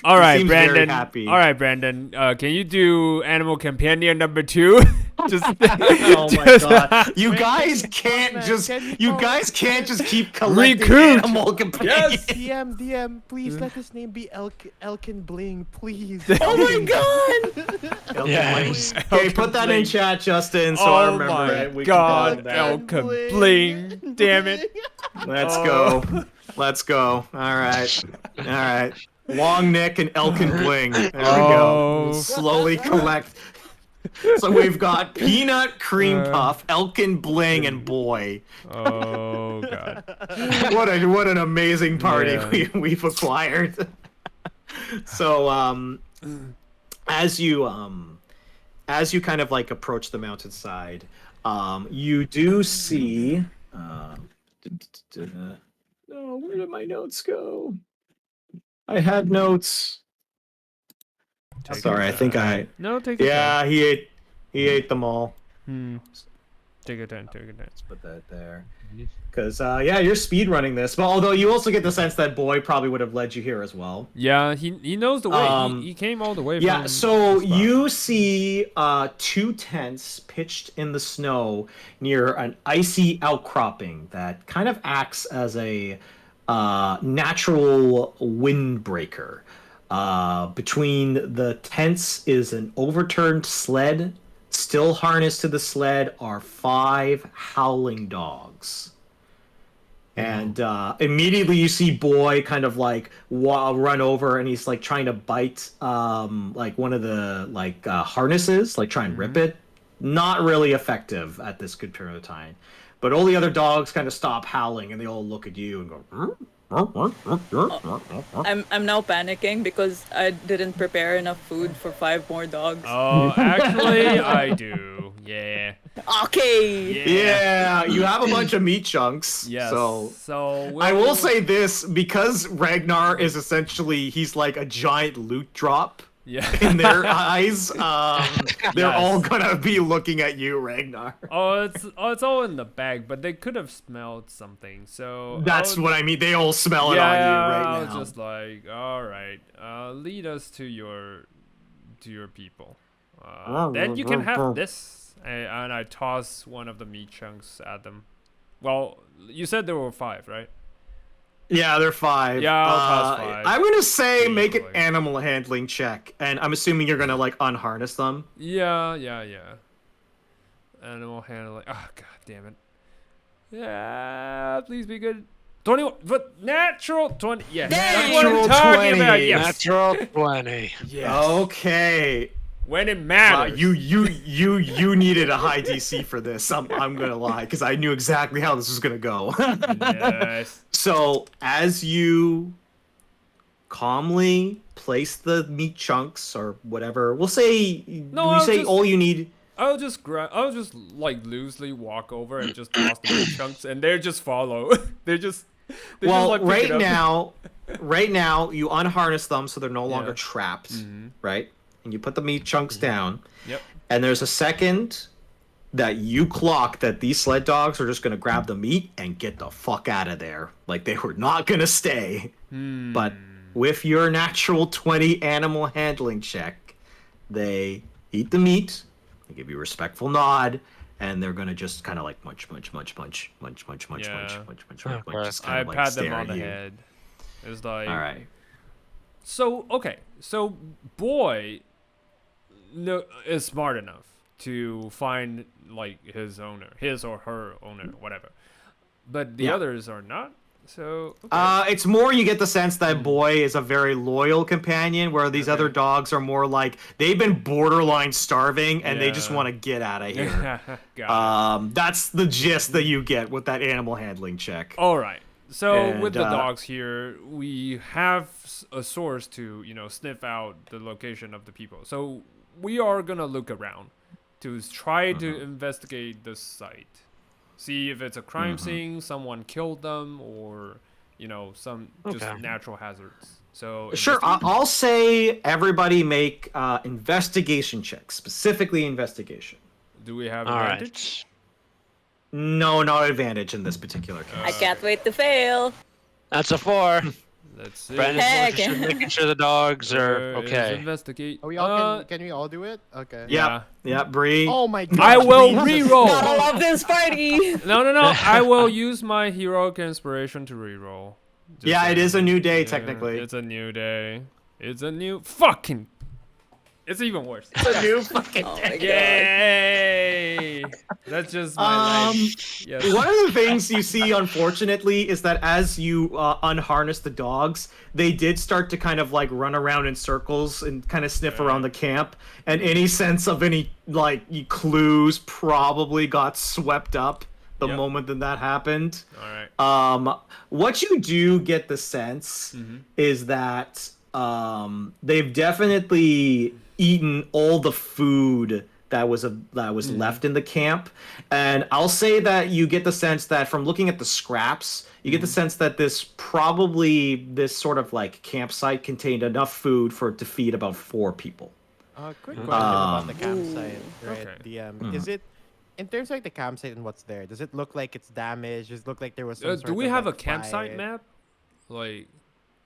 All right, seems very Brandon. happy. All right, Brandon. Can you do animal companion number 2? Just. Oh my god! You guys can't man, just. can you You call- guys can't just keep collecting Recruit. animal companions. DM, please let his name be Elkin Bling, please. Oh my god! Yes. Okay, put that in chat, Justin, so I remember my it. We can God, call it Elka Bling. Damn it. that. Let's go. All right. Long neck and Elkin Bling. There we go. Oh. Slowly collect. So we've got Peanut, Cream Puff, Elkin, Bling, and Boy. Oh god. What an amazing party we've acquired. So as you kind of like approach the mountainside, you do see oh, where did my notes go? I had notes. Sorry, I think I. No, take your time. Yeah, he ate them all. Take your time. Let's put that there. Because you're speed running this. But although you also get the sense that Boy probably would have led you here as well. Yeah, he knows the way. He came all the way. Yeah, from so you see 2 tents pitched in the snow near an icy outcropping that kind of acts as a natural windbreaker. Between the tents is an overturned sled. Still harnessed to the sled are 5 howling dogs. And immediately you see Boy kind of like run over, and he's like trying to bite like one of the like harnesses, like try and rip it. Not really effective at this good period of time. But all the other dogs kind of stop howling, and they all look at you and go. I'm now panicking because I didn't prepare enough food for 5 more dogs. Oh, actually, I do. Yeah. Okay. Yeah, you have a bunch of meat chunks. Yes. So I will say this, because Ragnar is essentially, he's like a giant loot drop. Yeah. In their eyes, they're all gonna be looking at you, Ragnar. It's all in the bag, but they could have smelled something. So that's what I mean. They all smell it on you right now. I was just like, all right, lead us to your people. Then you can have this, and I toss one of the meat chunks at them. Well, you said there were 5, right? Yeah, they're 5. Yeah, I'll toss 5. I'm gonna say make an animal handling check, and I'm assuming you're gonna like unharness them. Yeah. Animal handling. Oh god damn it. Yeah, please be good. 21, but natural 20. Yes, that's what I'm talking about. Yes. Natural 20. Yes. Okay. When it matters. You needed a high DC for this. I'm gonna lie, because I knew exactly how this was gonna go. Yes. So as you calmly place the meat chunks or whatever, we'll say all you need. I'll just like loosely walk over and just toss the meat chunks, and they just follow. They just like right now you unharness them so they're no longer trapped, right? And you put the meat chunks down. Yep. And there's a second that you clock that these sled dogs are just going to grab the meat and get the fuck out of there. Like, they were not going to stay. But with your natural 20 animal handling check, they eat the meat, they give you a respectful nod, and they're going to just kind of like munch. Just I pat them on the head. It's like... All right. So, okay. So, Boy is smart enough to find like his or her owner, whatever. But the others are not. So it's more you get the sense that Boy is a very loyal companion, where these other dogs are more like they've been borderline starving and they just want to get out of here. That's the gist that you get with that animal handling check. All right. So with the dogs here, we have a source to sniff out the location of the people. So we are gonna look around to try to investigate the site, see if it's a crime scene, someone killed them, or some just natural hazards. So sure, I'll say everybody make investigation checks, specifically investigation. Do we have advantage? No advantage in this particular case. I can't wait to fail. That's a 4. Let's see. Brandon's more interested in making sure the dogs are okay. Investigate. Are we all can we all do it? Okay. Yeah, Brie. Oh my god. I will reroll. I love this party. No. I will use my heroic inspiration to reroll. It is a new day technically. It's a new day. It's a new fucking. It's even worse. It's a new fucking day. Yay! That's just my life. Yes. One of the things you see, unfortunately, is that as you unharness the dogs, they did start to kind of like run around in circles and kind of sniff around the camp. And any sense of any like clues probably got swept up the moment that happened. All right. What you do get the sense is that they've definitely eaten all the food that was left in the camp, and I'll say that you get the sense that from looking at the scraps, you get the sense that this sort of like campsite contained enough food for it to feed about 4 people. Quick question about the campsite, right? Okay. Is it in terms of like the campsite and what's there? Does it look like it's damaged? Does it look like there was some sort Do we of, have like, a campsite fight? map? Like,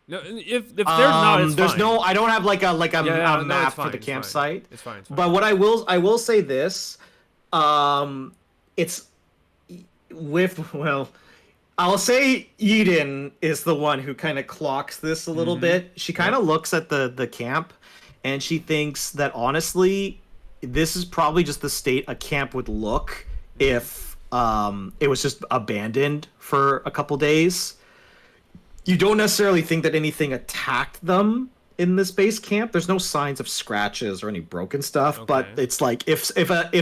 no, if there's not, it's there's fine. no. I don't have like a no, map it's for fine, the campsite. It's fine. But what I will say this, it's I'll say Ydin is the one who kind of clocks this a little bit. She kind of looks at the camp, and she thinks that honestly, this is probably just the state a camp would look if it was just abandoned for a couple days. You don't necessarily think that anything attacked them in this base camp. There's no signs of scratches or any broken stuff, but it's like if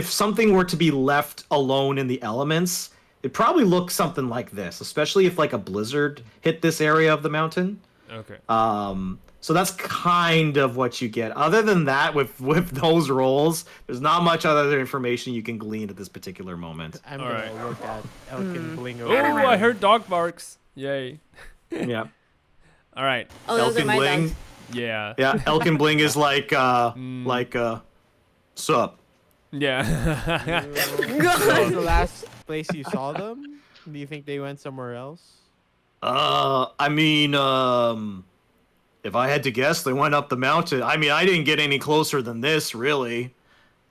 something were to be left alone in the elements, it'd probably look something like this, especially if like a blizzard hit this area of the mountain. Okay. So that's kind of what you get. Other than that, with those rolls, there's not much other information you can glean at this particular moment. I'm gonna look at Elkin Bling. Oh, I heard dog barks. Yay. Yeah. All right. Oh, those are Elkin my Bling. dogs. Yeah. Yeah, Elkin Bling is like sup. Yeah. What was the last place you saw them? Do you think they went somewhere else? I mean, if I had to guess, they went up the mountain. I mean, I didn't get any closer than this, really.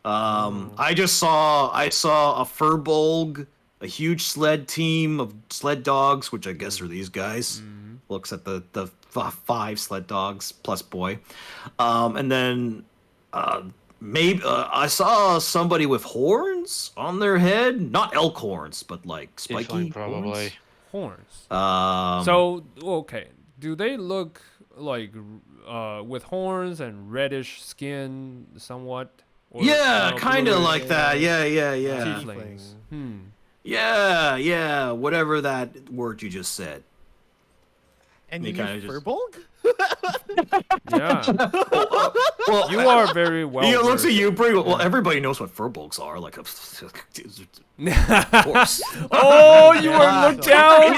I saw a furbolg, a huge sled team of sled dogs, which I guess are these guys. Looks at the 5 sled dogs plus boy, and then maybe I saw somebody with horns on their head, not elk horns, but like spiky probably Horns. horns. So, okay. Do they look like with horns and reddish skin somewhat? Or, Yeah, kind of blue like that. Yeah. tieflings? Yeah, whatever that word you just said. And They you kinda just- Furbolg? Yeah. Well, You are very well. he looks at versed. you, Brie. Well, everybody knows what furbolgs are. Like, of course. Oh, you were looked down.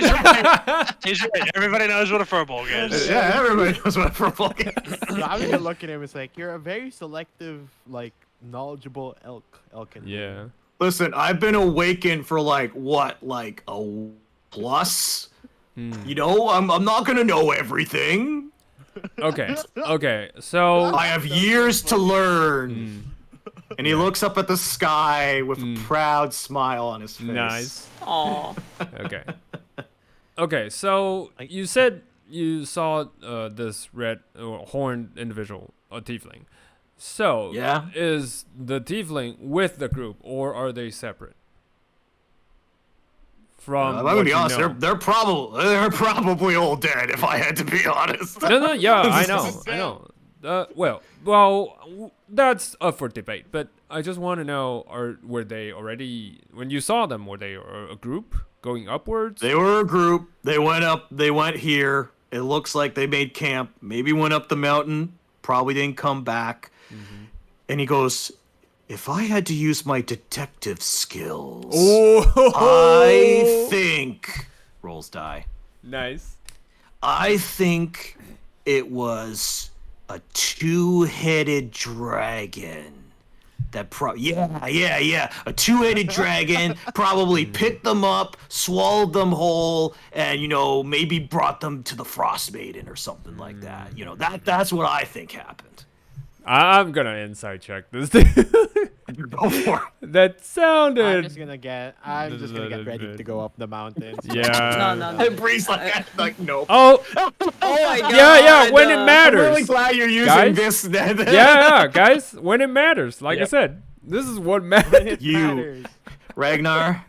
He's right. Everybody knows what a furbolg is. Yeah, everybody knows what a furbolg is. So I'm gonna look at him. It's like you're a very selective, like knowledgeable Elkin. Yeah. Listen, I've been awakened for like a plus. You know, I'm not gonna know everything. Okay. Okay. So. I have years to learn. And he looks up at the sky with a proud smile on his face. Nice. Aw. Okay. Okay. So you said you saw this red horned individual, a tiefling. So Yeah. is the tiefling with the group, or are they separate? From I'm what gonna be you honest. know? They're probably all dead. If I had to be honest. No, yeah, I know. Well, that's up for debate. But I just want to know: were they already when you saw them? Were they a group going upwards? They were a group. They went up. They went here. It looks like they made camp. Maybe went up the mountain. Probably didn't come back. And he goes, "If I had to use my detective skills, I think rolls die. Nice. I think it was a 2-headed dragon." A 2-headed dragon probably picked them up, swallowed them whole, and maybe brought them to the Frost Maiden or something like that. That's what I think happened. I'm gonna inside check this thing. Go for it. That sounded. I'm just gonna get ready to go up the mountain. Yeah. No. And Bree's like, nope. Oh. Oh my god. Yeah. When it I'm matters. really glad you're using Guys? this. Yeah, guys. When it matters. Like I Yep. said, this is what matters. You, Ragnar,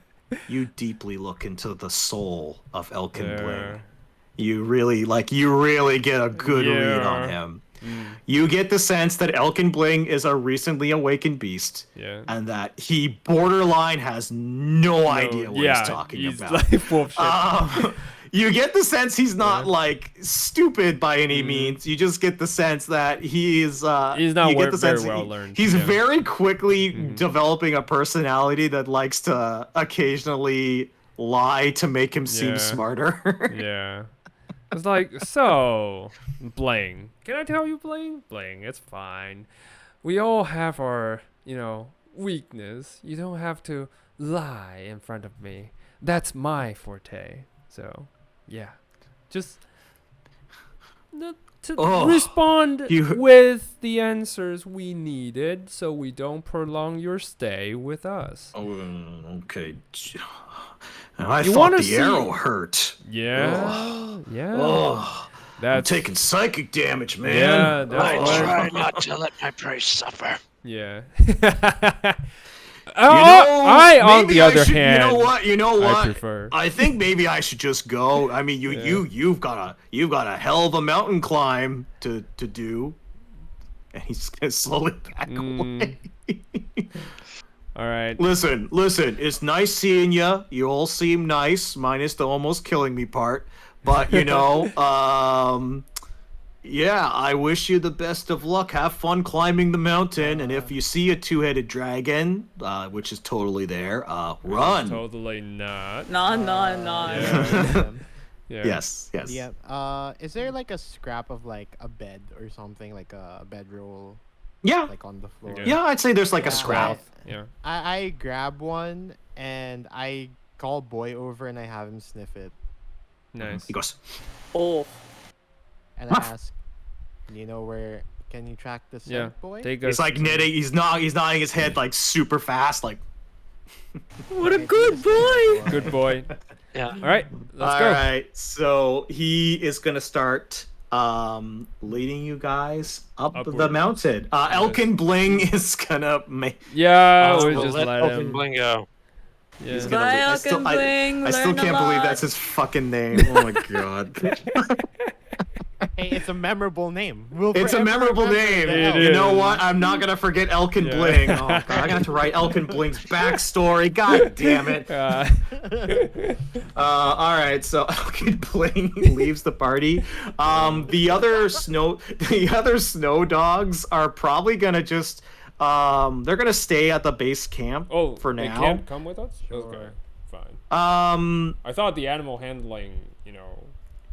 you deeply look into the soul of Elkin Bling. You really get a good read on him. You get the sense that Elkin Bling is a recently awakened beast, and that he borderline has no idea what he's talking about. Like full of shit. You get the sense he's not like stupid by any means. You just get the sense that he's not very well learned. He's very quickly developing a personality that likes to occasionally lie to make him seem smarter. Yeah. It's like, so, Bling. Can I tell you, Bling? Bling, it's fine. We all have our, weakness. You don't have to lie in front of me. That's my forte. So, yeah. Just respond with the answers we needed so we don't prolong your stay with us. Oh, okay. I thought the arrow hurt. Yeah. Yeah. Oh, I'm taking psychic damage, man. Yeah, that's I try not to let my prey suffer. Yeah. On the other hand, you know what? I prefer. I think maybe I should just go. I mean, you've got a hell of a mountain climb to do, and he's gonna slowly back away. All right. Listen. It's nice seeing you. You all seem nice, minus the almost killing me part. But yeah, I wish you the best of luck. Have fun climbing the mountain, and if you see a two-headed dragon, which is totally there, run. Totally not. No. Yeah. Yes. Yeah. Is there like a scrap of like a bed or something, like a bedroll? Yeah. Like on the floor. Yeah, I'd say there's like a scrap. Yeah. I grab one and I call Boy over and I have him sniff it. Nice. He goes, Oh. And I ask, where can you track the scent, Boy? He's like knitting. He's nodding his head like super fast, like. What a good boy! Good boy. Yeah. All right. Let's go. All right. So he is gonna start leading you guys up the Upwards. mountain. Elkin Bling is gonna make. Yeah, we just let let Elkin him. Bling go. Yeah. He's gonna Bye, I Elkin Bling. I still Learn a can't believe lot. that's his fucking name. Oh my god. Hey, it's a memorable name. It's a memorable name. You know what? I'm not gonna forget Elkin Bling. Oh god, I'm gonna have to write Elkin Bling's backstory. God damn it. All right, so Elkin Bling leaves the party. The other snow dogs are probably gonna just they're gonna stay at the base camp for now. They can't come with us? Sure. Okay, fine. I thought the animal handling, I'd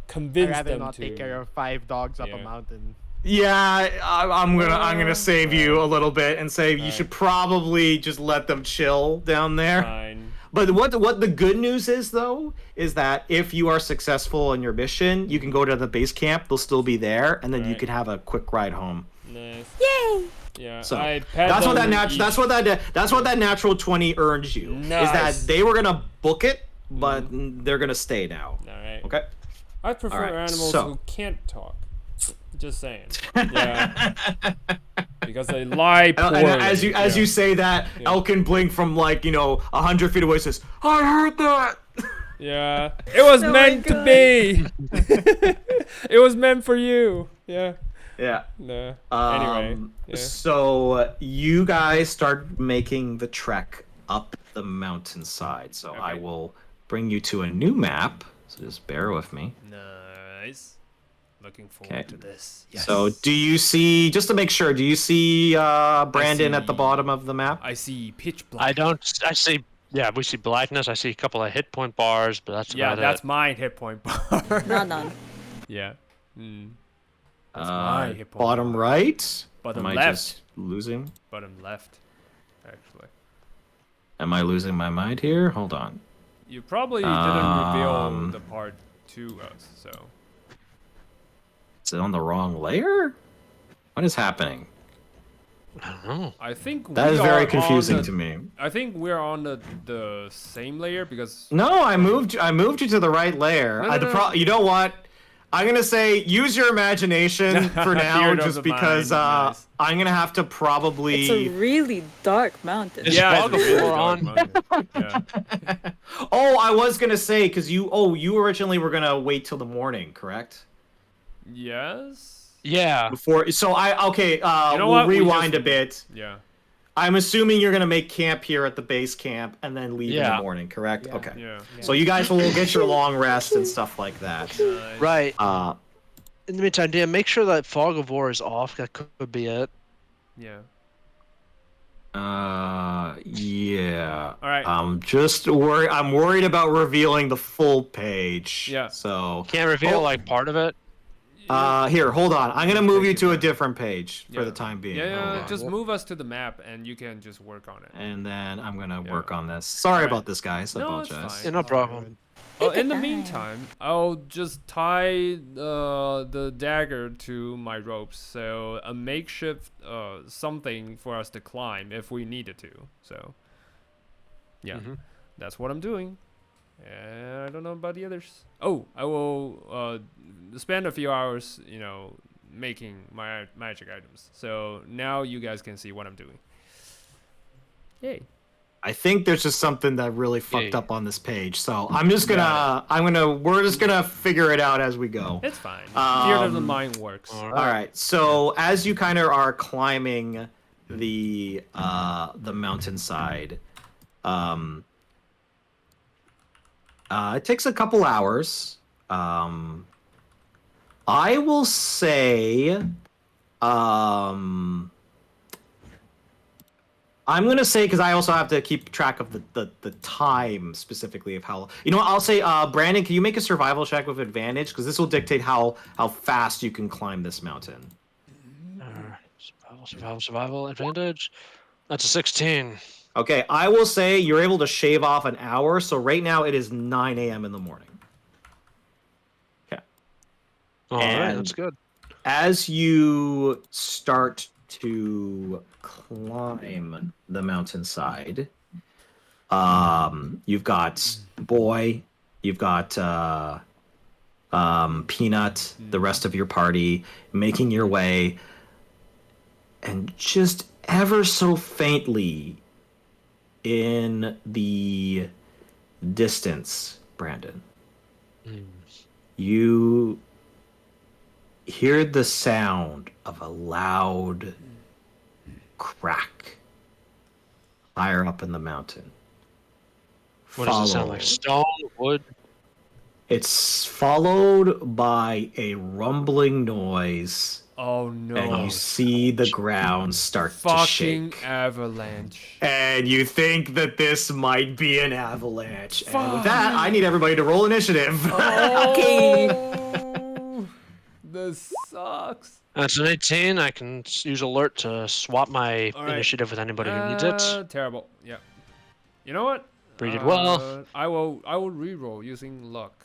convinced rather them not to take care of 5 dogs up a Yeah. mountain. Yeah, I'm gonna save you a little bit and say you should probably just let them chill down there. Fine. But what the good news is though is that if you are successful in your mission, you can go to the base camp. They'll still be there, and then you Right. can have a quick ride home. Nice. Yay! Yeah. So I pet that's what them that each- that's what that natural 20 earns you. Is that Nice. they were gonna book it, but they're gonna stay now. All right. Okay. I prefer Alright, animals so- who can't talk. Just saying. Yeah. Because they lie poorly. And as you say that, Elkin Bling from 100 feet away says, "I heard that." Yeah. It was So meant to good. be. It was meant for you. Yeah. Yeah. No. Anyway. Yeah. So you guys start making the trek up the mountainside. So I Okay. will bring you to a new map. So just bear with me. Nice. Looking forward Okay. to this. So do you see, just to make sure, do you see Brandon at the see- bottom of the map? I see pitch black. I don't. I see. Yeah, we see blackness. I see a couple of hit point bars, but that's Yeah, about that's it. my hit point bar. None. Yeah. That's my hit point Bottom bar. right? Bottom Am I left. just losing? Bottom left, actually. Am I losing my mind here? Hold on. You probably didn't reveal Um, the part to us, so. Is it on the wrong layer? What is happening? I don't know. I think That we is very are confusing on to me. I think we're on the same layer because No, I moved you to the right layer. No, no, no. You know what? I'm gonna say use your imagination for now, Theater of just the because mind. Nice. I'm gonna have to probably. It's a really dark mountain. Is Yeah, Fog it's of really War dark on? mountain. Yeah. Oh, I was gonna say because you originally were gonna wait till the morning, correct? Yes. Yeah. Before, so You know we'll what? We rewind just- a bit. Yeah. I'm assuming you're gonna make camp here at the base camp and then leave in the Yeah. morning, correct? Yeah. Okay. Yeah. So you guys will get your long rest and stuff like that. Nice. Right. Uh, In the meantime, Dan, make sure that Fog of War is off. That could be it. Yeah. yeah. All right. I'm worried about revealing the full page. Yeah. So Can't reveal like part of it. here, hold on. I'm gonna move you Take to your a time. different page for Yeah. the time being. Yeah, Hold yeah. on. Just move us to the map, and you can just work on it. And then I'm gonna Yeah. work on this. Sorry Alright. about this, guys. I No, it's apologize. fine. Yeah, no problem. Oh, in the meantime, I'll just tie the dagger to my ropes, so a makeshift something for us to climb if we needed to. So, yeah, that's what I'm doing. And I don't know about the others. Oh, I will spend a few hours, making my magic items. So now you guys can see what I'm doing. Yay. I think there's just something that really fucked Yeah. up on this page. So we're just gonna figure it out as we go. It's fine. Theater of the Um, mind works. All right. So as you kind of are climbing the mountainside, it takes a couple hours. I will say, I'm gonna say, because I also have to keep track of the time specifically of how. You know what? I'll say, Brandon, can you make a survival check with advantage? Because this will dictate how fast you can climb this mountain. Survival advantage. That's a 16. Okay, I will say you're able to shave off an hour. So right now it is 9 a.m. in the morning. Okay. All right, And- that's good. As you start to climb the mountainside, you've got Boy, you've got Peanut, the rest of your party making your way, and just ever so faintly in the distance, Brandon, you hear the sound of a loud crack higher up in the mountain. What does it sound like? Stone, wood? It's followed by a rumbling noise, Oh no. and you see the ground start to Fucking shake. avalanche. And you think that this might be an avalanche. And with that, I need everybody to roll initiative. Okay. This sucks. That's an 18. I can use alert to swap my All right. initiative with anybody who needs it. Terrible. Yeah. You know what? Brie did well. I will re-roll using luck.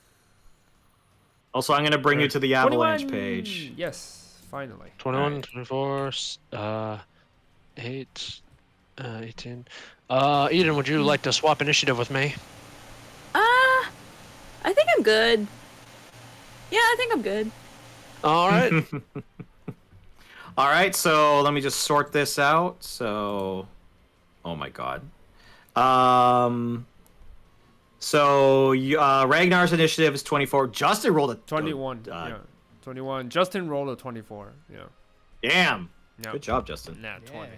Also, I'm going to bring you to the avalanche 21. page. Yes, finally. 21, 24, 8, 18. Eden, would you like to swap initiative with me? I think I'm good. Yeah, I think I'm good. All right. All right, so let me just sort this out. So, oh my god. Ragnar's initiative is 24. Justin rolled a 21. Yeah. 21. Justin rolled a 24. Yeah. Damn. Yeah. Good job, Justin. Nat 20.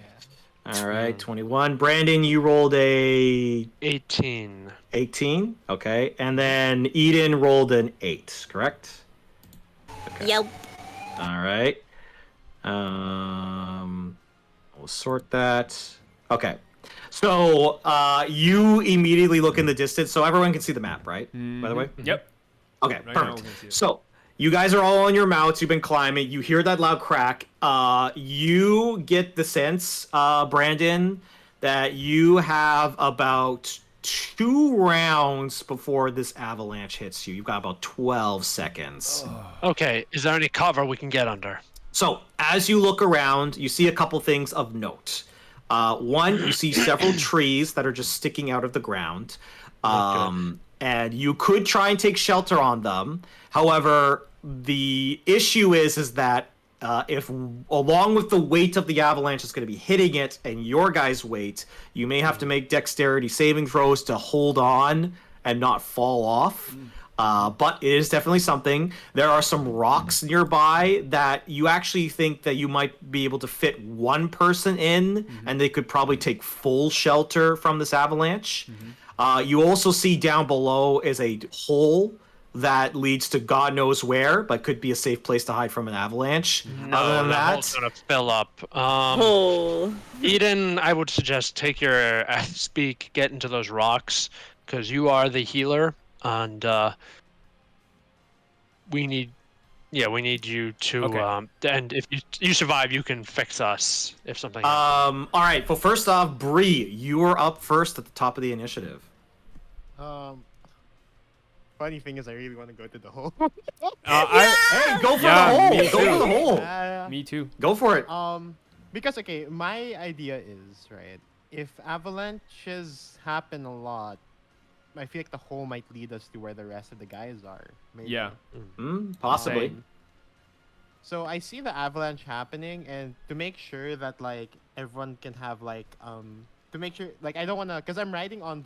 All right, 21. Brandon, you rolled a 18. 18. Okay, and then Eden rolled an 8. Correct? Okay. Yep. All right. We'll sort that. Okay. So you immediately look in the distance, so everyone can see the map, right? By the way. Yep. Okay. Right now Perfect. we can see it. So you guys are all on your mounts. You've been climbing. You hear that loud crack. You get the sense, Brandon, that you have about 2 rounds before this avalanche hits you. You've got about 12 seconds. Okay, is there any cover we can get under? So as you look around, you see a couple things of note. One, you see several trees that are just sticking out of the ground. And you could try and take shelter on them. However, the issue is that if along with the weight of the avalanche is going to be hitting it and your guy's weight, you may have to make dexterity saving throws to hold on and not fall off. But it is definitely something. There are some rocks nearby that you actually think that you might be able to fit one person in, and they could probably take full shelter from this avalanche. You also see down below is a hole that leads to God knows where, but could be a safe place to hide from an avalanche. No, Other than the that, hole's gonna fill up. Oh. Eden, I would suggest take your speak, get into those rocks, because you are the healer, and we need you to. Okay. And if you survive, you can fix us if something happens. all right. Well, first off, Brie, you are up first at the top of the initiative. Funny thing is, I really want to go to the hole. Hey, go for the Yeah, hole. me Go for the hole. Me too. Go for it. Because okay, my idea is right. If avalanches happen a lot, I feel like the hole might lead us to where the rest of the guys are. Maybe. Yeah. Possibly. So I see the avalanche happening, and to make sure that like everyone can have like to make sure like I don't wanna, cause I'm riding on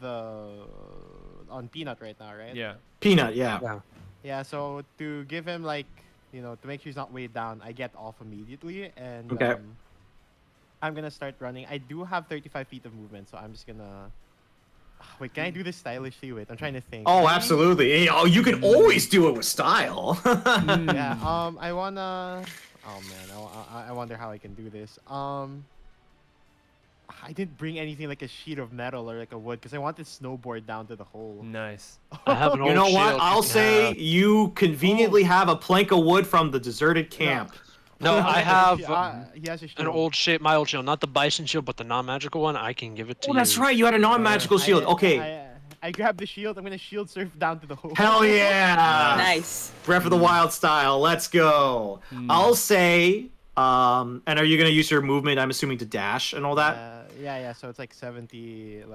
Peanut right now, right? Yeah. Peanut, yeah. Yeah. So to give him like to make sure he's not weighed down, I get off immediately, and Okay. I'm gonna start running. I do have 35 feet of movement, so I'm just gonna. Wait, can I do this stylishly? Wait, I'm trying to think. Oh, absolutely. Hey, oh, you can always do it with style. Yeah. I wanna. Oh man, I wonder how I can do this. I didn't bring anything like a sheet of metal or like a wood because I want to snowboard down to the hole. Nice. I have an You old know what? shield I'll can say have. you conveniently have a plank of wood from the deserted camp. No, I have He has a an shield. old shape, my old shield, not the bison shield, but the non-magical one. I can give it to Oh, you. that's right. You had a non-magical shield. Okay. I grabbed the shield. I'm gonna shield surf down to the hole. Hell yeah. Nice. Breath of the Wild style. Let's go. I'll say, and are you going to use your movement, I'm assuming, to dash and all that? Yeah. So it's like 70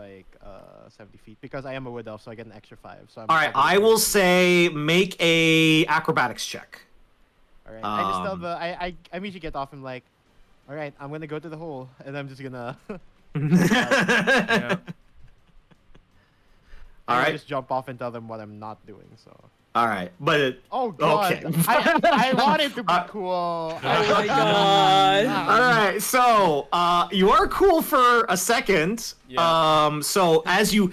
feet because I am a wood elf, so I get an extra 5. So All right. I will say make a acrobatics check. All right. I just tell I immediately get off and like, all right, I'm gonna go to the hole, and I'm just gonna. Yeah. All right. Just jump off and tell them what I'm not doing. So. All right. But Oh god. Okay. I wanted to be cool. Oh my god. all right. So you are cool for a second. Yeah. So as you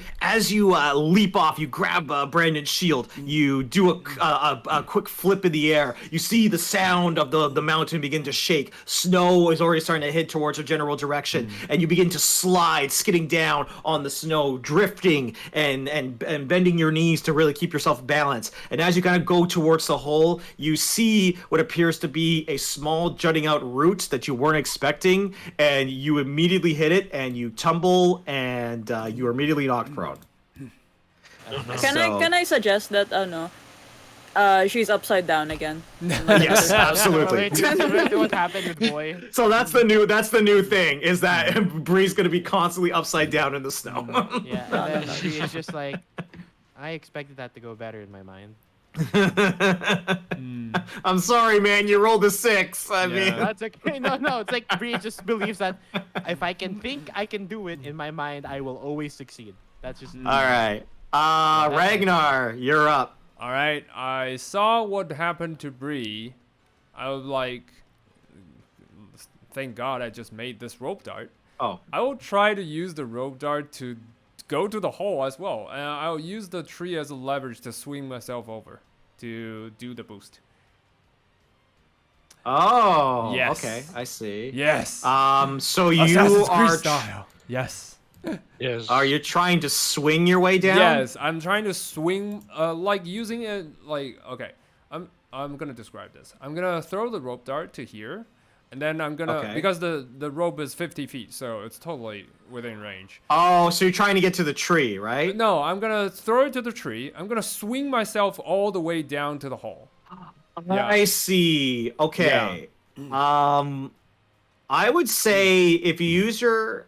leap off, you grab Brandon's shield. You do a quick flip in the air. You see the sound of the mountain begin to shake. Snow is already starting to head towards a general direction, and you begin to slide, skidding down on the snow, drifting and bending your knees to really keep yourself balanced. And as you kind of go towards the hole, you see what appears to be a small jutting out root that you weren't expecting, and you immediately hit it, and you tumble, and you are immediately knocked prone. Can I suggest that she's upside down again? Yes, absolutely. Wait, what happened with boy? So that's the new thing is that Brie's gonna be constantly upside down in the snow. Yeah, and then she is just like, I expected that to go better in my mind. I'm sorry, man. You rolled a 6. I mean, That's okay. No. It's like Brie just believes that if I can think I can do it in my mind, I will always succeed. That's just. all right. Ragnar, you're up. All right. I saw what happened to Brie. I was like, thank God I just made this rope dart. Oh. I will try to use the rope dart to go to the hole as well. And I'll use the tree as a leverage to swing myself over to do the boost. Oh. Yes. Okay, I see. Yes. So you Assassin's Creed are. style. Yes. Yes. Are you trying to swing your way down? Yes, I'm trying to swing, like using it, like, okay, I'm gonna describe this. I'm gonna throw the rope dart to here, and then I'm gonna, because the rope is 50 feet, so it's totally within range. Oh, so you're trying to get to the tree, right? No, I'm gonna throw it to the tree. I'm gonna swing myself all the way down to the hole. Yeah. I see. Okay. I would say if you use your.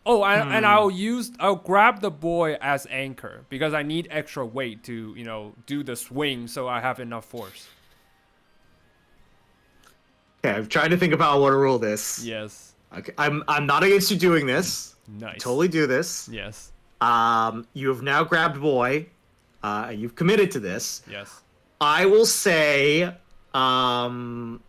Oh, and I'll grab the boy as anchor because I need extra weight to, do the swing so I have enough force. Okay, I'm trying to think about how to rule this. Yes. Okay, I'm not against you doing this. Nice. Totally do this. Yes. You have now grabbed boy. You've committed to this. Yes. I will say, I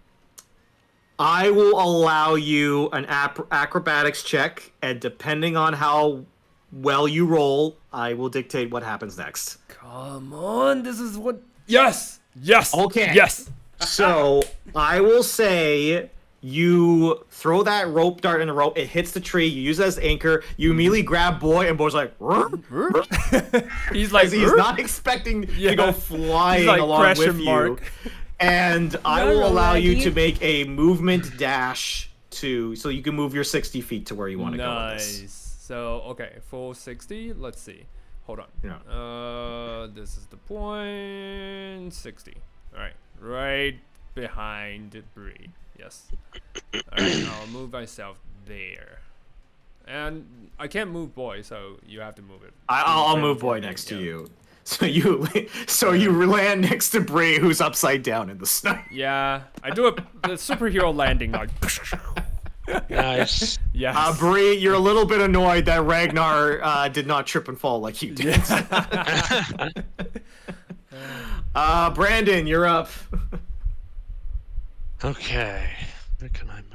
will allow you an acrobatics check, and depending on how well you roll, I will dictate what happens next. Come on, this is what. Yes. Yes. Okay. Yes. So I will say you throw that rope dart in the rope. It hits the tree. You use it as anchor. You immediately grab boy, and boy's like, he's like, he's not expecting to go flying like, along with mark. you. And I will allow you to make a movement dash so you can move your 60 feet to where you want to go with this. Nice. So okay, full 60. Let's see. Hold on. Yeah. This is the point. 60. All right. Right behind Brie. Yes. All right. I'll move myself there. And I can't move boy, so you have to move it. I'll move boy next to you. So you land next to Brie, who's upside down in the snow. Yeah, I do the superhero landing like. Nice. Yes. Brie, you're a little bit annoyed that Ragnar did not trip and fall like you did. Brandon, you're up. Okay. Where can I move?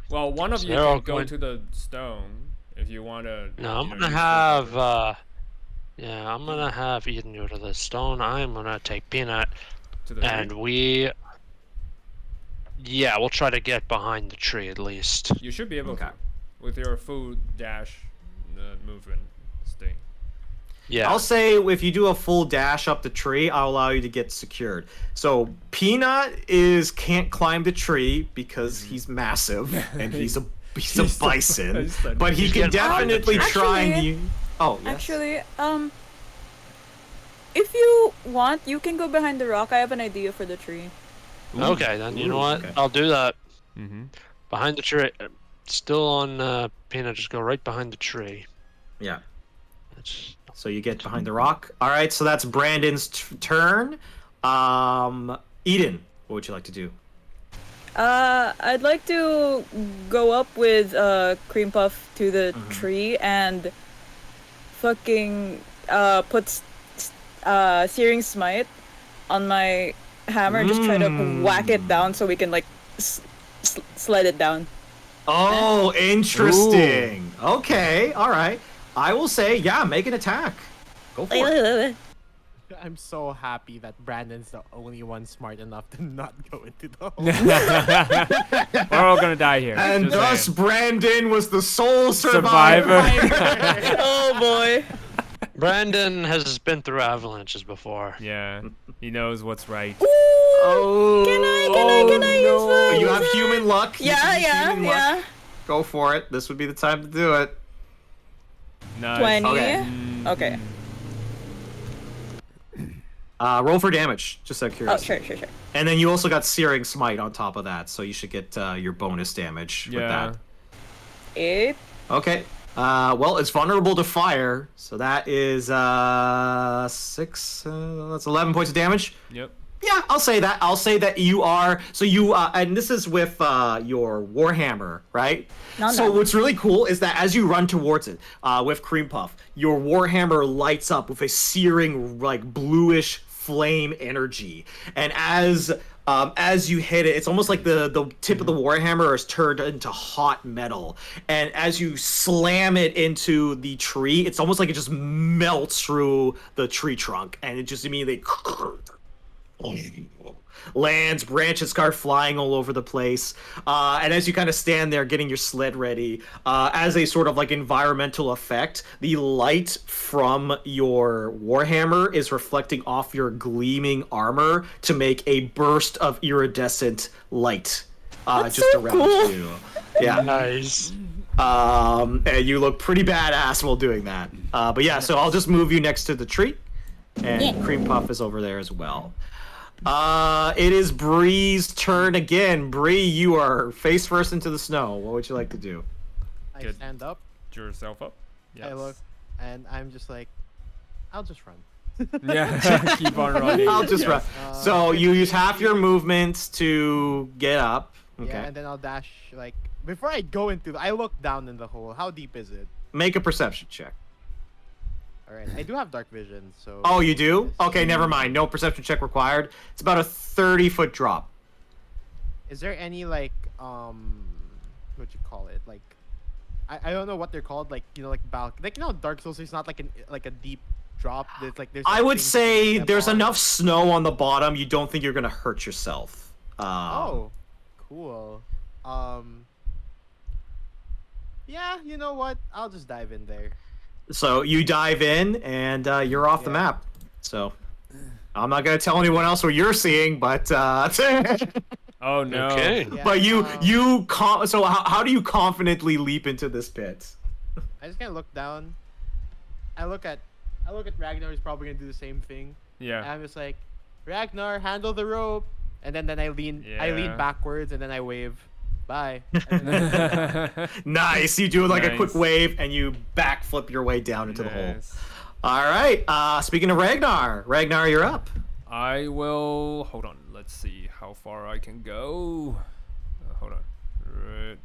Well, one of you They're all can go going- to the stone if you want to. No, I'm gonna have. I'm gonna have Eden go to the stone. I'm gonna take Peanut, to the and we. Yeah, we'll try to get behind the tree at least. You should be able Okay. to with your full dash movement thing. Yeah. I'll say if you do a full dash up the tree, I'll allow you to get secured. So Peanut can't climb the tree because he's massive and he's a bison, but he can definitely try and. Oh, yes. Actually, if you want, you can go behind the rock. I have an idea for the tree. Okay, then you know what? okay. I'll do that. Mm-hmm. Behind the tree. Still on Peanut. Just go right behind the tree. Yeah. That's... So you get behind the rock. All right. So that's Brandon's turn. Eden, what would you like to do? I'd like to go up with Cream Puff to the tree and fucking put Searing Smite on my hammer and just try to whack it down so we can like slide it down. Oh, interesting. Okay. All right. I will say, yeah, make an attack. Go for it. I'm so happy that Brandon's the only one smart enough to not go into the hole. We're all gonna die here. And just thus, saying. Brandon was the sole survivor. Oh boy. Brandon has been through avalanches before. Yeah, he knows what's right. Oh. Can I no. use You have human luck. You can use human luck. yeah. Go for it. This would be the time to do it. Nice. 20. Okay. Okay. Roll for damage, just out of Oh, curiosity. sure. And then you also got Searing Smite on top of that, so you should get your bonus damage with Yeah. that. 8. Okay. Well, it's vulnerable to fire, so that is 6. That's 11 points of damage. Yep. Yeah, I'll say that. I'll say that you are. So you, and this is with your Warhammer, right? So what's really cool is that as you run towards it with Cream Puff, your Warhammer lights up with a searing, like bluish flame energy, and as you hit it, it's almost like the tip of the Warhammer is turned into hot metal, and as you slam it into the tree, it's almost like it just melts through the tree trunk, and it just immediately lands, branches start flying all over the place, and as you kind of stand there getting your sled ready, as a sort of like environmental effect, the light from your Warhammer is reflecting off your gleaming armor to make a burst of iridescent light just so around cool. you. Yeah. Nice. And you look pretty badass while doing that. But yeah, so I'll just move you next to the tree, and Cream Puff is over there as well. It is Brie's turn again. Brie, you are face first into the snow. What would you like to do? I Good. stand up, Get yourself up. Yes. I look, and I'm just like, I'll just run. Yeah, keep on running. I'll just run. Yes. So you use half your movement to get up. Okay. Yeah, and then I'll dash like before I go into. I look down in the hole. How deep is it? Make a perception check. All right, I do have dark vision, so. Oh, you do? Okay, never mind. No perception check required. It's about a 30-foot drop. Is there any like what you call it, like I don't know what they're called, like like like Dark Souls is not like a deep drop. There's like there's. I like, would things say you can there's step on. enough snow on the bottom. You don't think you're gonna hurt yourself. Oh, cool. Yeah, you know what? I'll just dive in there. So you dive in and you're off the Yeah. map. So I'm not gonna tell anyone else what you're seeing, but Oh no. Okay. Yeah, but so how do you confidently leap into this pit? I just kind of look down. I look at Ragnar. He's probably gonna do the same thing. And Yeah. I'm just like, Ragnar, handle the rope. And then I lean Yeah. backwards and then I wave. Bye. And then Nice. You do like a quick Nice. wave and you backflip your way down into the hole. Nice. All right. Speaking of Ragnar, you're up. I will hold on. Let's see how far I can go. Hold on. Right.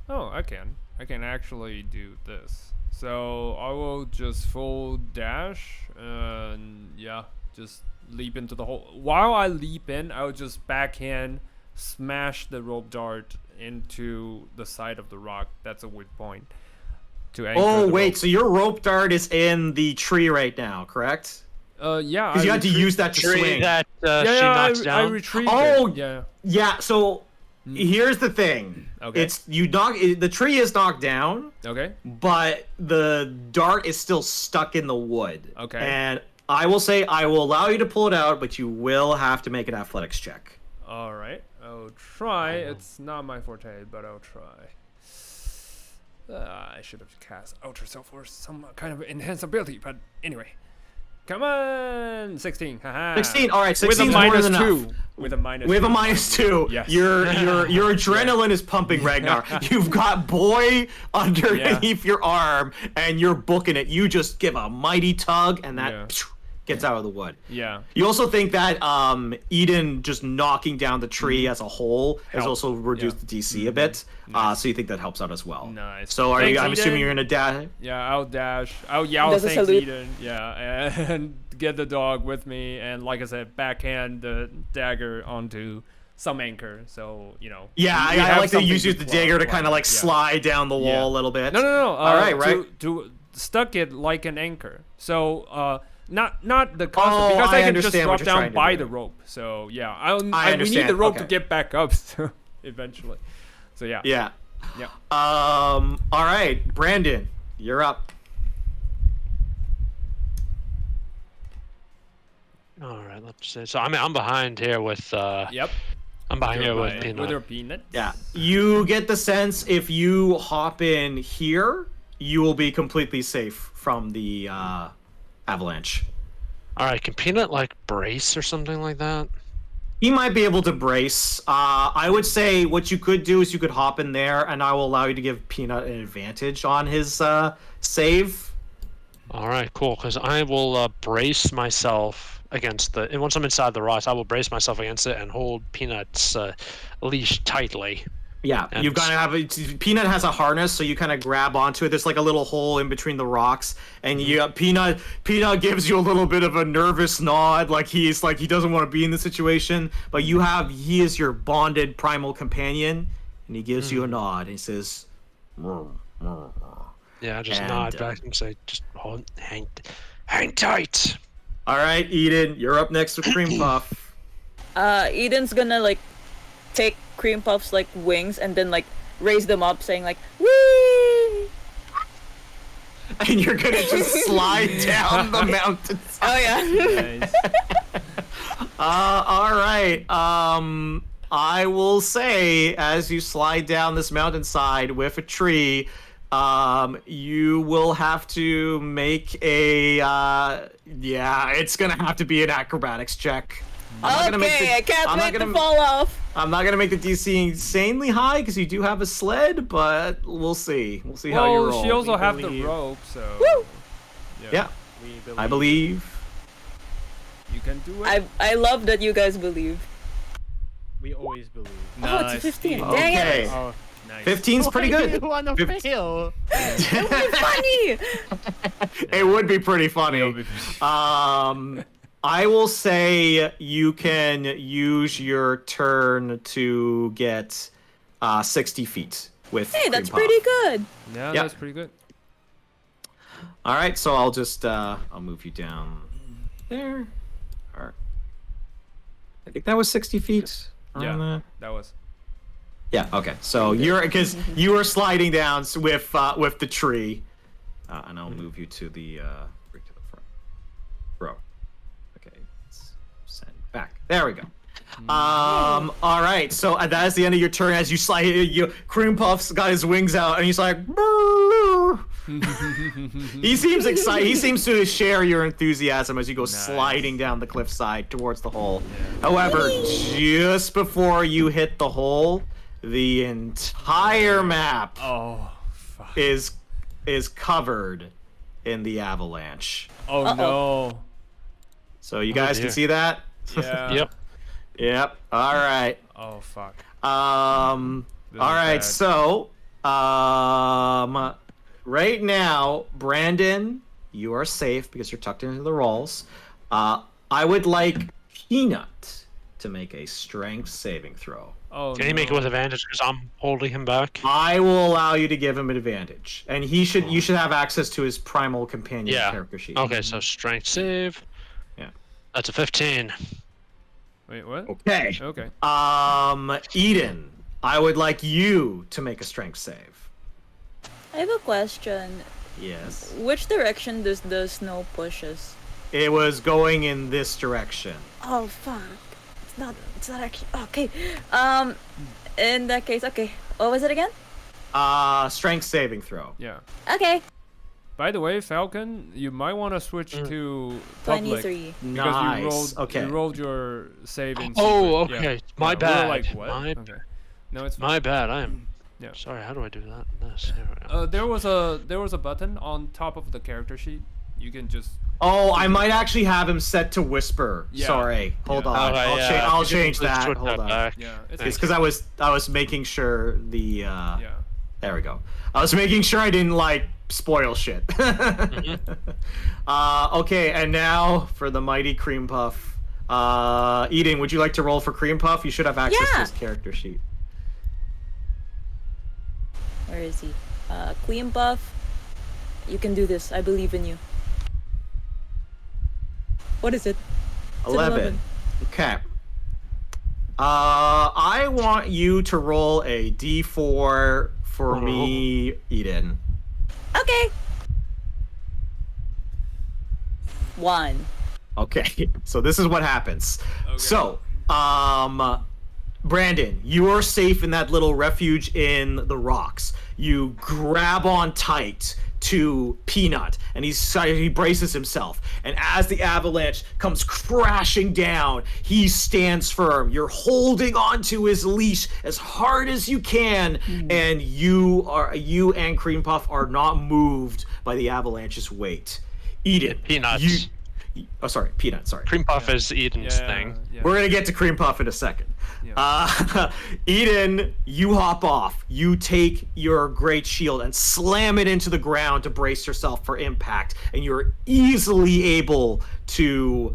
Oh, I can actually do this. So I will just full dash and yeah, just leap into the hole. While I leap in, I will just backhand smash the rope dart into the side of the rock. That's a weak point. To anchor Oh the wait, rope. so your rope dart is in the tree right now, correct? Yeah. Because you had to use that to Tree swing. that Yeah, she yeah, knocks I down. retrieved Oh, it. Yeah. Yeah, so here's the thing. Okay. It's the tree is knocked down, Okay. but the dart is still stuck in the wood. Okay. And I will say I will allow you to pull it out, but you will have to make an athletics check. All right. I'll try. It's not my forte, but I'll try. I should have cast Ultra Self or some kind of enhanced ability, but anyway. Come on, 16. Haha. 16. All right, With 16 a is more minus than enough. 2. With a minus. With 2. a -2, Yes. your adrenaline is pumping, Ragnar. You've got boy underneath your arm, and you're booking it. You just give a mighty tug, and that Yeah. gets out of the wood. Yeah. You also think that Eden just knocking down the tree as a whole has Help. also reduced Yeah. the DC a bit, so you think that helps out as well. Nice. So Thanks, I'm assuming Eden. you're gonna dash. Yeah, I'll dash. I'll yell Does a thanks, salute. Eden. Yeah, and get the dog with me, and like I said, backhand the dagger onto some anchor. So Yeah, we I have like to something use the dagger to kind of like yeah. slide down the wall Yeah. a little bit. No. All right, right. To stuck it like an anchor. So not the concept, Oh, because I I can just understand what drop you're trying down to by do. the rope. So yeah, I we need understand, the rope to okay. get back up. So eventually. So yeah. Yeah. Yeah. All right, Brandon, you're up. All right, let's see. So I'm behind here with Yep. I'm behind here with With Peanut. her peanut. Yeah. You get the sense if you hop in here, you will be completely safe from the avalanche. All right, can Peanut like brace or something like that? He might be able to brace. I would say what you could do is you could hop in there, and I will allow you to give Peanut an advantage on his save. All right, cool. Because I will brace myself against and once I'm inside the rocks, I will brace myself against it and hold Peanut's leash tightly. Yeah, And you've got to have Peanut has a harness, so you kind of grab onto it. There's like a little hole in between the rocks, and Peanut gives you a little bit of a nervous nod, like he doesn't want to be in the situation. But he is your bonded primal companion, and he gives you a nod and he says, Yeah, I just And, nod back and say, just hang tight. All right, Eden, you're up next with Cream Puff. Eden's gonna like take Cream Puff's like wings and then like raise them up, saying like "Wee!" And you're gonna just slide down the mountain. Oh yeah. Nice. All right. I will say, as you slide down this mountainside with a tree, you will have to make it's gonna have to be an acrobatics check. I can't wait to fall off. I'm not gonna make the DC insanely high because you do have a sled, but we'll see. We'll see how you Well, roll. she also We have the believe. rope, so. Woo! Yeah, We I believe. You can do it. I love that you guys believe. We always believe. Oh, it's a 15. Dang Okay. it. Oh, Nice. 15's pretty why do good. you wanna fail? It would be funny. It would be pretty funny. It'll be- I will say you can use your turn to get 60 feet with. Hey, that's Cream Puff. pretty good. Yeah, Yep. that's pretty good. All right, so I'll just I'll move you down there. All right. I think that was 60 feet. Yeah. around that. That was. Yeah. Okay. So you're because you are sliding down with the tree, and I'll move you to the right to the front row. Okay. Let's send back. There we go. All right. So that is the end of your turn. As you slide, Cream Puff's got his wings out, and he's like. "Brrr." He seems excited. He seems to share your enthusiasm as you go sliding down the cliffside towards the hole. However, just before you hit the hole, the entire map Oh, fuck. is covered in the avalanche. Oh no. So you guys dear. can see that? Yeah. Yep. Yep. All right. Oh fuck. All This is right. bad. So, right now, Brandon, you are safe because you're tucked into the rolls. I would like Peanut to make a strength saving throw. Oh. Can he make it with advantage because I'm holding him back? I will allow you to give him an advantage, and you should have access to his primal companion Yeah. character sheet. Okay, so strength save. Yeah. That's a 15. Wait, what? Okay. Okay. Eden, I would like you to make a strength save. I have a question. Yes. Which direction does the snow push us? It was going in this direction. Oh fuck. It's not actually okay. In that case, okay. What was it again? Strength saving throw. Yeah. Okay. By the way, Falcon, you might want to switch to public 23. because Nice. you rolled Okay. you rolled your save in Oh, secret. okay. Yeah. My Yeah, we were bad. like, what? My- Okay. No, it's fine. My bad. I am. Yeah. Sorry. How do I do that? This. Here we go. There was a button on top of the character sheet. You can just Oh, I might actually have him set to whisper. Yeah. Sorry. Hold Yeah. on. Okay, yeah, I'll if you change could that. switch Hold on. back. yeah. It's because I was making sure the yeah. There we go. I was making sure I didn't like spoil shit. Okay, and now for the mighty Cream Puff. Eden, would you like to roll for Cream Puff? You should have access to Yeah. his character sheet. Where is he? Queen Buff. You can do this. I believe in you. What is it? It's 11. Okay. I want you to roll a d4 for me, Eden. Okay. 1. Okay, so this is what happens. Okay. So, Brandon, you are safe in that little refuge in the rocks. You grab on tight to Peanut, and he braces himself. And as the avalanche comes crashing down, he stands firm. You're holding onto his leash as hard as you can, and you and Cream Puff are not moved by the avalanche's weight. Eden, Peanuts. Oh, sorry, Peanut. Sorry. Cream Puff is Eden's thing. Yeah. We're gonna get to Cream Puff in a second. Eden, you hop off. You take your great shield and slam it into the ground to brace yourself for impact, and you're easily able to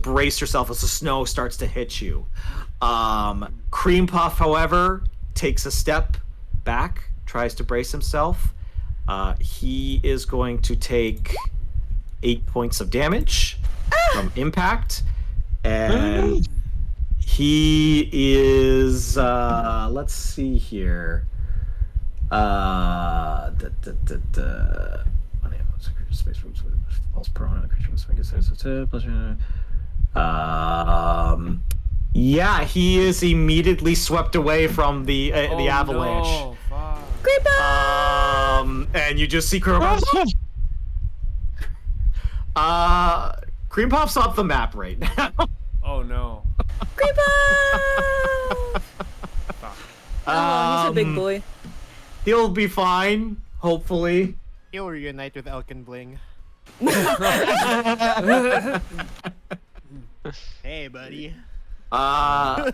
brace yourself as the snow starts to hit you. Cream Puff, however, takes a step back, tries to brace himself. He is going to take 8 points of damage from impact, and he is let's see here. Yeah, he is immediately swept away from the avalanche. No, fuck. And you just see Cream Puff. Cream Puff's off the map right now. Oh no. Creep up! Oh, he's a big boy. He'll be fine, hopefully. He'll reunite with Elkin Bling. Hey, buddy. I'm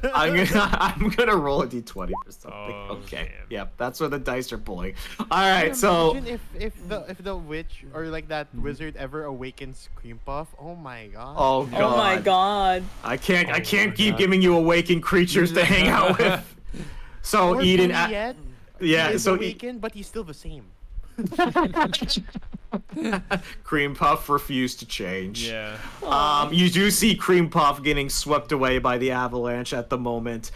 gonna roll a d20 for something. Oh, Okay. damn. Yep, that's what the dice are pulling. All right, so Imagine if the witch or like that wizard ever awakens Cream Puff. Oh my god. oh god. Oh my god. I can't Oh my keep God. giving you awakened creatures to hang out with. So Or Eden, better yet, yeah. he's So awakened, but he's still the same. Cream Puff refused to change. Yeah. You do see Cream Puff getting swept away by the avalanche at the moment.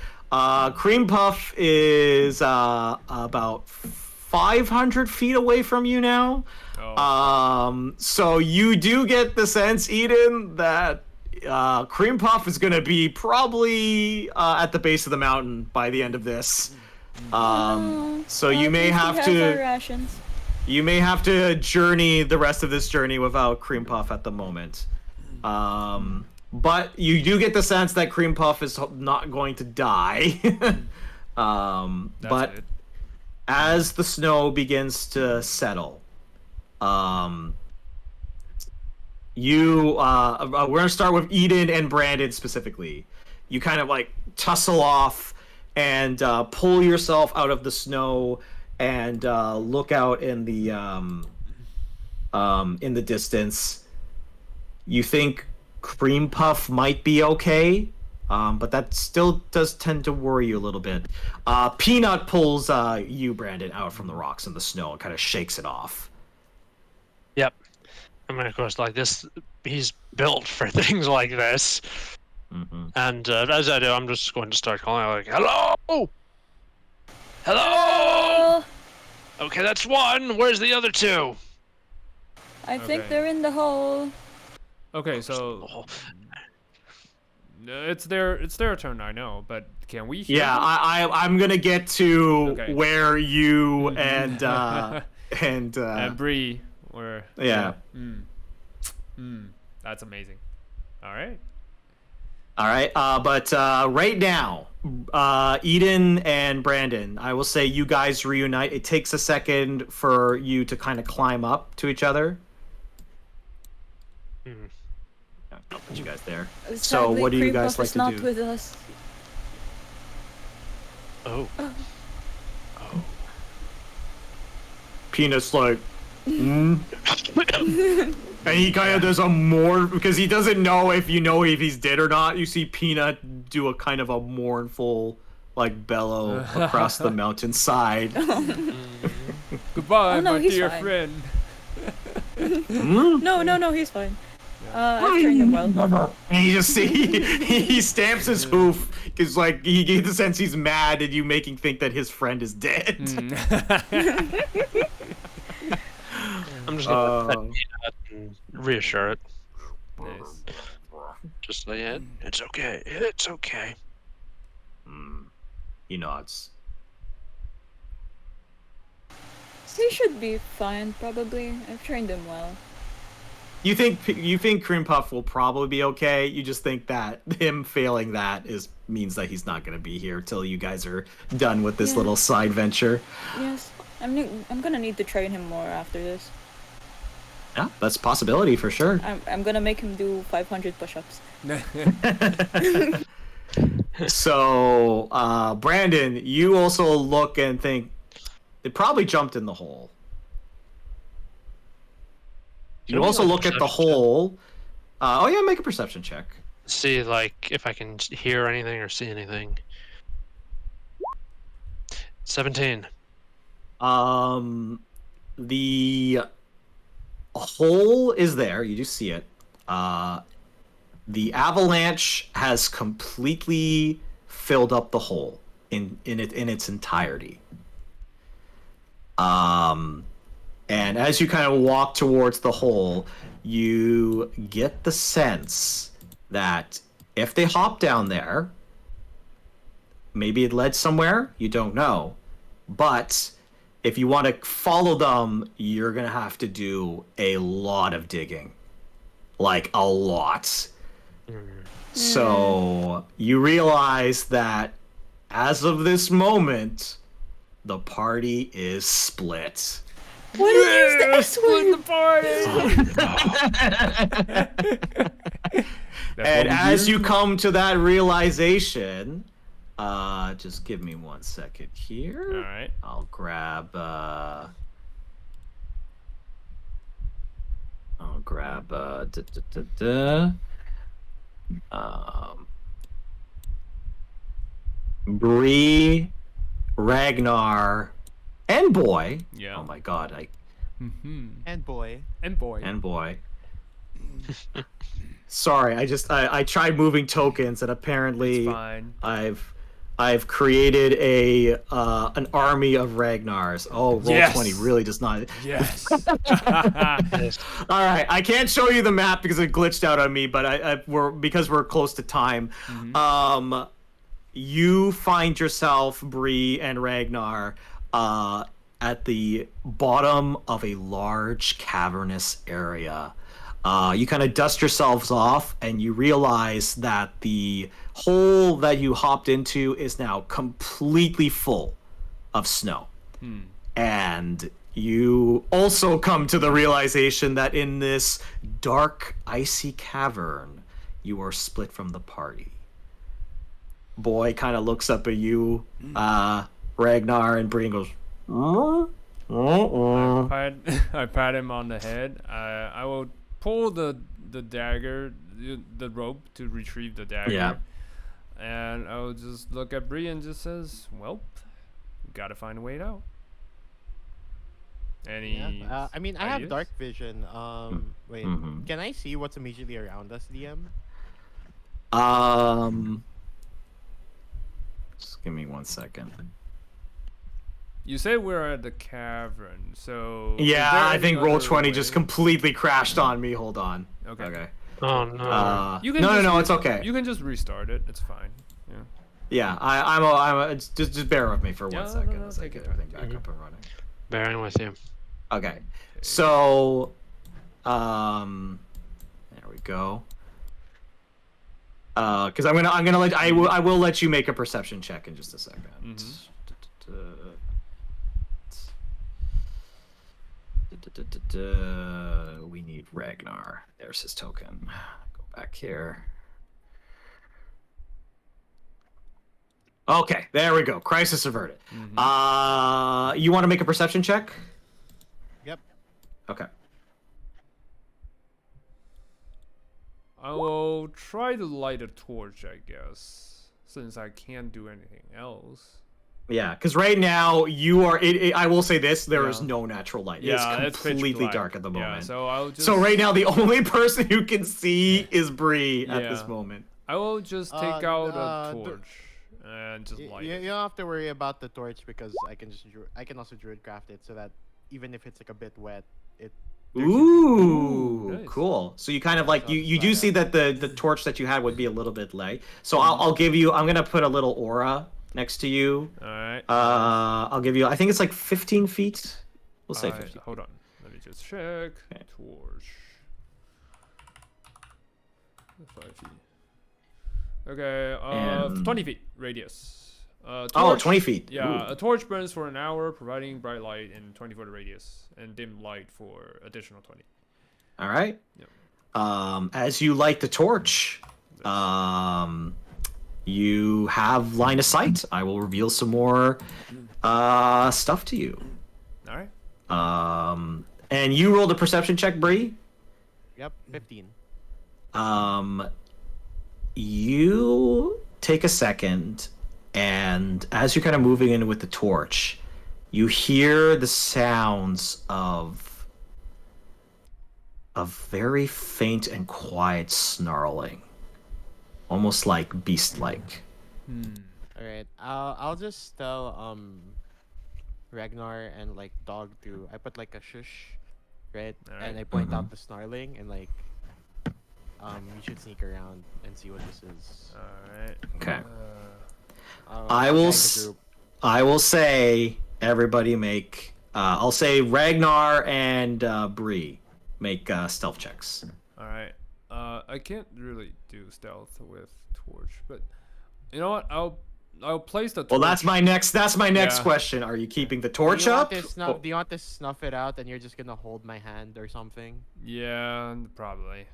Cream Puff is about 500 feet away from you now. Oh. So you do get the sense, Eden, that Cream Puff is going to be probably at the base of the mountain by the end of this. So you may have Our to rations. journey the rest of this journey without Cream Puff at the moment. But you do get the sense that Cream Puff is not going to die. But good. as the snow begins to settle, we're gonna start with Eden and Brandon specifically. You kind of like tussle off and pull yourself out of the snow and look out in the distance. You think Cream Puff might be okay, but that still does tend to worry you a little bit. Peanut pulls you, Brandon, out from the rocks and the snow and kind of shakes it off. Yep. I mean, of course, like this, he's built for things like this. Mm-hmm. And as I do, I'm just going to start calling out, like, hello! Hello! Okay, that's one. Where's the other two? I think Okay. they're in the hole. Okay, so it's their turn. I know, but can we? Hear Yeah, them? I'm gonna get to Okay. where you and And Brie were. yeah. That's amazing. All right. All right, but right now, Eden and Brandon, I will say you guys reunite. It takes a second for you to kind of climb up to each other. I'll put you guys there. So Sadly, what do you Cream guys Puff like is to not do? with us. Oh. Peanut's like, and he kind of does a more, because he doesn't know if he's dead or not. You see Peanut do a kind of a mournful, like, bellow across the mountainside. Goodbye, Oh, no, my he's dear fine. friend. No, he's fine. I've trained him well. And you just see he stamps his hoof because like he gave the sense he's mad at you making think that his friend is dead. I'm just going to pet Peanut and reassure it. Nice. Just like, yeah, it's okay. It's okay. He nods. He should be fine, probably. I've trained him well. You think Cream Puff will probably be okay? You just think that him failing that means that he's not going to be here till you guys are done with this Yeah. little side venture. Yes, I'm gonna need to train him more after this. Yeah, that's a possibility for sure. I'm gonna make him do 500 push-ups. So, Brandon, you also look and think it probably jumped in the hole. You also look at the hole. Oh yeah, make a perception check. See, like, if I can hear anything or see anything. 17. The hole is there. You do see it. The avalanche has completely filled up the hole in its entirety. And as you kind of walk towards the hole, you get the sense that if they hop down there, maybe it led somewhere, you don't know. But if you want to follow them, you're going to have to do a lot of digging. Like, a lot. So you realize that as of this moment, the party is split. What did you use the S Split the party. And as you come to that realization, just give me 1 second here. All right. I'll grab Brie, Ragnar, and Boy. Yeah. Oh my god, And boy. And Boy. and Boy. Sorry, I tried moving tokens, and apparently It's fine. I've created an army of Ragnars. Oh, Roll20 really does not. Yes. All right, I can't show you the map because it glitched out on me, but because we're close to time. You find yourself, Bree and Ragnar, at the bottom of a large cavernous area. You kind of dust yourselves off, and you realize that the hole that you hopped into is now completely full of snow. And you also come to the realization that in this dark, icy cavern, you are split from the party. Boy kind of looks up at you, Ragnar, and Bree goes, I pat him on the head. I will pull the dagger, the rope to retrieve the dagger. Yeah. And I'll just look at Brie and just says, "Well, gotta find a way out." Any? Yeah. I mean, I have ideas? dark vision. Wait, can I see what's immediately around us, DM? Just give me 1 second. You say we're at the cavern, so Yeah, is there I any think other Roll20 just way? completely crashed on me. Hold on. Okay. Oh no. You can no, just it's okay. You can just restart it. It's fine. Yeah. Yeah, I'm just bear with me for Yeah, 1 second no, as I take get your time. everything back up and running. Bearing with you. Okay, so, there we go. Because I will let you make a perception check in just a second. We need Ragnar. There's his token. Go back here. Okay, there we go. Crisis averted. You want to make a perception check? Yep. Okay. I will try to light a torch, I guess, since I can't do anything else. Yeah, because right now you are. I will say this: there is Yeah. no natural light. Yeah, it's it's pitch completely black. dark at the Yeah, moment. so I'll just. So right now, the only person who can see is Bree at this Yeah. moment. I will just take out a the- torch and just light You it. don't have to worry about the torch because I can also druid craft it so that even if it's like a bit wet, it. Ooh, Nice. cool. So you kind of like So you it's do like see that the torch that you had would be a little bit light. So I'll give you. I'm gonna put a little aura next to you. All right. I'll give you. I think it's like 15 feet. We'll say 15. Hold on. Let me just check. Okay. Torch. 5 feet. Okay. And- 20 feet radius. Oh, Torch, 20 feet. Yeah, Ooh. a torch burns for an hour, providing bright light in 20-foot radius, and dim light for additional 20. All right. Yep. As you light the torch, you have line of sight. I will reveal some more stuff to you. All right. And you rolled a perception check, Bree. Yep, 15. You take a second, and as you're kind of moving in with the torch, you hear the sounds of a very faint and quiet snarling, almost like beast-like. All right, I'll just tell Ragnar and like dog to I put like a shush, right? Alright. And I point out the snarling and like you should sneak around and see what this is. All right. Okay. I'll guide the group. I will say everybody make. I'll say Ragnar and Bree make stealth checks. All right. I can't really do stealth with torch, but you know what? I'll place the torch. Well, that's my next Yeah. question. Are you keeping the torch up? Do you want to snuff it out and you're just gonna hold my hand or something? Yeah, probably.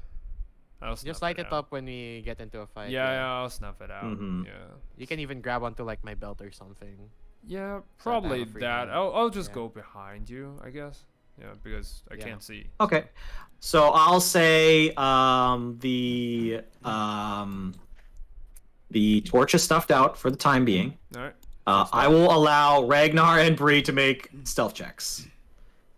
I'll Just snuff light it out. up when we get into a fight. Yeah, I'll snuff it out. Mhm. Yeah. You can even grab onto like my belt or something. Yeah, have probably a free that. hand. I'll just Yeah. go behind you, I guess. Yeah, because I Yeah. can't see. Okay. So I'll say the torch is stuffed out for the time being. All right. I will allow Ragnar and Brie to make stealth checks.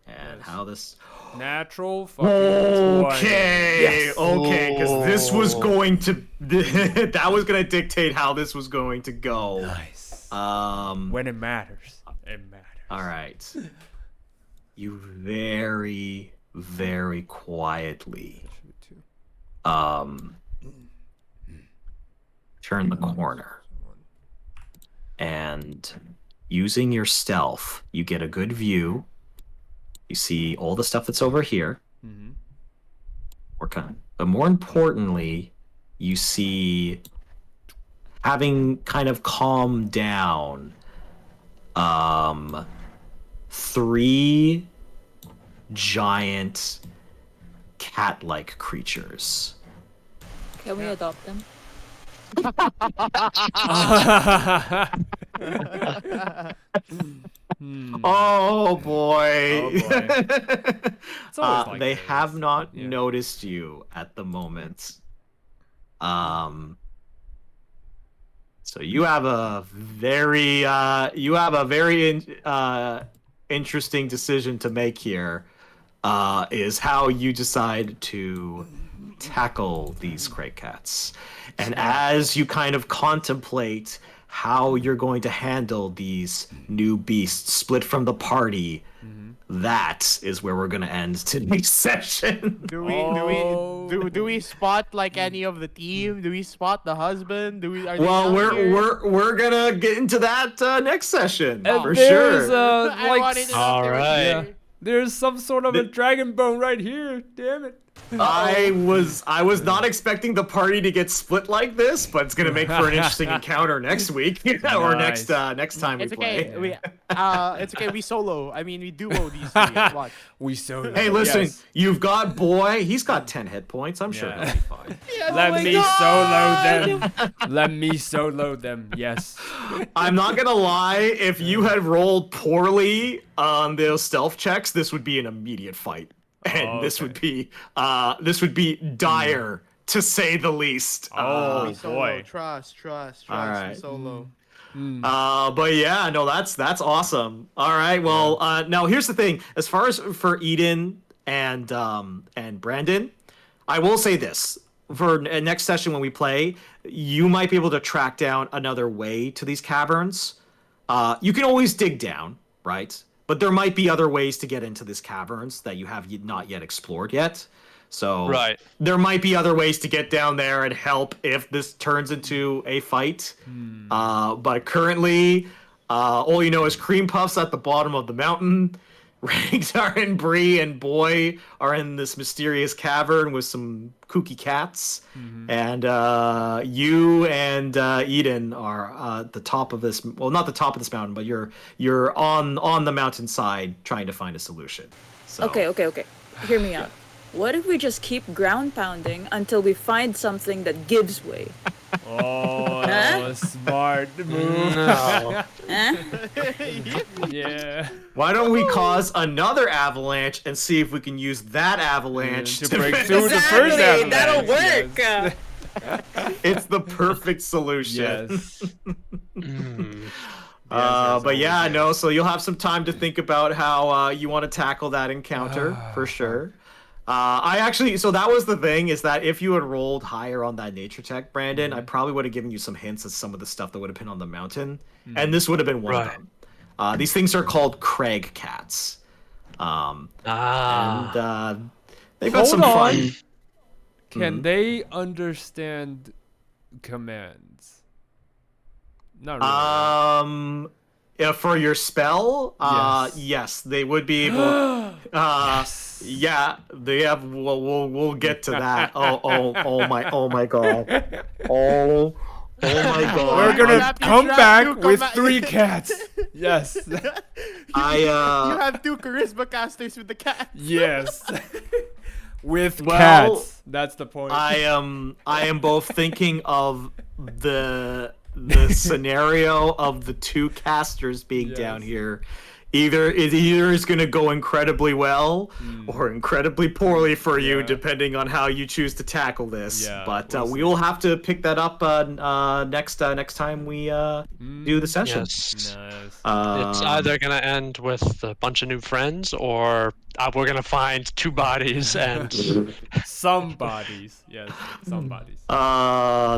And Yes. how this Natural fucking 20. Okay, Yes. okay, because this was going to that was going to dictate how this was going to go. Nice. Um When it matters, it matters. all right. You very very quietly turn the corner. And using your stealth, you get a good view. You see all the stuff that's over here. Mm-hmm. But more importantly, you see, having kind of calmed down, 3 giant cat-like creatures. Can we adopt them? Oh boy! Oh, boy. It's always like they this. have not Yeah. noticed you at the moment. So you have a very interesting decision to make here. Is how you decide to tackle these Craig cats, and as you kind of contemplate how you're going to handle these new beasts split from the party, that is where we're going to end today's session. Do we spot like any of the team? Do we spot the husband? Are they Well, down here? we're gonna get into that next session And for there's sure. I like wanted to know if All they were right. here. there's some sort of a dragon bone right here. Damn it. I was not expecting the party to get split like this, but it's gonna make for an interesting encounter next week or Nice. next time we It's play. okay. It's okay. We solo. I mean, we duo these 3. Watch. We so. Hey, listen, Yes. you've got boy. He's got 10 hit points. I'm sure Yeah. he'll be fine. Let me solo them. Let me solo them. Yes. I'm not gonna lie. If you had rolled poorly on those stealth checks, this would be an immediate fight, and this would be dire to say the least. Oh, We solo. boy. Trust. All right. We solo. But yeah, no, that's awesome. All right, well, now here's the thing. As far as for Ydin and Brandon, I will say this: for next session when we play, you might be able to track down another way to these caverns. You can always dig down, right? But there might be other ways to get into these caverns that you have not yet explored yet. So Right. there might be other ways to get down there and help if this turns into a fight. But currently, all you know is Cream Puff's at the bottom of the mountain. Ragnar and Brie and Boy are in this mysterious cavern with some kooky cats. And you and Eden are at the top of this, well, not the top of this mountain, but you're on the mountainside trying to find a solution. So, Okay. Hear me out. What if we just keep ground pounding until we find something that gives way? Oh, Huh? that was smart move. No. Eh? Yeah. Why don't we cause another avalanche and see if we can use that avalanche To break through the Exactly, first avalanche. that'll work. Yes. It's the perfect solution. Yes. But yeah, no. So you'll have some time to think about how you want to tackle that encounter for sure. So that was the thing, is that if you had rolled higher on that nature check, Brandon, I probably would have given you some hints at some of the stuff that would have been on the mountain, and this would have been one of them. These things are called Craig cats, and they've got Hold some on. fun. Can they understand commands? Not really. Yeah, for your spell, Yes. yes, they would be able. Yeah, they have. We'll get to that. Oh my god. Oh my god. We're gonna Happy come trap, back you with come back. 3 cats. Yes. You have 2 charisma casters with the cat. Yes. With Well, cats. That's the point. I am both thinking of the scenario of the 2 casters being down Yes. here. Either is going to go incredibly well or incredibly poorly for you, Yeah. depending on how you choose to tackle this. Yeah, But we'll we see. will have to pick that up next time we do the session. Yes. Nice. It's either gonna end with a bunch of new friends, or we're gonna find 2 bodies and Some bodies. Yes. Some bodies.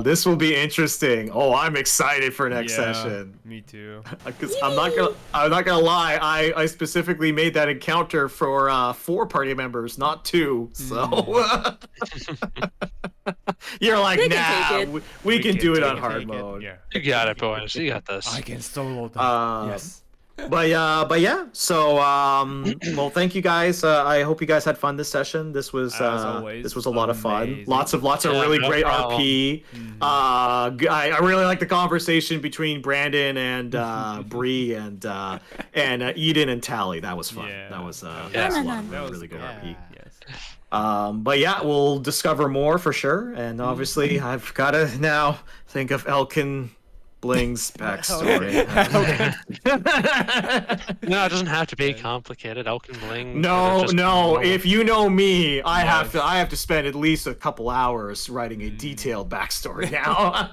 This will be interesting. Oh, I'm excited for next Yeah, session. Me too. Because I'm not gonna lie. I specifically made that encounter for 4 party members, not 2. So you're like, They can nah, take it. we can do it on take hard mode. Yeah. you got it, boys. You got this. I can solo them. Yes. But yeah. So well, thank you guys. I hope you guys had fun this session. This was As always, this was a lot of fun. amazing. Lots of Yeah, really no great problem. RP. I really like the conversation between Brandon and Brie and Ydin and Tally. That was fun. Yeah. That was Yeah. a lot of That was really good cool. RP. Yes. But yeah, we'll discover more for sure. And obviously, I've got to now think of Elkin Bling's backstory. No, it doesn't have to be complicated. Elkin Bling. No, just no. normal. If you know me, I Yes. have to spend at least a couple hours writing a detailed backstory now.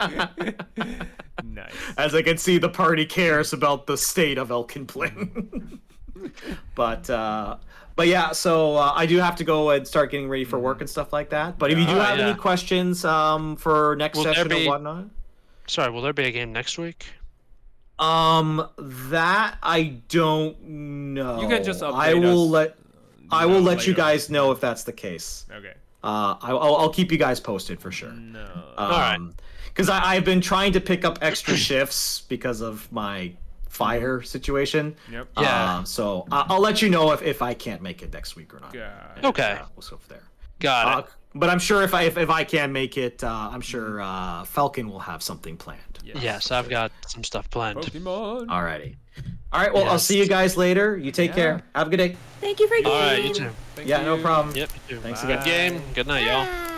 Nice. As I can see, the party cares about the state of Elkin Bling. But yeah, so I do have to go and start getting ready for work and stuff like that. But if you do have any yeah. questions for next Will there session be- or whatnot, Sorry, will there be a game next week? that I don't know. You can just I update will us, let you later. guys know if that's the case. Okay. I'll keep you guys posted for sure. No. Alright. Because I've been trying to pick up extra shifts because of my fire situation. Yep. Yeah. So I'll let you know if I can't make it next week or not. Yeah. And, Okay. we'll go from there. Got it. But I'm sure if I can make it, I'm sure Falcon will have something planned. Yes, I've got some stuff planned. Pokemon. Alrighty. All right. Well, I'll Yes. see you guys later. You take care. Have a good day. Thank you for All right, game. you too. Thank Yeah, no you. problem. Yep, you too. Thanks Bye. again. Good game. Good night, y'all. Bye.